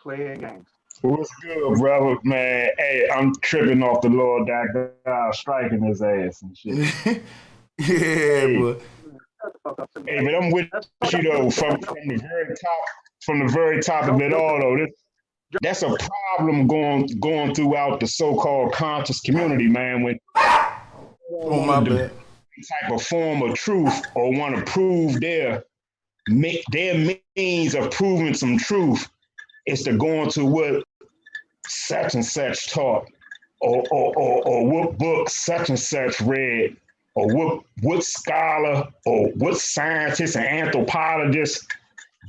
Playing games. What's good, brother, man? Hey, I'm tripping off the Lord that God striking his ass and shit. Yeah, boy. Hey, but I'm with you though from the very top of it all though. That's a problem going throughout the so-called conscious community, man. When my bad. Type of form of truth or want to prove their means of proving some truth is to go into what such and such taught or what book such and such read. Or what scholar or what scientist and anthropologist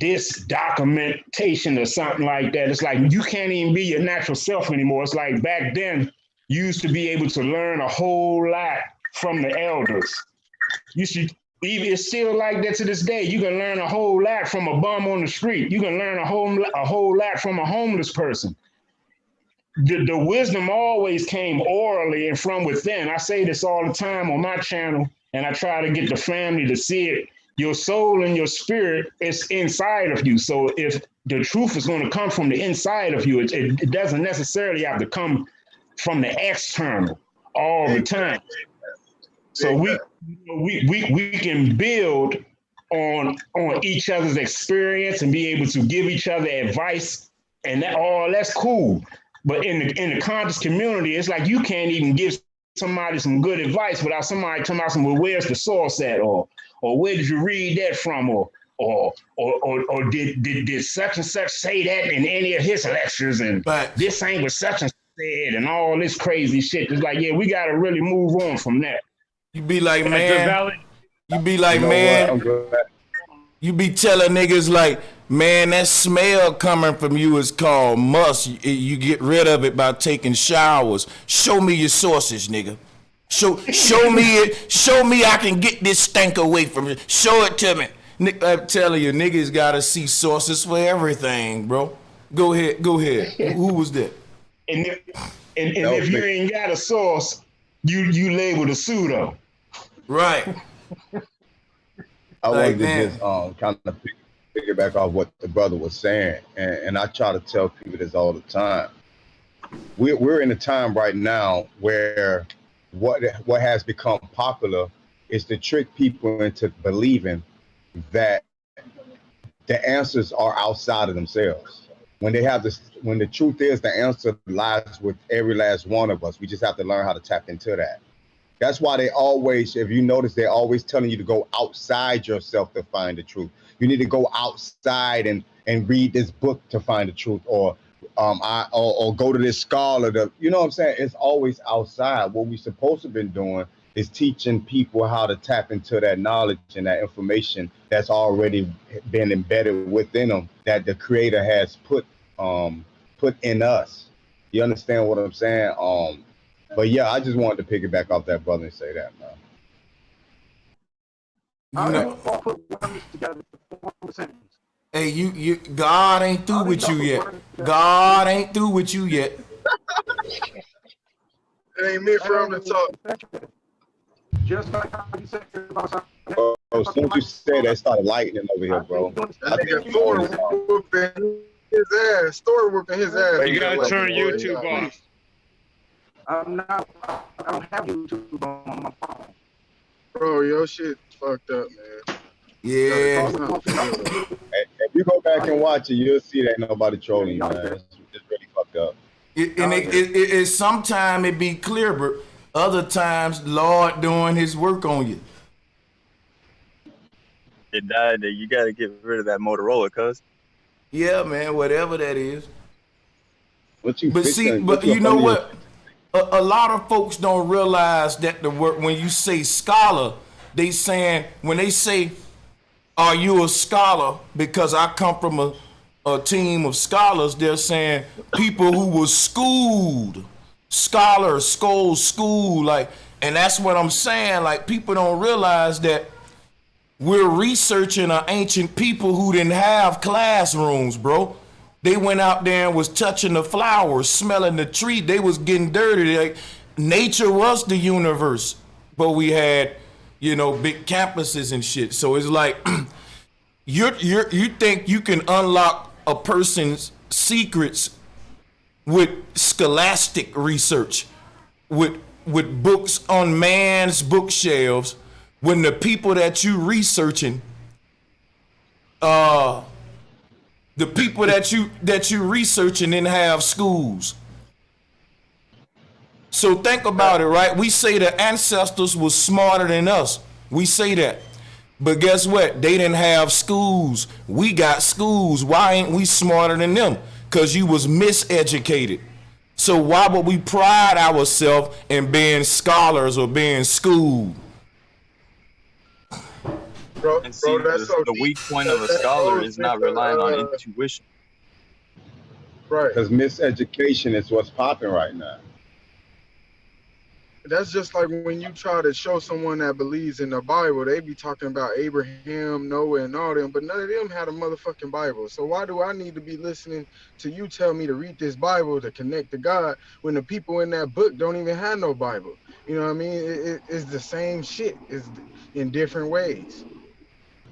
this documentation or something like that. It's like you can't even be your natural self anymore. It's like back then you used to be able to learn a whole lot from the elders. You should even it's still like that to this day. You can learn a whole lot from a bum on the street. You can learn a whole lot from a homeless person. The wisdom always came orally and from within. I say this all the time on my channel, and I try to get the family to see it. Your soul and your spirit is inside of you. So if the truth is going to come from the inside of you, it doesn't necessarily have to come from the external all the time. So we can build on each other's experience and be able to give each other advice, and that's cool. But in the conscious community, it's like you can't even give somebody some good advice without somebody talking about some, well, where's the source at, or where did you read that from, or did such and such say that in any of his lectures, and this ain't what such and such said, and all this crazy shit. It's like, yeah, we gotta really move on from that. You be like, man. You be like, You know man. what? I'm glad. You be telling niggas like, man, that smell coming from you is called must. You get rid of it by taking showers. Show me your sources, nigga. Show me it. Show me I can get this stank away from you. Show it to me. I'm telling you, niggas gotta see sources for everything, bro. Go ahead. Who was that? And if you ain't got a source, you labeled a pseudo. Right. I wanted to just kind of piggyback off what the brother was saying, and I try to tell people this all the time. We're in a time right now where what has become popular is to trick people into believing that the answers are outside of themselves. When the truth is, the answer lies with every last one of us. We just have to learn how to tap into that. That's why they always, if you notice, they're always telling you to go outside yourself to find the truth. You need to go outside and read this book to find the truth, or go to this scholar. You know what I'm saying? It's always outside. What we're supposed to have been doing is teaching people how to tap into that knowledge and that information that's already been embedded within them, that the Creator has put in us. You understand what I'm saying? But yeah, I just wanted to piggyback off that brother and say that, man. Hey, you God ain't through with you yet. God ain't through with you yet. It ain't me for him to talk. Just like how you said about As soon as you said that, started lightning over here, bro. I think Thor whooping his ass. Thor whooping his ass. You gotta turn YouTube off. I don't have YouTube on my phone. Bro, your shit fucked up, man. Yeah. If you go back and watch it, you'll see that ain't nobody trolling you, man. It's really fucked up. It sometimes it be clear, but other times, Lord doing his work on you. It died. You got to get rid of that Motorola, cuz. Yeah, man, whatever that is. But you know what? A lot of folks don't realize that the word, when you say scholar, they saying, when they say, are you a scholar? Because I come from a team of scholars, they're saying people who were schooled, scholars, school, like, and that's what I'm saying. Like, people don't realize that we're researching an ancient people who didn't have classrooms, bro. They went out there and was touching the flowers, smelling the tree. They was getting dirty. Like, nature was the universe, but we had, big campuses and shit. So it's like you think you can unlock a person's secrets with scholastic research, with books on man's bookshelves, when the people that you researching, the people that you researching didn't have schools. So think about it, right? We say the ancestors was smarter than us. We say that. But guess what? They didn't have schools. We got schools. Why ain't we smarter than them? Because you was miseducated. So why would we pride ourselves in being scholars or being schooled? And see, the weak point of a scholar is not relying on intuition. Right. Because miseducation is what's popping right now. That's just like when you try to show someone that believes in the Bible, they be talking about Abraham, Noah, and all them, but none of them had a motherfucking Bible. So why do I need to be listening to you tell me to read this Bible to connect to God when the people in that book don't even have no Bible? You know what I mean? It's the same shit. It's in different ways.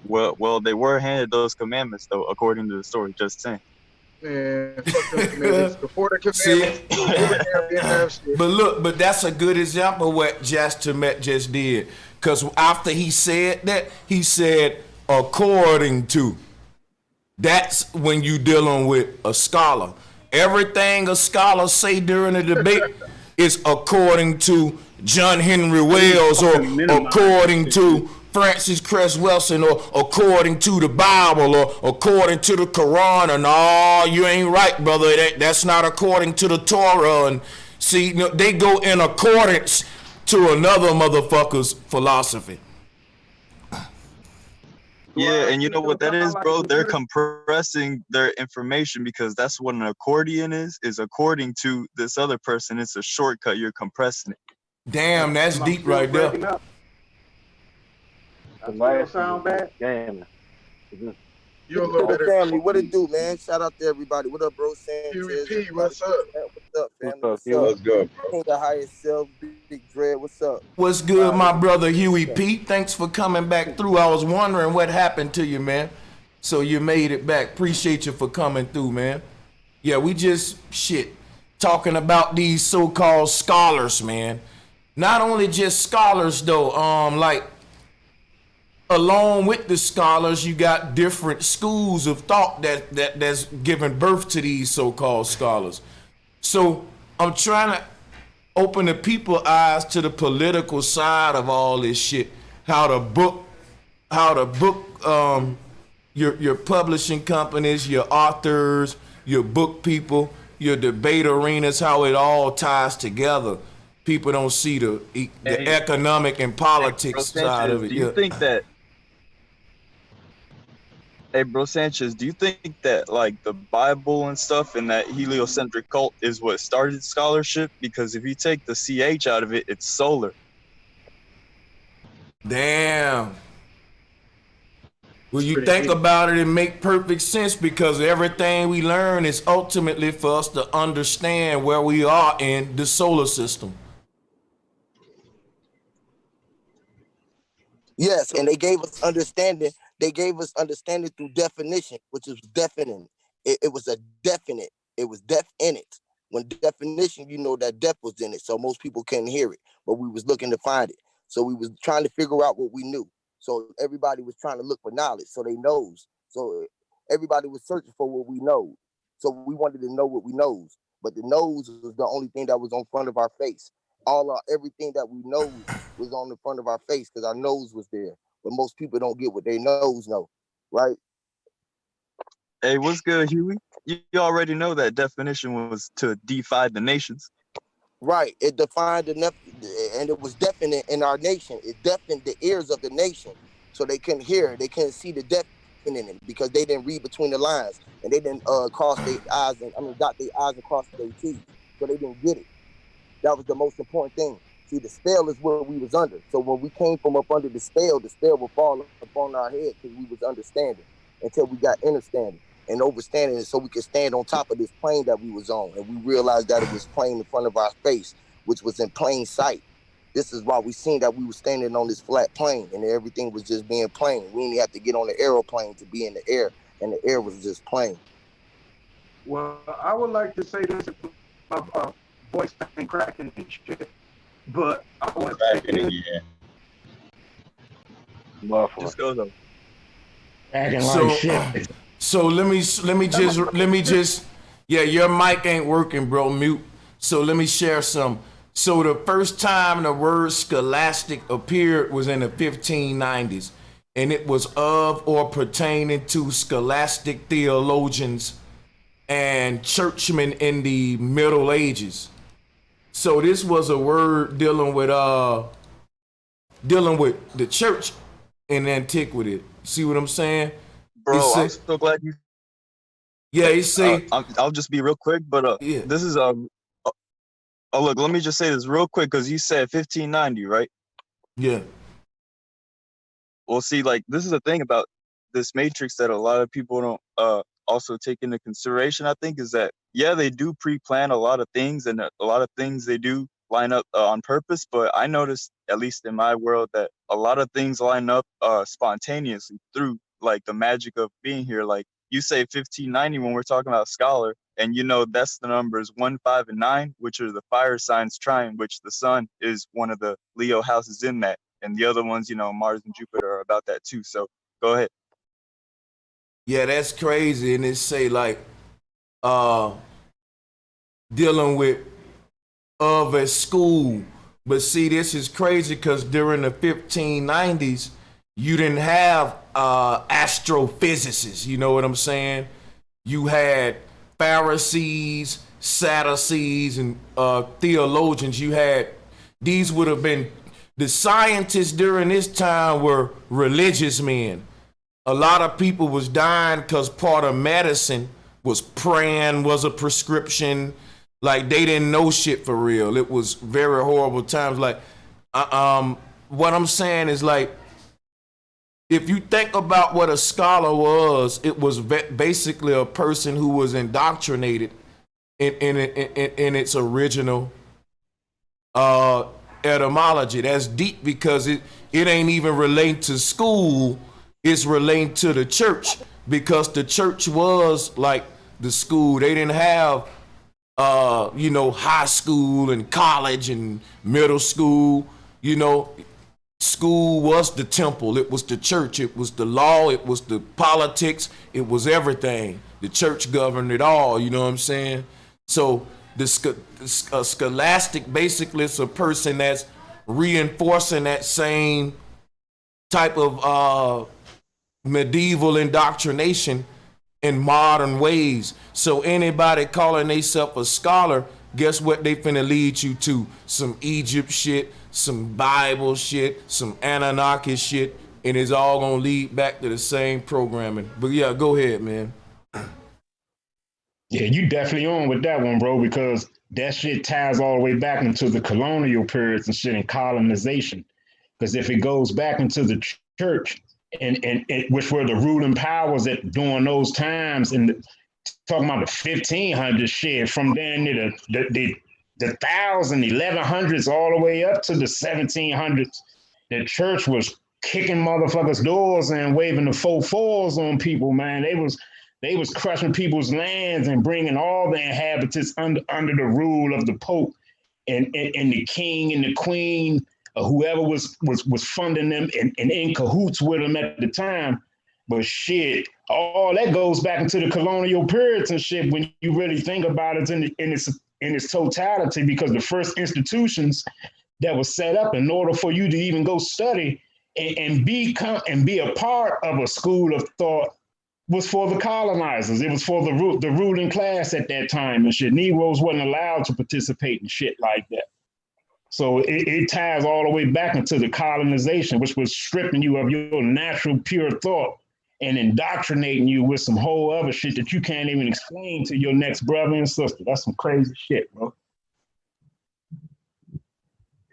Well, they were handed those commandments, though, according to the story. Just saying. Man, fuck them commandments. Before the commandments, Abraham didn't have shit. But that's a good example of what Jastamet just did. Because after he said that, he said, according to. That's when you dealing with a scholar. everything a scholar say during the debate is according to John Henry Wells or according to Francis Cress Wilson or according to the Bible or according to the Quran. And no, you ain't right, brother. That's not according to the Torah. And see, they go in accordance to another motherfucker's philosophy. Yeah, and you know what that is, bro? They're compressing their information because that's what an accordion is according to this other person. It's a shortcut. You're compressing it. Damn, that's deep right there. Sound bad? Damn. You a little the better. family, what it do, man? Shout out to everybody. What up, bro? Sanchez? What's up? What's up, family? What's up, What's good, bro? King of highest self, Big Dread. What's up? What's good, my brother Huey P? Thanks for coming back through. I was wondering what happened to you, man. So you made it back. Appreciate you for coming through, man. Yeah, we just talking about these so-called scholars, man. Not only just scholars though, like along with the scholars, you got different schools of thought that's giving birth to these so-called scholars. So I'm trying to open the people's eyes to the political side of all this shit. How the book, your publishing companies, your authors, your book people, your debate arenas, how it all ties together. People don't see the economic and politics side of it. Do you think that? Hey, bro Sanchez, do you think that like the Bible and stuff and that heliocentric cult is what started scholarship? Because if you take the CH out of it, it's solar. Damn. Well, you think about it, it make perfect sense because everything we learn is ultimately for us to understand where we are in the solar system. Yes, and they gave us understanding. They gave us understanding through definition, which is definite. It was a definite. It was deaf in it. When definition, you know that death was in it, so most people couldn't hear it, but we was looking to find it. So we was trying to figure out what we knew. So everybody was trying to look for knowledge, so they knows. So everybody was searching for what we know. So we wanted to know what we knows, but the nose was the only thing that was on front of our face. Everything that we know was on the front of our face because our nose was there. But most people don't get what they nose know, right? Hey, what's good, Huey? You already know that definition was to defy the nations. Right. It defined and it was deafening in our nation. It deafened the ears of the nation, so they couldn't hear. They couldn't see the deafening it because they didn't read between the lines and they didn't cross their eyes dot their eyes and cross their T's, so they didn't get it. That was the most important thing. See, the spell is what we was under. So when we came from up under the spell would fall upon our head because we was understanding until we got understanding and overstanding, so we could stand on top of this plane that we was on. And we realized that it was plain in front of our face, which was in plain sight. This is why we seen that we were standing on this flat plane and everything was just being plain. We didn't have to get on the aeroplane to be in the air, and the air was just plain. Well, I would like to say this, my voice been cracking and shit, but I want to say this. Just go though. So let me just your mic ain't working, bro. Mute. So let me share some. So the first time the word scholastic appeared was in the 1590s, and it was of or pertaining to scholastic theologians and churchmen in the Middle Ages. So this was a word dealing with the church in antiquity. See what I'm saying? Bro, I'm so glad you. Yeah, he say. I'll just be real quick, but this is oh look, let me just say this real quick because you said 1590, right? Yeah. Well, see, like this is the thing about this matrix that a lot of people don't also take into consideration. I think is that they do pre-plan a lot of things and a lot of things they do line up on purpose. But I noticed, at least in my world, that a lot of things line up spontaneously through like the magic of being here. Like you say 1590 when we're talking about scholar, and you know that's the numbers 1, 5, and 9, which are the fire signs trine, which the sun is one of the Leo houses in that, and the other ones, you know, Mars and Jupiter are about that too. So go ahead. Yeah, that's crazy. And it say like dealing with of a school. But see, this is crazy because during the 1590s, you didn't have astrophysicists. You know what I'm saying? You had Pharisees, Sadducees, and theologians. You had, these would have been, the scientists during this time were religious men. A lot of people was dying because part of medicine was praying, was a prescription. Like they didn't know shit for real. It was very horrible times. Like, what I'm saying is like, if you think about what a scholar was, it was basically a person who was indoctrinated in its original etymology. That's deep because it ain't even related to school. It's related to the church because the church was like the school. They didn't have high school and college and middle school. School was the temple. It was the church. It was the law. It was the politics. It was everything. The church governed it all. You know what I'm saying? So the scholastic basically is a person that's reinforcing that same type of medieval indoctrination in modern ways. So anybody calling themselves a scholar, guess what they finna lead you to? Some Egypt shit, some Bible shit, some Anunnaki shit, and it's all gonna lead back to the same programming. But yeah, go ahead, man. Yeah, you definitely on with that one, bro, because that shit ties all the way back into the colonial periods and shit and colonization. Because if it goes back into the church and which were the ruling powers at during those times, and talking about the 1500s shit, from then to the 1100s all the way up to the 1700s, the church was kicking motherfuckers' doors and waving the 4-4s on people, man. They was crushing people's lands and bringing all the inhabitants under the rule of the Pope and the king and the queen, or whoever was funding them and in cahoots with them at the time. But shit, all that goes back into the colonial periods and shit when you really think about it in its totality, because the first institutions that were set up in order for you to even go study and be a part of a school of thought was for the colonizers. It was for the ruling class at that time and shit. Negroes wasn't allowed to participate in shit like that. So it ties all the way back into the colonization, which was stripping you of your natural pure thought and indoctrinating you with some whole other shit that you can't even explain to your next brother and sister. That's some crazy shit, bro.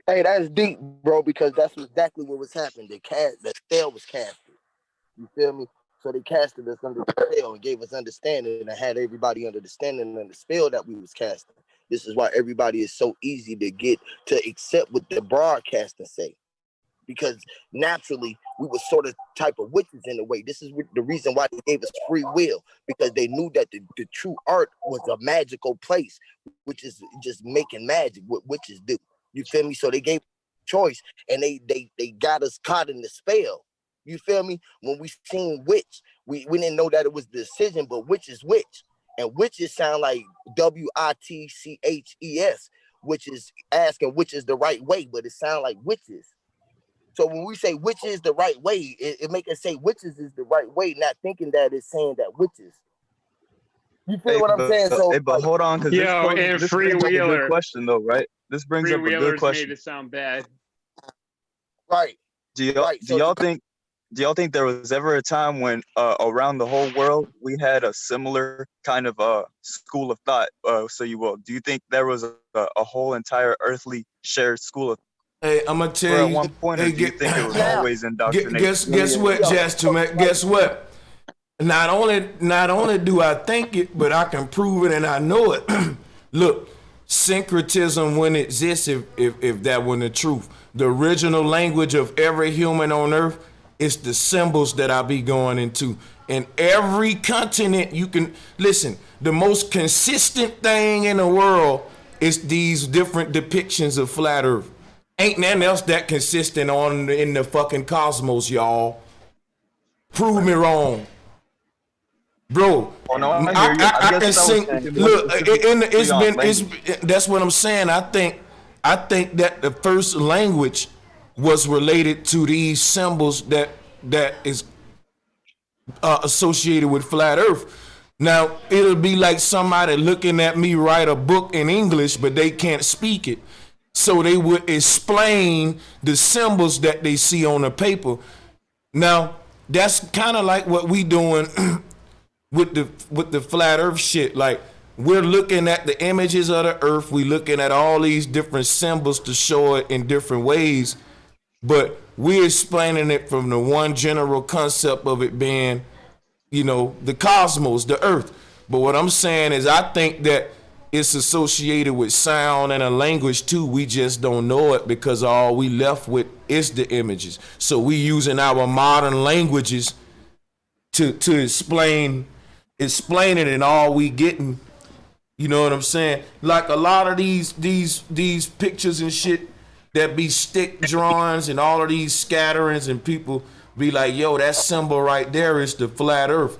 Hey, that's deep, bro, because that's exactly what was happening. The spell was casted. You feel me? So they casted us under the spell and gave us understanding and had everybody under the standing and the spell that we was casting. This is why everybody is so easy to get to accept what the broadcasters say. Because naturally, we were sort of type of witches in a way. This is the reason why they gave us free will, because they knew that the true art was a magical place, which is just making magic, what witches do. You feel me? So they gave choice, and they got us caught in the spell. You feel me? When we seen witch, we didn't know that it was the decision, but witch is witch. And witches sound like WITCHES, which is asking which is the right way, but it sounds like witches. So when we say which is the right way, it make us say witches is the right way, not thinking that it's saying that witches. You feel what I'm saying? So, but hold on, because this brings up a good question, though, right? This brings up a good question. Made it sound bad. Right. Do y'all think there was ever a time when around the whole world we had a similar kind of school of thought? Do you think there was a whole entire earthly shared school of? Hey, I'm gonna tell you. At one point, or do you think it was always indoctrinated? Guess what, Justin? Guess what? Not only do I think it, but I can prove it and I know it. Look, syncretism wouldn't exist if that wasn't the truth. The original language of every human on earth is the symbols that I be going into. In every continent you can listen, the most consistent thing in the world is these different depictions of flat earth. Ain't nothing else that consistent in the fucking cosmos, y'all. Prove me wrong. Bro, Oh no, I hear you. I can guess sing. that was saying more Look, specifically on it's language. that's what I'm saying. I think that the first language was related to these symbols that is associated with flat Earth. Now it'll be like somebody looking at me write a book in English, but they can't speak it, so they would explain the symbols that they see on the paper. Now that's kind of like what we doing with the flat Earth shit. Like we're looking at the images of the Earth, we looking at all these different symbols to show it in different ways, but we're explaining it from the one general concept of it being, the cosmos, the Earth. But what I'm saying is, I think that it's associated with sound and a language too. We just don't know it because all we left with is the images. So we using our modern languages to explain it, and all we getting, you know what I'm saying? Like a lot of these pictures and shit that be stick drawings and all of these scatterings, and people be like, yo, that symbol right there is the flat Earth.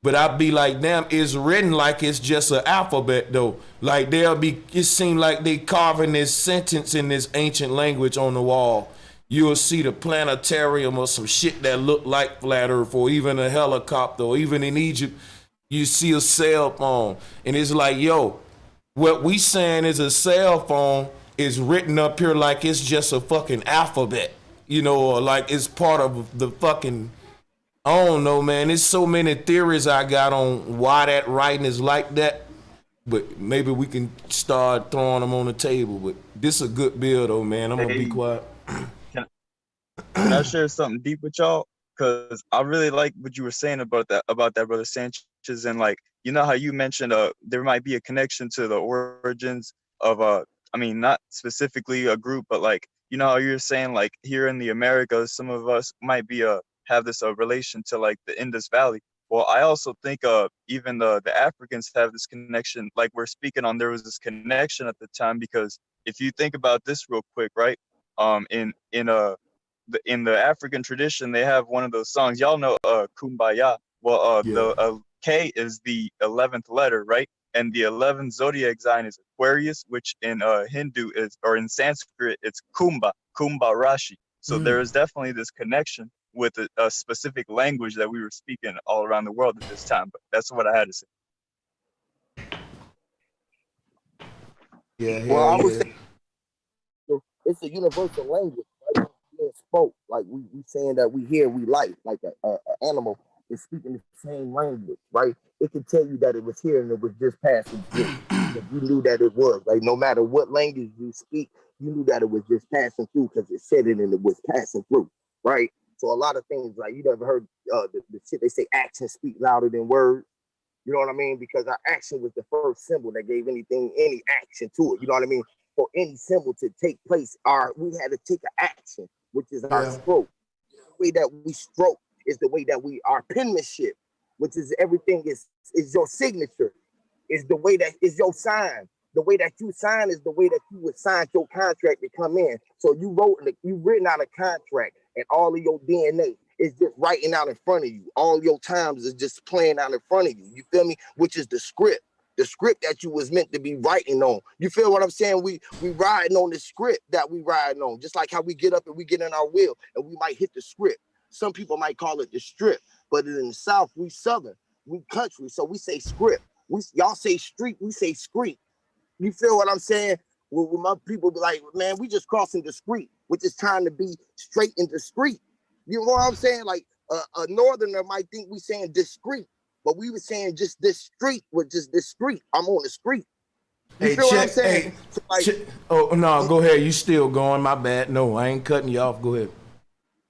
But I be like, damn, it's written like it's just an alphabet though. Like it seem like they carving this sentence in this ancient language on the wall. You'll see the planetarium or some shit that look like flat Earth, or even a helicopter, or even in Egypt, you see a cell phone. And it's like, yo, what we saying is a cell phone is written up here like it's just a fucking alphabet, or like it's part of the fucking, I don't know, man. There's so many theories I got on why that writing is like that, but maybe we can start throwing them on the table. But this is a good bill though, man. I'm gonna be quiet. Can I share something deep with y'all? Because I really like what you were saying about that, brother Sanchez, and like, how you mentioned there might be a connection to the origins of I mean, not specifically a group, but like, how you're saying like here in the Americas, some of us might be have this relation to like the Indus Valley. Well, I also think even the Africans have this connection, like we're speaking on. There was this connection at the time, because if you think about this real quick, right? In the African tradition, they have one of those songs. Y'all know Kumbaya. Well, the K is the 11th letter, right? And the 11th zodiac sign is Aquarius, which in Hindu is, or in Sanskrit, it's Kumbha Rashi. So there is definitely this connection with a specific language that we were speaking all around the world at this time. But that's what I had to say. Yeah, well, I would say it's a universal language, right? Being spoke, like we saying that we hear, we like a animal is speaking the same language, right? It can tell you that it was here and it was just passing through. You knew that it was, like, no matter what language you speak, you knew that it was just passing through because it said it and it was passing through, right? So a lot of things, like, you never heard the shit they say, actions speak louder than words. You know what I mean? Because our action was the first symbol that gave anything any action to it. You know what I mean? For any symbol to take place, we had to take an action, which is our stroke. The way that we stroke is the way that our penmanship, which is everything is your signature, is the way that is your sign. The way that you sign is the way that you would sign your contract to come in. So you written out a contract, and all of your DNA is just writing out in front of you. All your times is just playing out in front of you. You feel me? Which is the script that you was meant to be writing on. You feel what I'm saying? We riding on the script that we riding on. Just like how we get up and we get in our wheel and we might hit the script. Some people might call it the strip, but in the South, we Southern, we country, so we say script. Y'all say street, we say screet. You feel what I'm saying? When my people be like, man, we just crossing the street, which is trying to be straight and discreet. You know what I'm saying? Like a northerner might think we saying discreet, but we were saying just this street was just discreet. I'm on the street. You feel what I'm saying? Oh no, go ahead. You still going? My bad. No, I ain't cutting you off. Go ahead.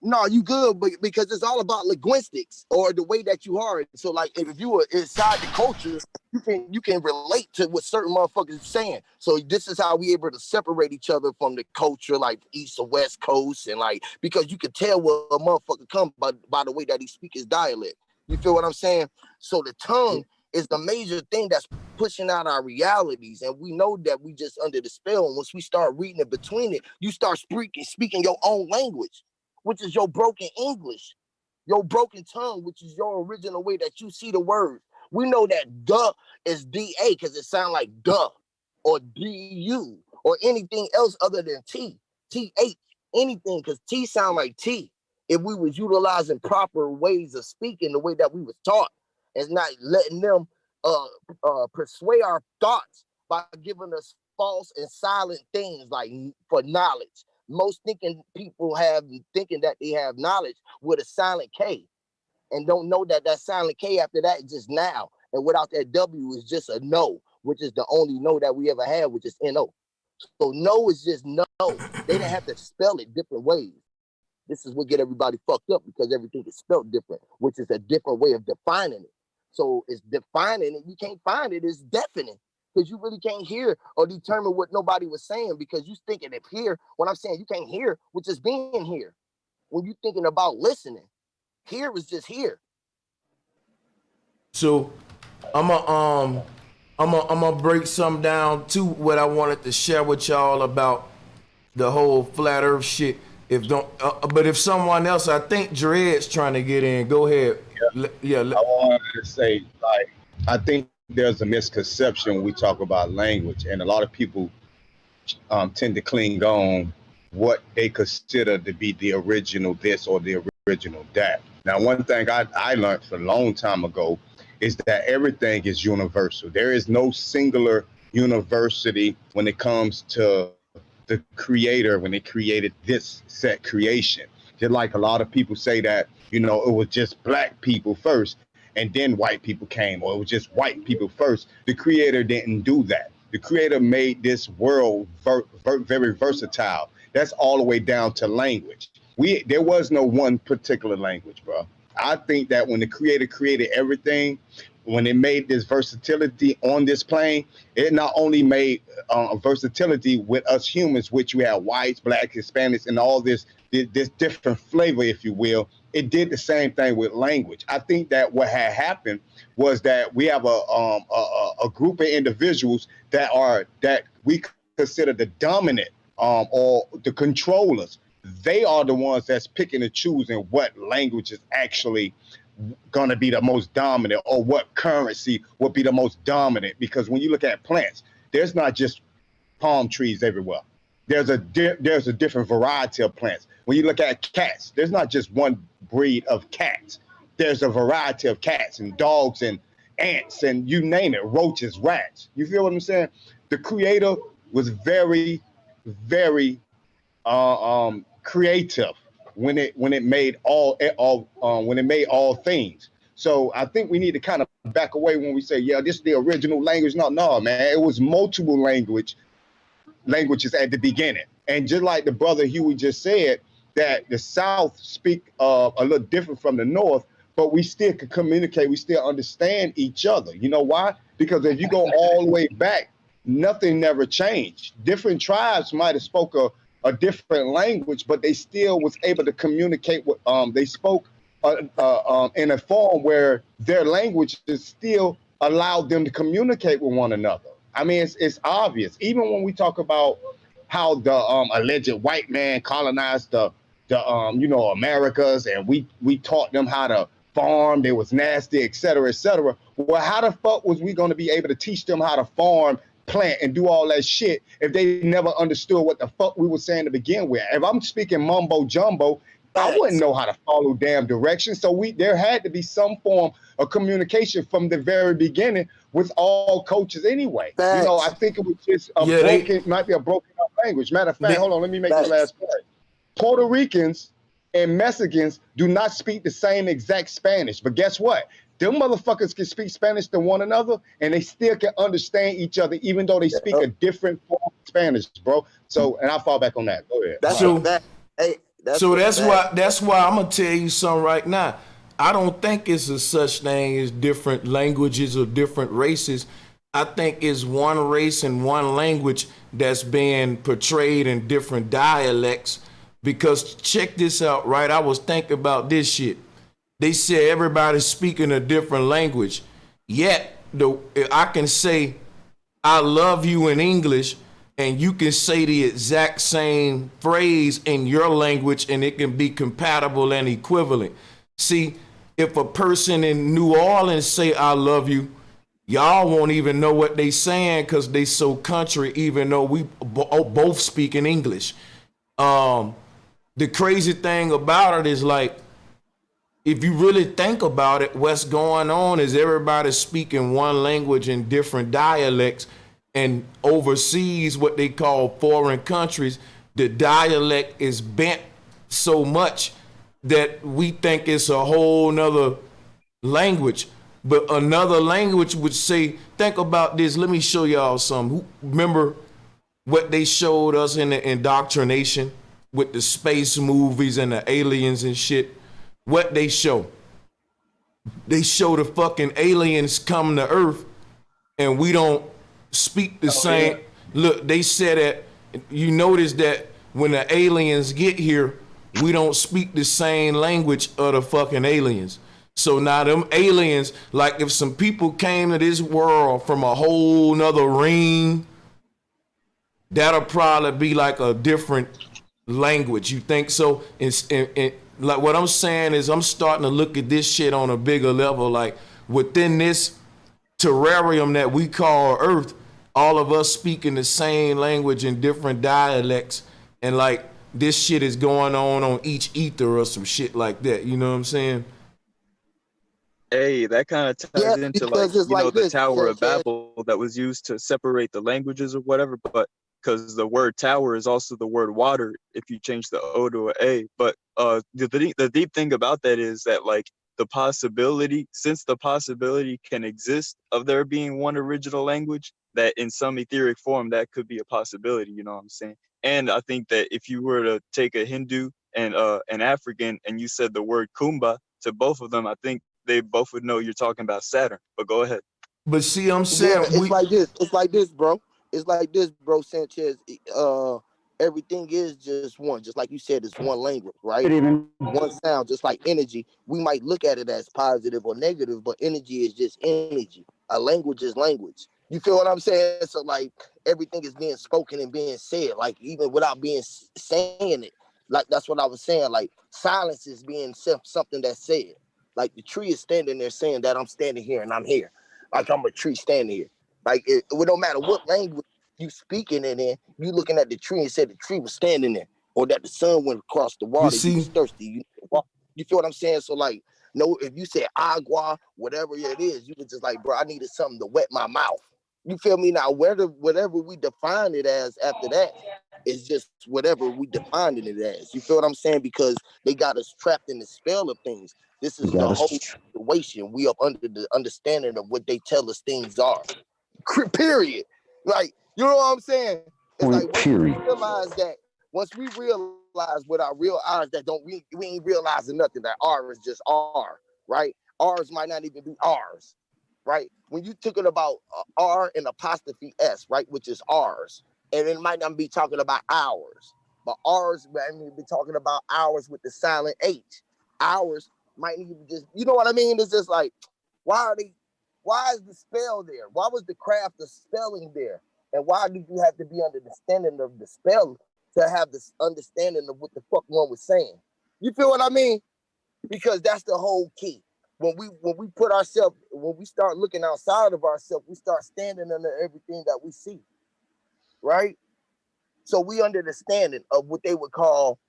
No, you good, but because it's all about linguistics or the way that you are. So, like, if you are inside the culture, you can relate to what certain motherfuckers are saying. So this is how we able to separate each other from the culture, like East or West Coast, and like because you can tell where a motherfucker come by the way that he speak his dialect. You feel what I'm saying? So the tongue is the major thing that's pushing out our realities, and we know that we just under the spell. And once we start reading it between it, you start speaking your own language, which is your broken English, your broken tongue, which is your original way that you see the words. We know that duh is DA because it sounds like duh or DU or anything else other than T, TH, anything, because T sound like T. If we was utilizing proper ways of speaking the way that we was taught and not letting them persuade our thoughts by giving us false and silent things like for knowledge. Most people thinking that they have knowledge with a silent K and don't know that that silent K after that is just now. And without that W is just a no, which is the only no that we ever had, which is N-O. So no is just no. They didn't have to spell it different ways. This is what get everybody fucked up because everything is spelled different, which is a different way of defining it. So it's defining it. You can't find it. It's deafening because you really can't hear or determine what nobody was saying because you thinking of here. When I'm saying you can't hear, which is being here. When you thinking about listening, here is just here. So I'm gonna break some down to what I wanted to share with y'all about the whole flat earth shit. But if someone else, I think Dread's trying to get in. Go ahead. I wanted to say, like, I think there's a misconception when we talk about language, and a lot of people tend to cling on what they consider to be the original this or the original that. Now, one thing I learned a long time ago is that everything is universal. There is no singular university when it comes to the creator when they created this set creation. Just like a lot of people say that, it was just black people first and then white people came, or it was just white people first. The creator didn't do that. The creator made this world very versatile. That's all the way down to language. There was no one particular language, bro. I think that when the creator created everything, when it made this versatility on this plane, it not only made versatility with us humans, which we have whites, blacks, Hispanics, and all this different flavor, if you will. It did the same thing with language. I think that what had happened was that we have a group of individuals that we consider the dominant or the controllers. They are the ones that's picking and choosing what language is actually going to be the most dominant or what currency will be the most dominant. Because when you look at plants, there's not just palm trees everywhere. There's a different variety of plants. When you look at cats, there's not just one breed of cats. There's a variety of cats and dogs and ants and you name it, roaches, rats. You feel what I'm saying? The creator was very, very creative when it made all things. So I think we need to kind of back away when we say, yeah, this is the original language. No, man, it was multiple languages at the beginning. And just like the brother Huey just said, that the South speak a little different from the North, but we still can communicate. We still understand each other. You know why? Because if you go all the way back, nothing never changed. Different tribes might have spoke a different language, but they still was able to communicate with, they spoke in a form where their language is still allowed them to communicate with one another. I mean, it's obvious. Even when we talk about how the alleged white man colonized the Americas, and we taught them how to farm, they was nasty, et cetera, et cetera. Well, how the fuck was we going to be able to teach them how to farm, plant, and do all that shit if they never understood what the fuck we were saying to begin with? If I'm speaking mumbo jumbo, I wouldn't know how to follow damn directions. So there had to be some form of communication from the very beginning with all cultures anyway. Facts. I think it was just might be a broken up language. Matter of fact, hold on, let me make the last point. Puerto Ricans and Mexicans do not speak the same exact Spanish, but guess what? Them motherfuckers can speak Spanish to one another and they still can understand each other, even though they speak a different form of Spanish, bro. So, and I'll fall back on that. Go ahead. That's why I'm gonna tell you something right now. I don't think it's a such thing as different languages or different races. I think it's one race and one language that's being portrayed in different dialects. Because check this out, right? I was thinking about this shit. They say everybody's speaking a different language. Yet I can say I love you in English, and you can say the exact same phrase in your language, and it can be compatible and equivalent. See, if a person in New Orleans say I love you, y'all won't even know what they saying because they so country, even though we both speak in English. The crazy thing about it is, like, if you really think about it, what's going on is everybody speaking one language in different dialects, and overseas, what they call foreign countries, the dialect is bent so much that we think it's a whole nother language. But another language would say, think about this. Let me show y'all some. Remember what they showed us in the indoctrination with the space movies and the aliens and shit? What they show? They show the fucking aliens come to Earth and we don't speak the same. Yeah. Look, they said that, you notice that when the aliens get here, we don't speak the same language of the fucking aliens. So now them aliens, like if some people came to this world from a whole nother ring, that'll probably be like a different language. You think so? And like what I'm saying is I'm starting to look at this shit on a bigger level. Like within this terrarium that we call Earth, all of us speaking the same language in different dialects, and like this shit is going on each ether or some shit like that. You know what I'm saying? Hey, that kind of ties into like, you know, the Tower of Sanchez. Babel that was used to separate the languages or whatever, but because the word tower is also the word water if you change the O to an A. But the deep thing about that is that, like, the possibility, since the possibility can exist of there being one original language, that in some etheric form that could be a possibility, you know what I'm saying? And I think that if you were to take a Hindu and an African and you said the word Kumba to both of them, I think they both would know you're talking about Saturn. But go ahead. But see, I'm saying it's like this, bro. It's like this, bro, Sanchez. Everything is just one. Just like you said, it's one language, right? One sound, just like energy. We might look at it as positive or negative, but energy is just energy. A language is language. You feel what I'm saying? So like everything is being spoken and being said, like even without being saying it. Like that's what I was saying. Like silence is being something that's said. Like the tree is standing there saying that I'm standing here and I'm here. Like I'm a tree standing here. Like it don't matter what language you speaking it in, you looking at the tree and said the tree was standing there, or that the sun went across the water. You was thirsty. You feel what I'm saying? So like, no, if you said agua, whatever it is, you was just like, bro, I needed something to wet my mouth. You feel me? Now, whatever we define it as after that is just whatever we defined it as. You feel what I'm saying? Because they got us trapped in the spell of things. This is the whole situation. We up under the understanding of what they tell us things are. Period. Like, you know what I'm saying? It's like once we realize with our real eyes that we ain't realizing nothing, that R is just R, right? R's might not even be R's, right? When you talking about R and apostrophe S, right, which is ours, and it might not be talking about ours, but ours might be talking about ours with the silent H. Ours might even just, you know what I mean? It's just like, why is the spell there? Why was the craft of spelling there? And why do you have to be under the standing of the spell to have this understanding of what the fuck one was saying? You feel what I mean? Because that's the whole key. When we put ourselves, when we start looking outside of ourselves, we start standing under everything that we see, right? So we under the standing of what they would call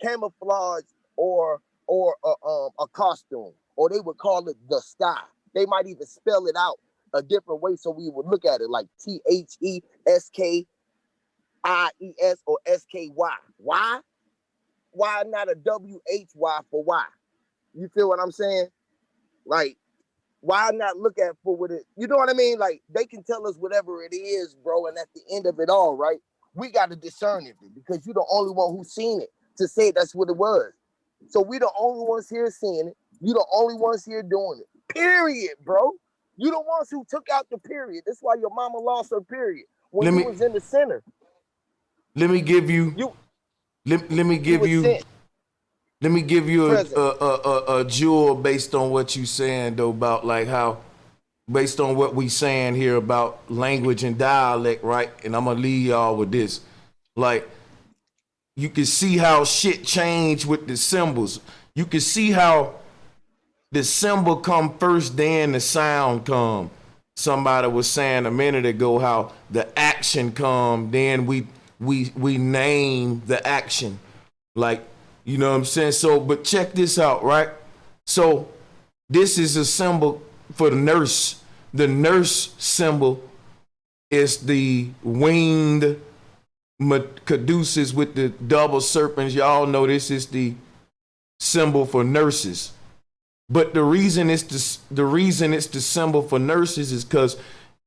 camouflage or a costume, or they would call it the sky. They might even spell it out a different way, so we would look at it like THESKIES or SKY. Why? Why not a WHY for why? You feel what I'm saying? Like, why not look at for what it, you know what I mean? Like, they can tell us whatever it is, bro, and at the end of it all, right, we got to discern it, because you're the only one who's seen it to say that's what it was. So we the only ones here seeing it. You the only ones here doing it. Period, bro. You the ones who took out the period. That's why your mama lost her period when you was in the center. Let me give you a jewel based on what you saying though, about like how, based on what we saying here about language and dialect, right? And I'm gonna leave y'all with this. Like, you can see how shit changed with the symbols. You can see how The symbol come first, then the sound come. Somebody was saying a minute ago how the action come, then we name the action. Like, you know what I'm saying? So, but check this out, right? So this is a symbol for the nurse. The nurse symbol is the winged caduceus with the double serpents. Y'all know this is the symbol for nurses. But the reason it's the symbol for nurses is because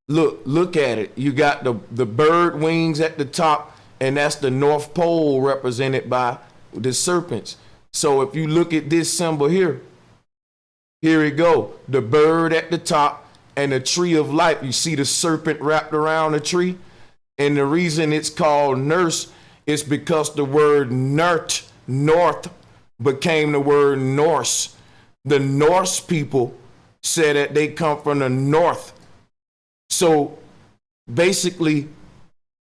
look at it. You got the bird wings at the top, and that's the North Pole represented by the serpents. So if you look at this symbol here it go. The bird at the top and the tree of life. You see the serpent wrapped around the tree? And the reason it's called nurse is because the word north became the word Norse. The Norse people said that they come from the north. So basically,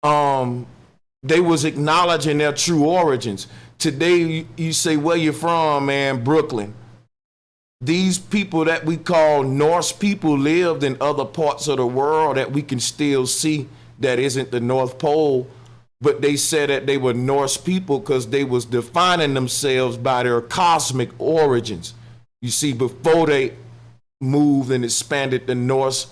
they was acknowledging their true origins. Today, you say, where you from, man? Brooklyn. These people that we call Norse people lived in other parts of the world that we can still see that isn't the North Pole, but they said that they were Norse people because they was defining themselves by their cosmic origins. You see, before they moved and expanded the Norse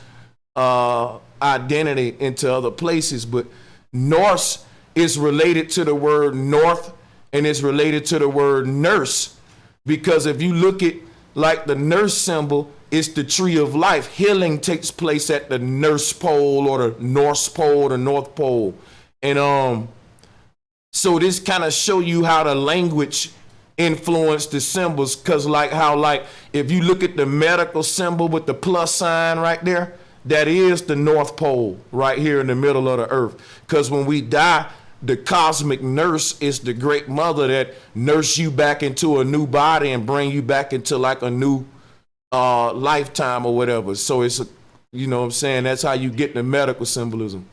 identity into other places, but Norse is related to the word north and is related to the word nurse, because if you look at like the nurse symbol, it's the tree of life. Healing takes place at the nurse pole or the North Pole, the North Pole. And so this kind of show you how the language influenced the symbols, because like how like if you look at the medical symbol with the plus sign right there, that is the North Pole right here in the middle of the earth. Because when we die, the cosmic nurse is the great mother that nurse you back into a new body and bring you back into like a new lifetime or whatever. So it's, you know what I'm saying? That's how you get the medical symbolism.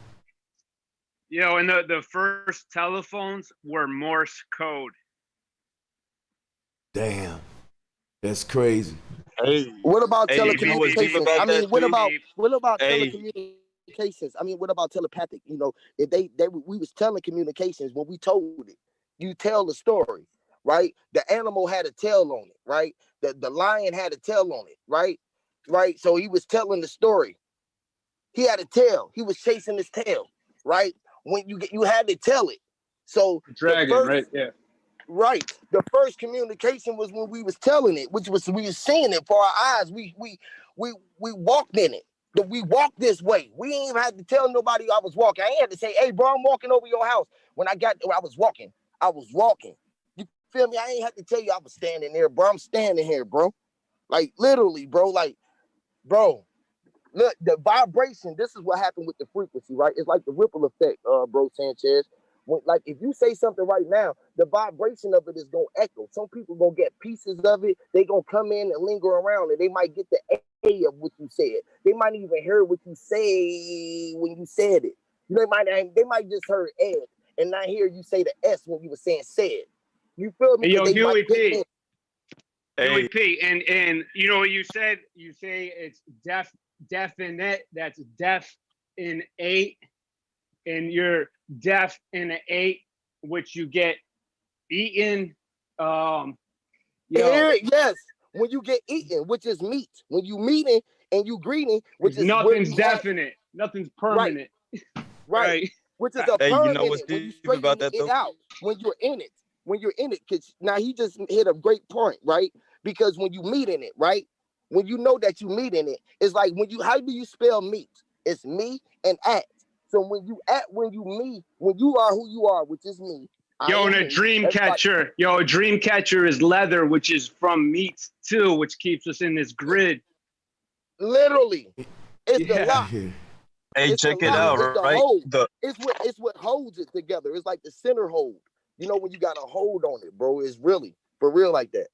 And the first telephones were Morse code. Damn, that's crazy. Hey, what about telecommunications? I mean, what about telecommunications? I mean, what about telepathic? You know, if we was telling communications when we told it. You tell the story, right? The animal had a tail on it, right? The lion had a tail on it, right? Right. So he was telling the story. He had a tail. He was chasing his tail, right? When you had to tell it. So dragon, right? Yeah. Right. The first communication was when we was telling it, which was we was seeing it for our eyes. We walked in it. We walked this way. We ain't even had to tell nobody I was walking. I ain't had to say, hey, bro, I'm walking over your house. When I was walking. You feel me? I ain't had to tell you I was standing there, bro. I'm standing here, bro. Like literally, bro. Like, bro. Look, the vibration, this is what happened with the frequency, right? It's like the ripple effect, bro Sanchez. Like if you say something right now, the vibration of it is gonna echo. Some people gonna get pieces of it. They gonna come in and linger around, and they might get the A of what you said. They might even hear what you say when you said it. They might just heard Ed and not hear you say the S when you were saying said. You feel me? Hey, Huey P. Huey P. And you know what you said? You say it's definite. That's deaf in 8, and you're deaf in 8, which you get eaten. Yes, when you get eaten, which is meat. When you meeting and you greeting, which is nothing's definite, nothing's permanent. Right. Which is a permanent. You know what's deep about that though? Out when you're in it. Because now he just hit a great point, right? Because when you meet in it, right? When you know that you meet in it, it's like how do you spell meat? It's me and at. So when you me, when you are who you are, which is me. And a dream catcher. A dream catcher is leather, which is from meat too, which keeps us in this grid. Literally. It's the lock. Hey, it's check it out, right? It's what holds it together. It's like the center hold. You know, when you got a hold on it, bro, it's really for real like that.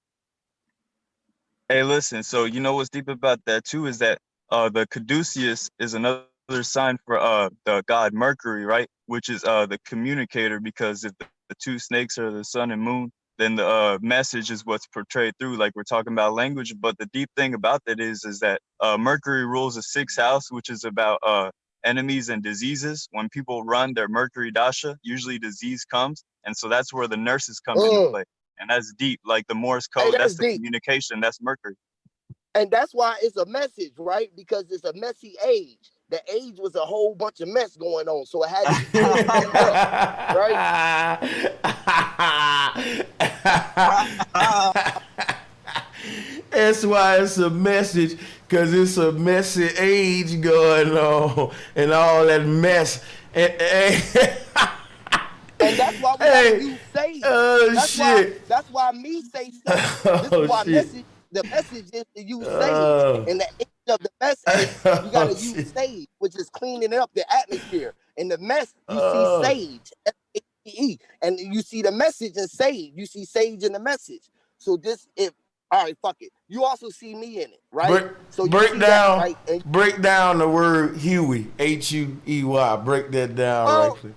Hey, listen, so you know what's deep about that too is that the caduceus is another sign for the god Mercury, right? Which is the communicator, because if the two snakes are the sun and moon, then the message is what's portrayed through. Like we're talking about language, but the deep thing about that is that Mercury rules the 6th house, which is about enemies and diseases. When people run their Mercury dasha, usually disease comes, and so that's where the nurses come into play. And that's deep. Like the Morse code, that's the communication. That's Mercury. And that's why it's a message, right? Because it's a messy age. The age was a whole bunch of mess going on, so it had to be cleaned up, right? That's why it's a message, because it's a messy age going on and all that mess. And that's why we gotta use sage. That's why me say sage. This is why the message is to use sage. In the age of the message, you gotta use sage, which is cleaning up the atmosphere. In the mess, you see sage, S-A-G-E, and you see the message in sage. You see sage in the message. So all right, fuck it. You also see me in it, right? Break down the word Huey, H-U-E-Y. Break that down right quick.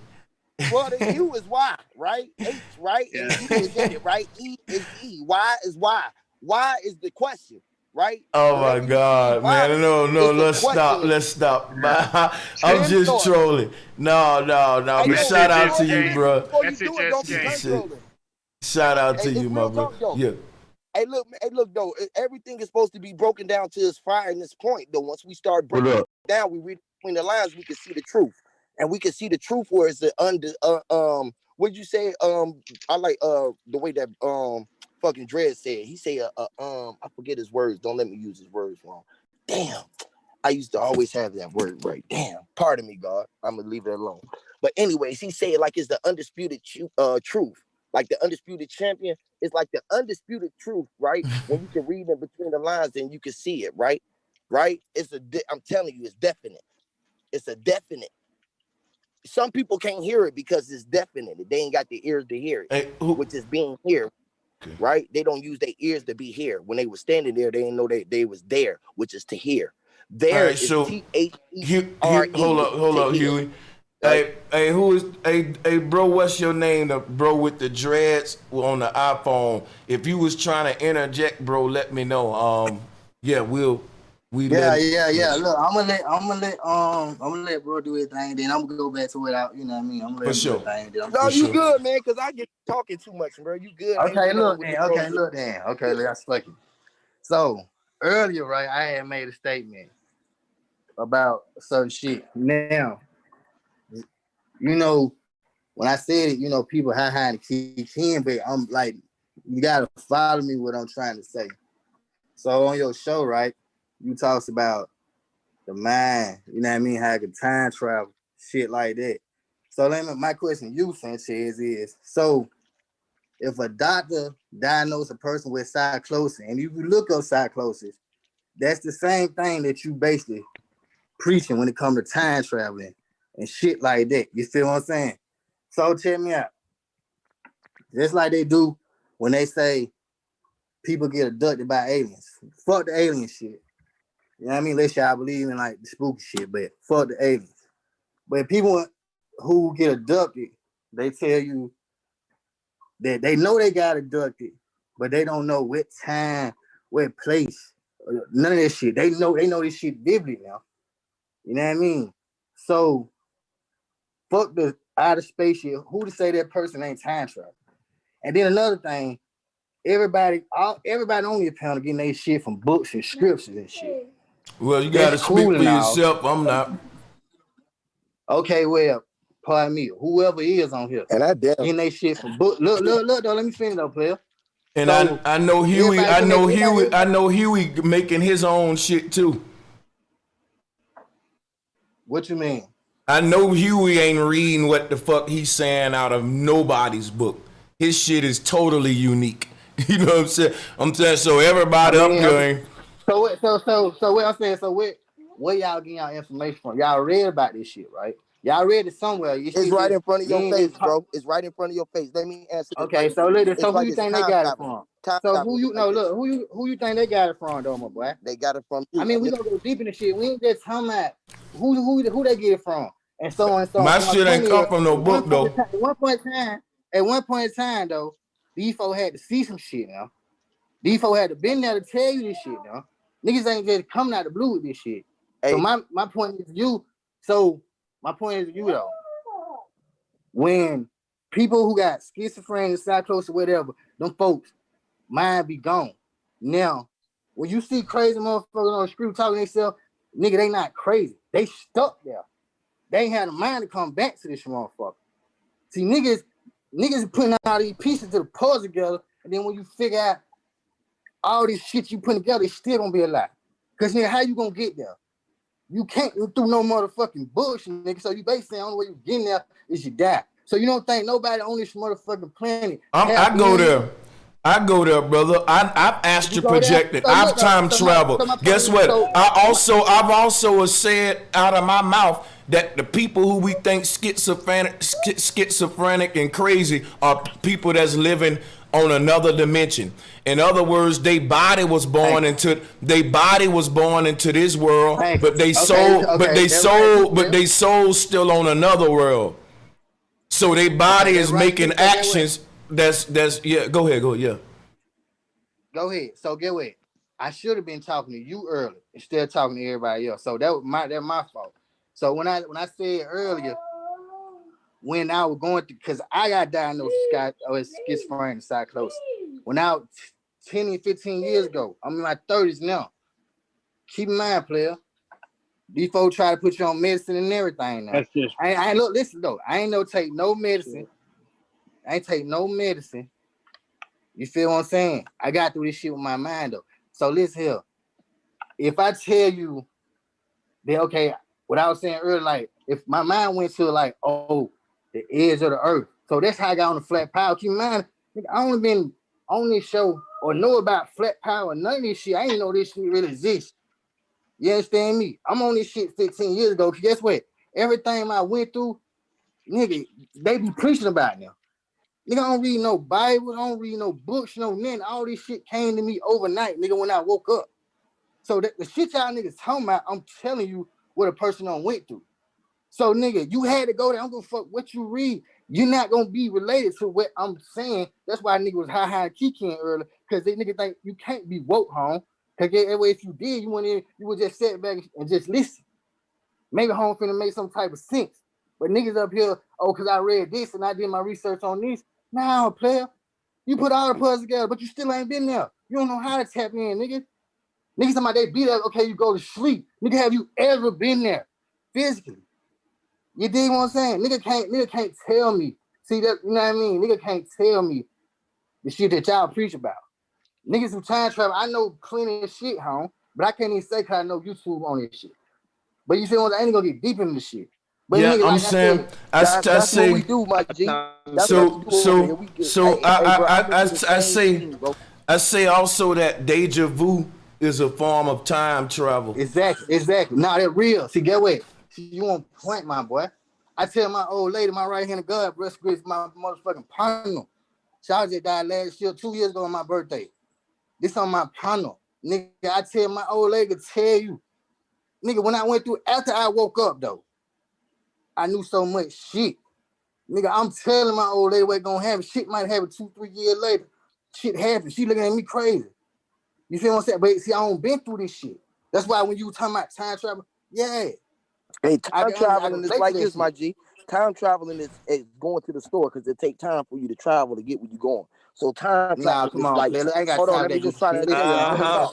Well, the U is Y, right? H, right? And U is in it, right? E is E. Y is Y. Y is the question, right? Oh my God, man. No, let's stop. I'm just trolling. No. But shout out to you, bro. Shout out to you, my bro. Yeah. Hey, look, though. Everything is supposed to be broken down to its finest point, though. Once we start breaking it down, we read between the lines, we can see the truth. And we can see the truth where it's what'd you say? I like the way that fucking Dredd said. He said I forget his words. Don't let me use his words wrong. Damn. I used to always have that word right. Damn. Pardon me, God. I'm gonna leave it alone. But anyways, he said like it's the undisputed truth. Like the undisputed champion is like the undisputed truth, right? When you can read in between the lines and you can see it, right? Right? I'm telling you, it's definite. It's a definite. Some people can't hear it because it's definite. They ain't got the ears to hear it, which is being here, right? They don't use their ears to be here. When they were standing there, they didn't know they was there, which is to hear. There is T-H-E-R-E. Hold up, Huey. Hey, bro, what's your name? The bro with the dreads on the iPhone. If you was trying to interject, bro, let me know. Look, I'm gonna let bro do his thing, then I'm gonna go back to it out, you know what I mean? I'm gonna let him do his thing. No, you good, man, because I get talking too much, bro. You good. Okay, look, let's fuck it. So earlier, right, I had made a statement about certain shit. Now, you know, when I said it, you know, people high to keep in, but I'm like, you gotta follow me what I'm trying to say. So on your show, right, you talks about the mind, you know what I mean, how it can time travel, shit like that. So my question to you, Sanchez, is, so if a doctor diagnoses a person with psychosis, and you look up psychosis, that's the same thing that you basically preaching when it comes to time traveling and shit like that. You feel what I'm saying? So check me out. Just like they do when they say people get abducted by aliens. Fuck the alien shit. You know what I mean? Let's say I believe in like the spooky shit, but fuck the aliens. But people who get abducted, they tell you that they know they got abducted, but they don't know what time, what place, none of this shit. They know this shit vividly now. You know what I mean? So fuck the outer space shit. Who to say that person ain't time travel? And then another thing, everybody on the panel getting their shit from books and scriptures and shit. Well, you gotta speak for yourself. I'm not. Okay, well, pardon me. Whoever is on here, and I getting their shit from books. Look, though. Let me finish though, player. And so, I know Huey. I know Huey making his own shit too. What you mean? I know Huey ain't reading what the fuck he's saying out of nobody's book. His shit is totally unique. You know what I'm saying? I'm saying so everybody up there. So what I'm saying? So where y'all getting y'all information from? Y'all read about this shit, right? Y'all read it somewhere. It's right in front of your face, bro. It's right in front of your face. Let me answer. Okay, so look, so who you think they got it from? So who you know? Look, who you think they got it from, though, my boy? They got it from you. I mean, we gonna go deep in the shit. We ain't just talking about who they get it from, and so on and so on. My shit ain't come from no book, though. At one point in time, though, These folks had to see some shit now. These folks had to been there to tell you this shit now. Niggas ain't just coming out of the blue with this shit. Hey. So my point is you. So my point is you though. When people who got schizophrenia, psychosis, or whatever, them folks mind be gone. Now, when you see crazy motherfuckers on the street talking to themselves, nigga, they not crazy. They stuck there. They ain't had a mind to come back to this motherfucker. See, niggas putting all these pieces to the puzzle together, and then when you figure out all this shit you putting together, it's still gonna be a lie. Cause nigga, how you gonna get there? You can't through no motherfucking bullshit, nigga. So you basically the only way you getting there is you die. So you don't think nobody on this motherfucking planet. I go there. I go there, brother. I've astral projected. So I've time traveled. Guess what? I've also said out of my mouth that the people who we think schizophrenic and crazy are people that's living on another dimension. In other words, their body was born into this world, but they soul still on another world. So their body is making actions. That's yeah. Go ahead. Yeah. Go ahead. So get what? I should have been talking to you earlier instead of talking to everybody else. So that's my fault. So when I said earlier, when I was going through, because I got diagnosed with schizophrenia and psychosis when I was 10 and 15 years ago. I'm in my 30s now. Keep in mind, player. These folks try to put you on medicine and everything now. That's just I look, listen though. I ain't no take no medicine. I ain't take no medicine. You feel what I'm saying? I got through this shit with my mind though. So listen here. If I tell you that, okay, what I was saying earlier, like if my mind went to like, oh, the edge of the earth. So that's how I got on the flat power. Keep in mind, I only been on this show or know about flat power. None of this shit. I ain't know this shit really exists. You understand me? I'm on this shit 15 years ago. Guess what? Everything I went through, nigga, they be preaching about now. Nigga, I don't read no Bible, I don't read no books, no nothing. All this shit came to me overnight, nigga, when I woke up. So the shit y'all niggas talking about, I'm telling you what a person done went through. So nigga, you had to go there. I don't give a fuck what you read. You're not gonna be related to what I'm saying. That's why nigga was high kicking earlier, because they nigga think you can't be woke home. Cause that way, if you did, you would just sit back and just listen. Maybe home finna make some type of sense. But niggas up here, oh, cause I read this and I did my research on this. Nah, player, you put all the puzzles together, but you still ain't been there. You don't know how to tap in, nigga. Niggas talking about they be there, okay, you go to sleep. Nigga, have you ever been there physically? You dig what I'm saying? Nigga can't tell me. See that, you know what I mean? Nigga can't tell me the shit that y'all preach about. Niggas who time travel, I know plenty of shit, home, but I can't even say cause I know YouTube on this shit. But you feel what I ain't gonna get deep into this shit. But yeah, nigga, I'm saying, that's what we do, my G. I say also that deja vu is a form of time travel. Exactly. Nah, that real. See, get what? See, you won't point, my boy. I tell my old lady, my right-handed God, breast grits, my motherfucking partner. Child just died last year, 2 years ago on my birthday. This on my panel. Nigga, I tell my old lady to tell you. Nigga, when I went through, after I woke up, though, I knew so much shit. Nigga, I'm telling my old lady what gonna happen. Shit might happen 2-3 years later. Shit happened. She looking at me crazy. You feel what I'm saying? But see, I don't been through this shit. That's why when you talking about time travel, yeah. Hey, time traveling is like this, my G. Time traveling is going to the store because it takes time for you to travel to get where you're going. So time traveling is like, hold on, let me just try to tell you.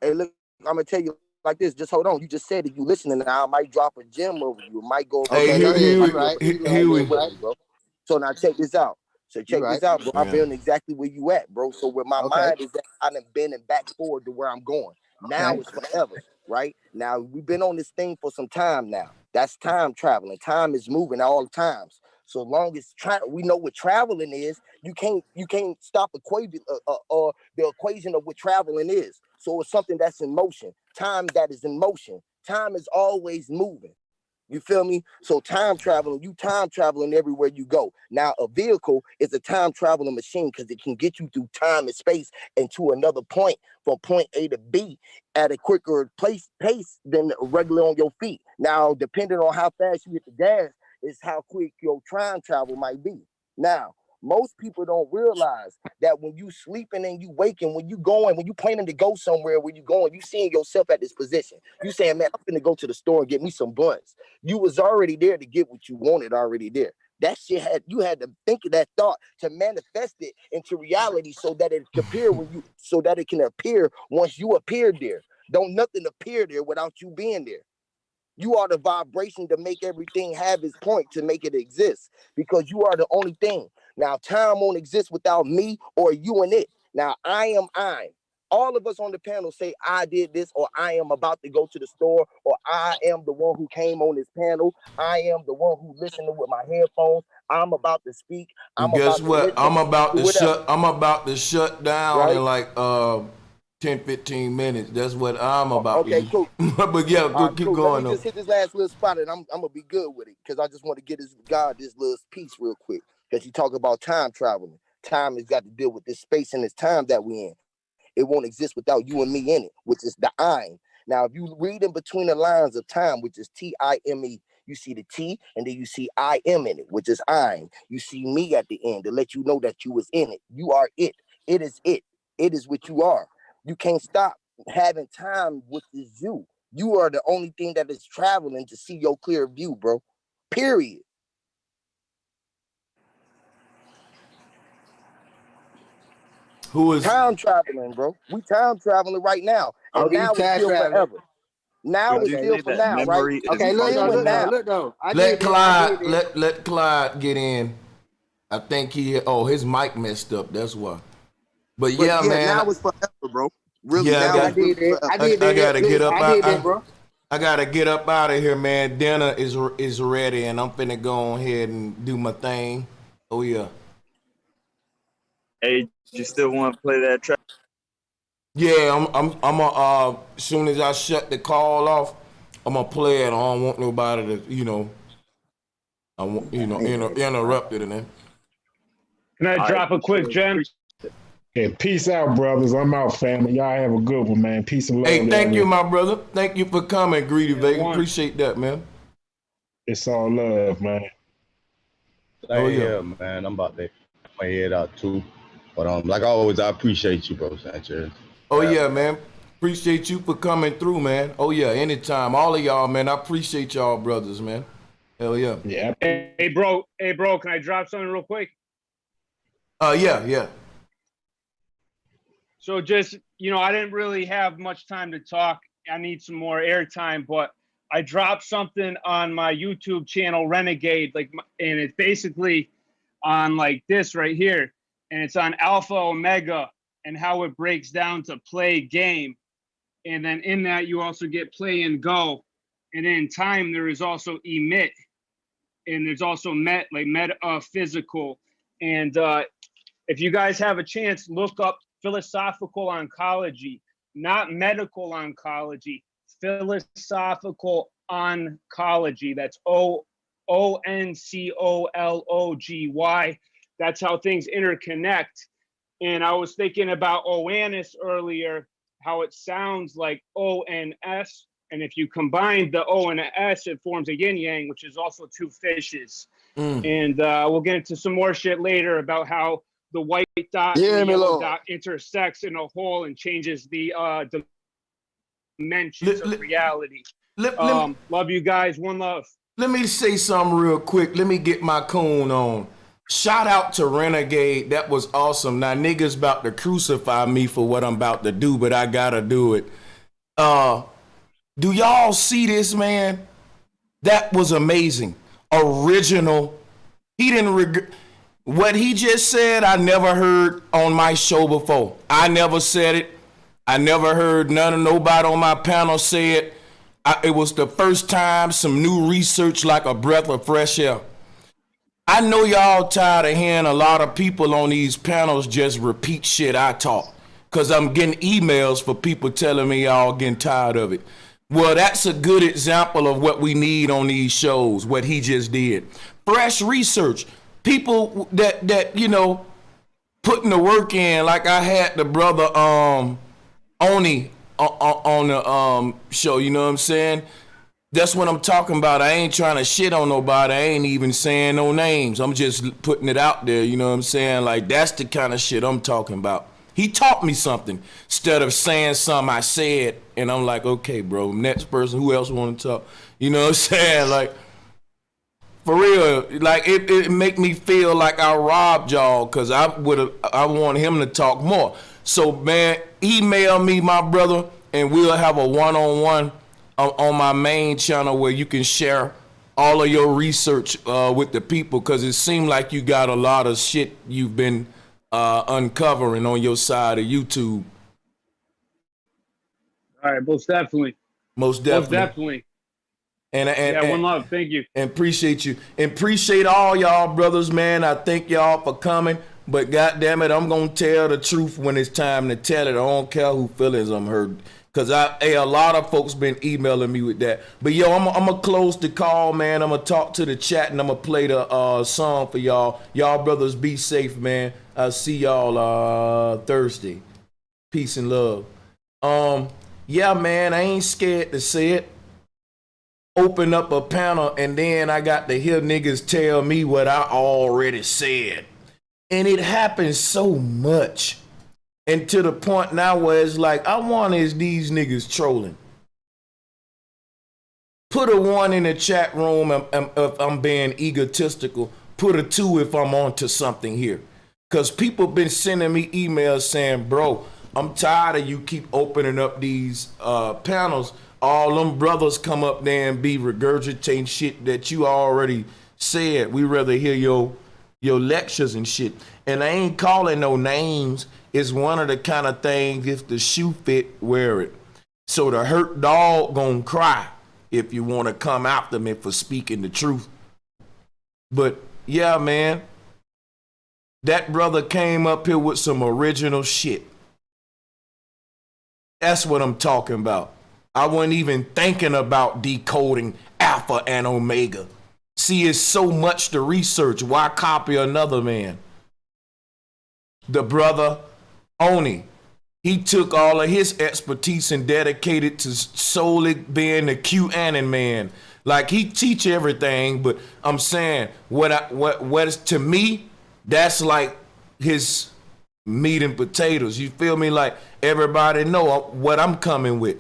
Hey, look, I'm gonna tell you like this. Just hold on. You just said that you listening now. I might drop a gem over you. It might go. Hey, bro. So now check this out. This out, bro. I'm feeling exactly where you at, bro. So where my mind is at, I done been and back forward to where I'm going. Now it's forever, right? Now we've been on this thing for some time now. That's time traveling. Time is moving at all times. So long as we know what traveling is, you can't stop the equation of what traveling is. So it's something that's in motion. Time that is in motion. Time is always moving. You feel me? So time traveling, you time traveling everywhere you go. Now, a vehicle is a time traveling machine because it can get you through time and space and to another point from point A to B at a quicker pace than regular on your feet. Now, depending on how fast you hit the gas is how quick your time travel might be. Now, Most people don't realize that when you sleeping and you waking, when you going, when you planning to go somewhere, where you going, you seeing yourself at this position. You saying, man, I'm gonna go to the store and get me some buns. You was already there to get what you wanted already there. That shit you had to think of that thought to manifest it into reality so that it can appear once you appeared there. Don't nothing appear there without you being there. You are the vibration to make everything have its point, to make it exist, because you are the only thing. Now, time won't exist without me or you and it. Now, I am I. All of us on the panel say, I did this, or I am about to go to the store, or I am the one who came on this panel. I am the one who listened with my headphones. I'm about to speak. And guess what? I'm about to shut down right? in like 10, 15 minutes. That's what I'm about to do. Cool. But yeah, keep cool. going. Let me just hit this last little spot, and I'm gonna be good with it, because I just want to get this little piece real quick. Because you talk about time traveling. Time has got to deal with this space and this time that we in. It won't exist without you and me in it, which is the I'm. Now, if you read in between the lines of time, which is T-I-M-E, you see the T, and then you see I am in it, which is I'm. You see me at the end to let you know that you was in it. You are it. It is it. It is what you are. You can't stop having time, which is you. You are the only thing that is traveling to see your clear view, bro. Period. Who is time traveling, bro? We time traveling right now, and now it's still forever. Now it's still for now, right? Okay, look though. Let Clyde get in. I think his mic messed up. That's why. But yeah, man. Now it's forever, bro. Really, yeah, now I gotta get up. I gotta get up out of here, man. Dinner is ready, and I'm finna go ahead and do my thing. Oh yeah. Hey, you still want to play that track? Yeah, I'm as soon as I shut the call off, I'm gonna play it. I don't want nobody to, interrupt it and then. Can I drop a quick gem? Yeah, peace out, brothers. I'm out, family. Y'all have a good one, man. Peace and love. Hey, thank you, my brother. Thank you for coming, Greedy Vegas. Appreciate that, man. It's all love, man. Yeah, man. I'm about to my head out too. But like always, I appreciate you, bro, Sanchez. Oh yeah, man. Appreciate you for coming through, man. Oh yeah, anytime. All of y'all, man. I appreciate y'all, brothers, man. Hell yeah. Yeah. Hey, bro. Can I drop something real quick? Yeah. So just, I didn't really have much time to talk. I need some more airtime, but I dropped something on my YouTube channel, Renegade, and it's basically on like this right here. And it's on Alpha Omega and how it breaks down to play game. And then in that, you also get play and go. And in time, there is also emit. And there's also metaphysical. And if you guys have a chance, look up philosophical oncology, not medical oncology, philosophical oncology. That's ONCOLOGY. That's how things interconnect. And I was thinking about Oannes earlier, how it sounds like ONS. And if you combine the O and the S, it forms a yin yang, which is also two fishes. And we'll get into some more shit later about how the white dot and the yellow dot intersects in a hole and changes the dimensions of reality. Love you guys. One love. Let me say something real quick. Let me get my coon on. Shout out to Renegade. That was awesome. Now niggas about to crucify me for what I'm about to do, but I gotta do it. Do y'all see this, man? That was amazing. Original. He didn't what he just said, I never heard on my show before. I never said it. I never heard nobody on my panel say it. It was the first time, some new research like a breath of fresh air. I know y'all tired of hearing a lot of people on these panels just repeat shit I talk, because I'm getting emails for people telling me y'all getting tired of it. Well, that's a good example of what we need on these shows, what he just did. Fresh research. People that putting the work in, like I had the brother Oni on the show, you know what I'm saying? That's what I'm talking about. I ain't trying to shit on nobody. I ain't even saying no names. I'm just putting it out there. You know what I'm saying? Like, that's the kind of shit I'm talking about. He taught me something instead of saying something I said, and I'm like, okay, bro, next person, who else want to talk? You know what I'm saying? Like, for real, like, it make me feel like I robbed y'all because I want him to talk more. So, man, email me, my brother, and we'll have a one-on-one on my main channel where you can share all of your research with the people, because it seemed like you got a lot of shit you've been uncovering on your side of YouTube. All right, most definitely. Most definitely. Most definitely. And one love. Thank you. And appreciate you. And appreciate all y'all brothers, man. I thank y'all for coming. But goddamn it, I'm gonna tell the truth when it's time to tell it. I don't care who feelings I'm hurt. Cause a lot of folks been emailing me with that. But yo, I'm gonna close the call, man. I'm gonna talk to the chat and I'm gonna play the song for y'all. Y'all brothers be safe, man. I'll see y'all Thursday. Peace and love. Yeah, man, I ain't scared to say it. Open up a panel and then I got to hear niggas tell me what I already said. And it happens so much. And to the point now where it's like, I wonder is these niggas trolling. Put a 1 in the chat room if I'm being egotistical. Put a 2 if I'm onto something here. Because people been sending me emails saying, bro, I'm tired of you keep opening up these panels. All them brothers come up there and be regurgitating shit that you already said. We rather hear your lectures and shit. And I ain't calling no names. It's one of the kind of things, if the shoe fit, wear it. So the hurt dog gonna cry if you want to come after me for speaking the truth. But yeah, man, that brother came up here with some original shit. That's what I'm talking about. I wasn't even thinking about decoding alpha and omega. See, it's so much to research. Why copy another man? The brother Oni, he took all of his expertise and dedicated to solely being the QAnon man. Like, he teach everything, but I'm saying what is to me, that's like his meat and potatoes. You feel me? Like, everybody know what I'm coming with.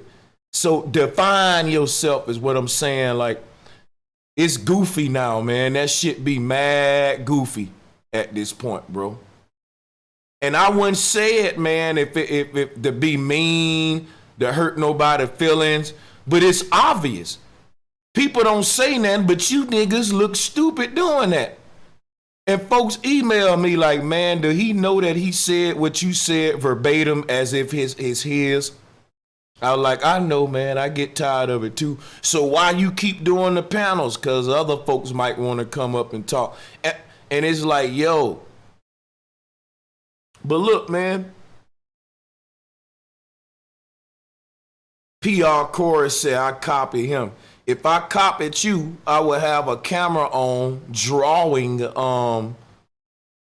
So define yourself is what I'm saying. Like, it's goofy now, man. That shit be mad goofy at this point, bro. And I wouldn't say it, man, if to be mean, to hurt nobody's feelings. But it's obvious. People don't say nothing, but you niggas look stupid doing that. And folks email me like, man, do he know that he said what you said verbatim as if it's his? I was like, I know, man. I get tired of it too. So why you keep doing the panels? Because other folks might want to come up and talk. And it's like, yo. But look, man. PR Chorus said I copy him. If I copied you, I would have a camera on drawing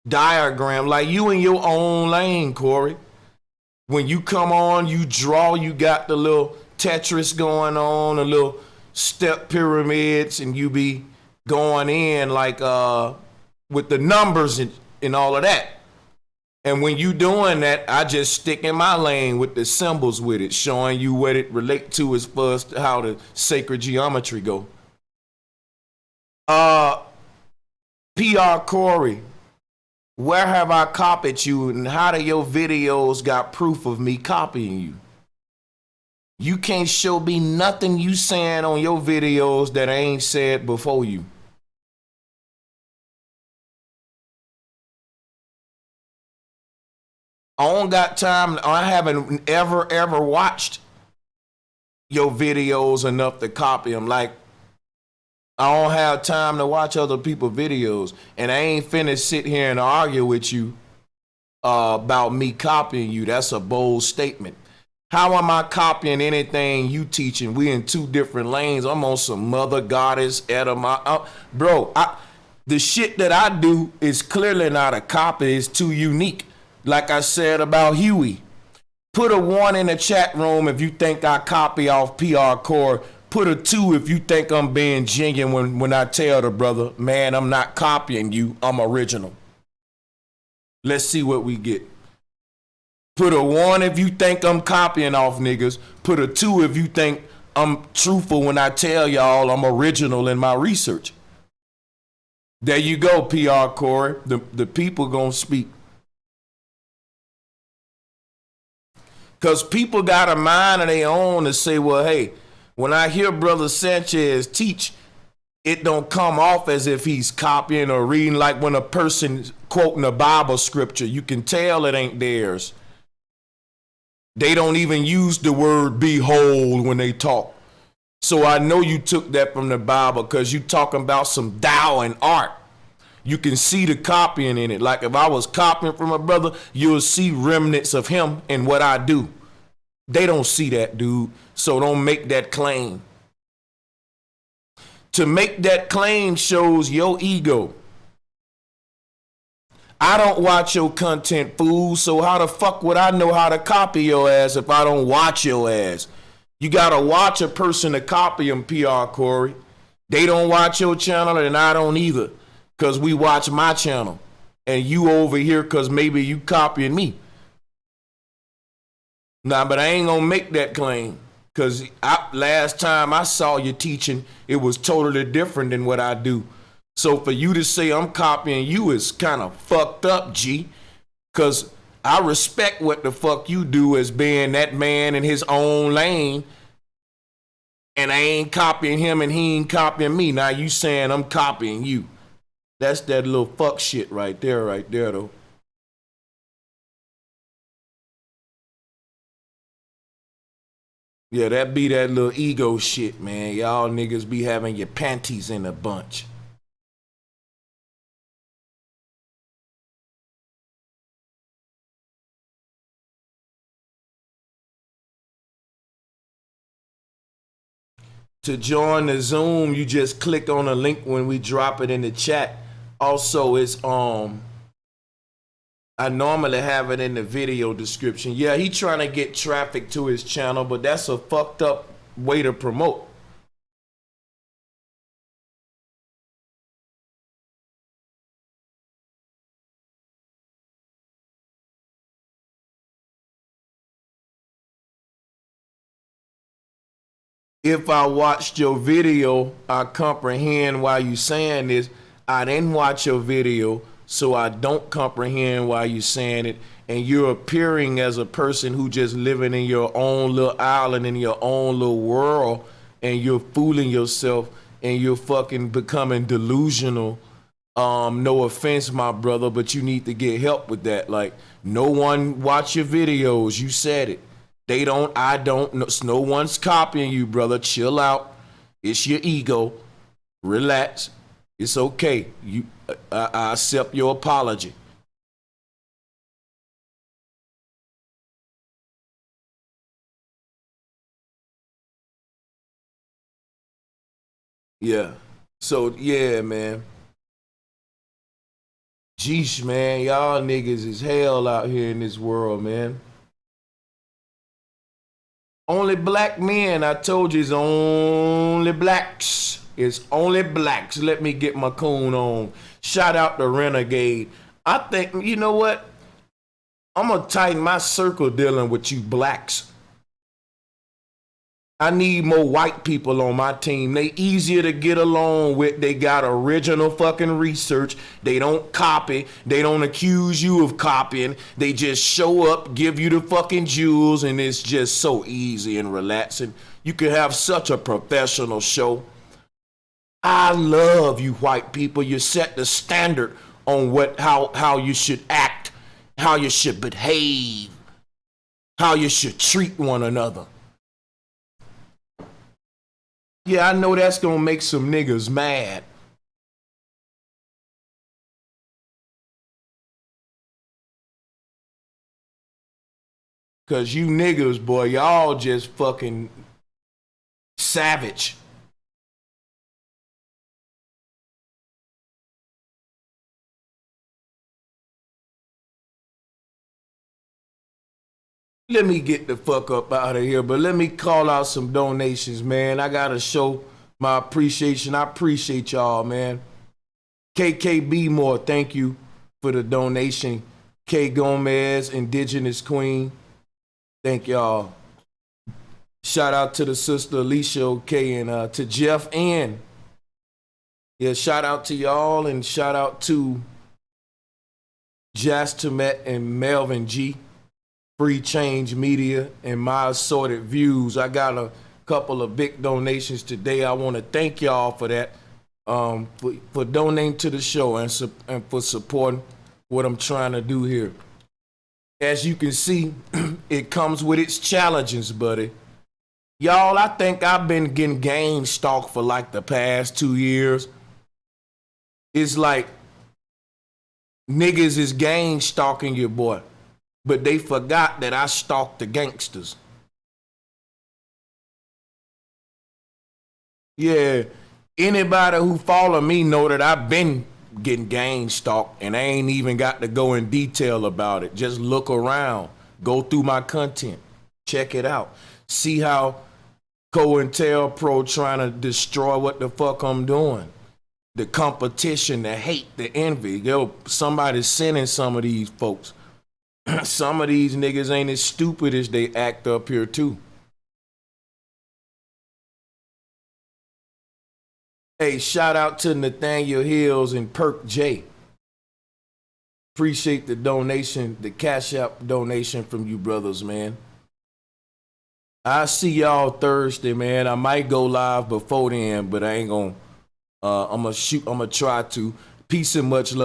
diagram like you in your own lane, Corey. When you come on, you draw, you got the little Tetris going on, the little step pyramids, and you be going in like with the numbers and all of that. And when you doing that, I just stick in my lane with the symbols with it, showing you what it relate to as far as how the sacred geometry go. PR Corey, where have I copied you and how do your videos got proof of me copying you? You can't show me nothing you saying on your videos that I ain't said before you. I don't got time. I haven't ever watched your videos enough to copy them. Like, I don't have time to watch other people's videos, and I ain't finna sit here and argue with you about me copying you. That's a bold statement. How am I copying anything you teaching? We in two different lanes. I'm on some mother goddess etymology. Bro, the shit that I do is clearly not a copy. It's too unique. Like I said about Huey. Put a 1 in the chat room if you think I copy off PR Core. Put a 2 if you think I'm being genuine when I tell the brother, man, I'm not copying you, I'm original. Let's see what we get. Put a 1 if you think I'm copying off niggas. Put a 2 if you think I'm truthful when I tell y'all I'm original in my research. There you go, PR Corey. The people gonna speak. Because people got a mind of their own to say, well, hey, when I hear Brother Sanchez teach, it don't come off as if he's copying or reading, like when a person quoting a Bible scripture, you can tell it ain't theirs. They don't even use the word behold when they talk. So I know you took that from the Bible because you talking about some Tao and art. You can see the copying in it. Like if I was copying from a brother, you'll see remnants of him in what I do. They don't see that, dude. So don't make that claim. To make that claim shows your ego. I don't watch your content, fool, so how the fuck would I know how to copy your ass if I don't watch your ass? You gotta watch a person to copy them, PR Corey. They don't watch your channel and I don't either, because we watch my channel. And you over here because maybe you copying me. Nah, but I ain't gonna make that claim. Because last time I saw you teaching, it was totally different than what I do. So for you to say I'm copying you is kind of fucked up, G. Because I respect what the fuck you do as being that man in his own lane. And I ain't copying him and he ain't copying me. Now you saying I'm copying you. That's that little fuck shit right there though. Yeah, that be that little ego shit, man. Y'all niggas be having your panties in a bunch. To join the Zoom, you just click on the link when we drop it in the chat. Also, it's I normally have it in the video description. Yeah, he trying to get traffic to his channel, but that's a fucked up way to promote. If I watched your video, I comprehend why you saying this. I didn't watch your video, so I don't comprehend why you saying it. And you're appearing as a person who just living in your own little island, in your own little world, and you're fooling yourself and you're fucking becoming delusional. No offense, my brother, but you need to get help with that. Like, no one watch your videos. You said it. They don't, I don't, no one's copying you, brother. Chill out. It's your ego. Relax. It's okay. I accept your apology. Yeah. So, yeah, man. Jeesh, man. Y'all niggas is hell out here in this world, man. Only black men, I told you, it's only blacks. It's only blacks. Let me get my coon on. Shout out to Renegade. I think, you know what? I'm going to tighten my circle dealing with you blacks. I need more white people on my team. They easier to get along with. They got original fucking research. They don't copy. They don't accuse you of copying. They just show up, give you the fucking jewels, and it's just so easy and relaxing. You can have such a professional show. I love you white people. You set the standard on how you should act, how you should behave, how you should treat one another. Yeah, I know that's gonna make some niggas mad. Cause you niggas, boy, y'all just fucking savage. let me get the fuck up out of here, but let me call out some donations, man. I gotta show my appreciation. I appreciate y'all, man. KKB Moore, thank you for the donation. K Gomez, Indigenous Queen, thank y'all. Shout out to the sister Alicia OK and to Jeff N. Yeah, shout out to y'all and shout out to Jastamet and Melvin G. Free Change Media and My Assorted Views. I got a couple of big donations today. I want to thank y'all for that, for donating to the show and for supporting what I'm trying to do here. As you can see, it comes with its challenges, buddy. Y'all, I think I've been getting gang stalked for like the past 2 years. It's like niggas is gang stalking your boy. But they forgot that I stalked the gangsters. Yeah, anybody who follow me know that I've been getting gang stalked and I ain't even got to go in detail about it. Just look around, go through my content, check it out. See how COINTELPRO trying to destroy what the fuck I'm doing. The competition, the hate, the envy. Yo, somebody's sending some of these folks. Some of these niggas ain't as stupid as they act up here too. Hey, shout out to Nathaniel Hills and Perk J. Appreciate the donation, the Cash App donation from you brothers, man. I see y'all Thursday, man. I might go live before then, but I ain't gonna. I'm gonna try to. Peace and much love.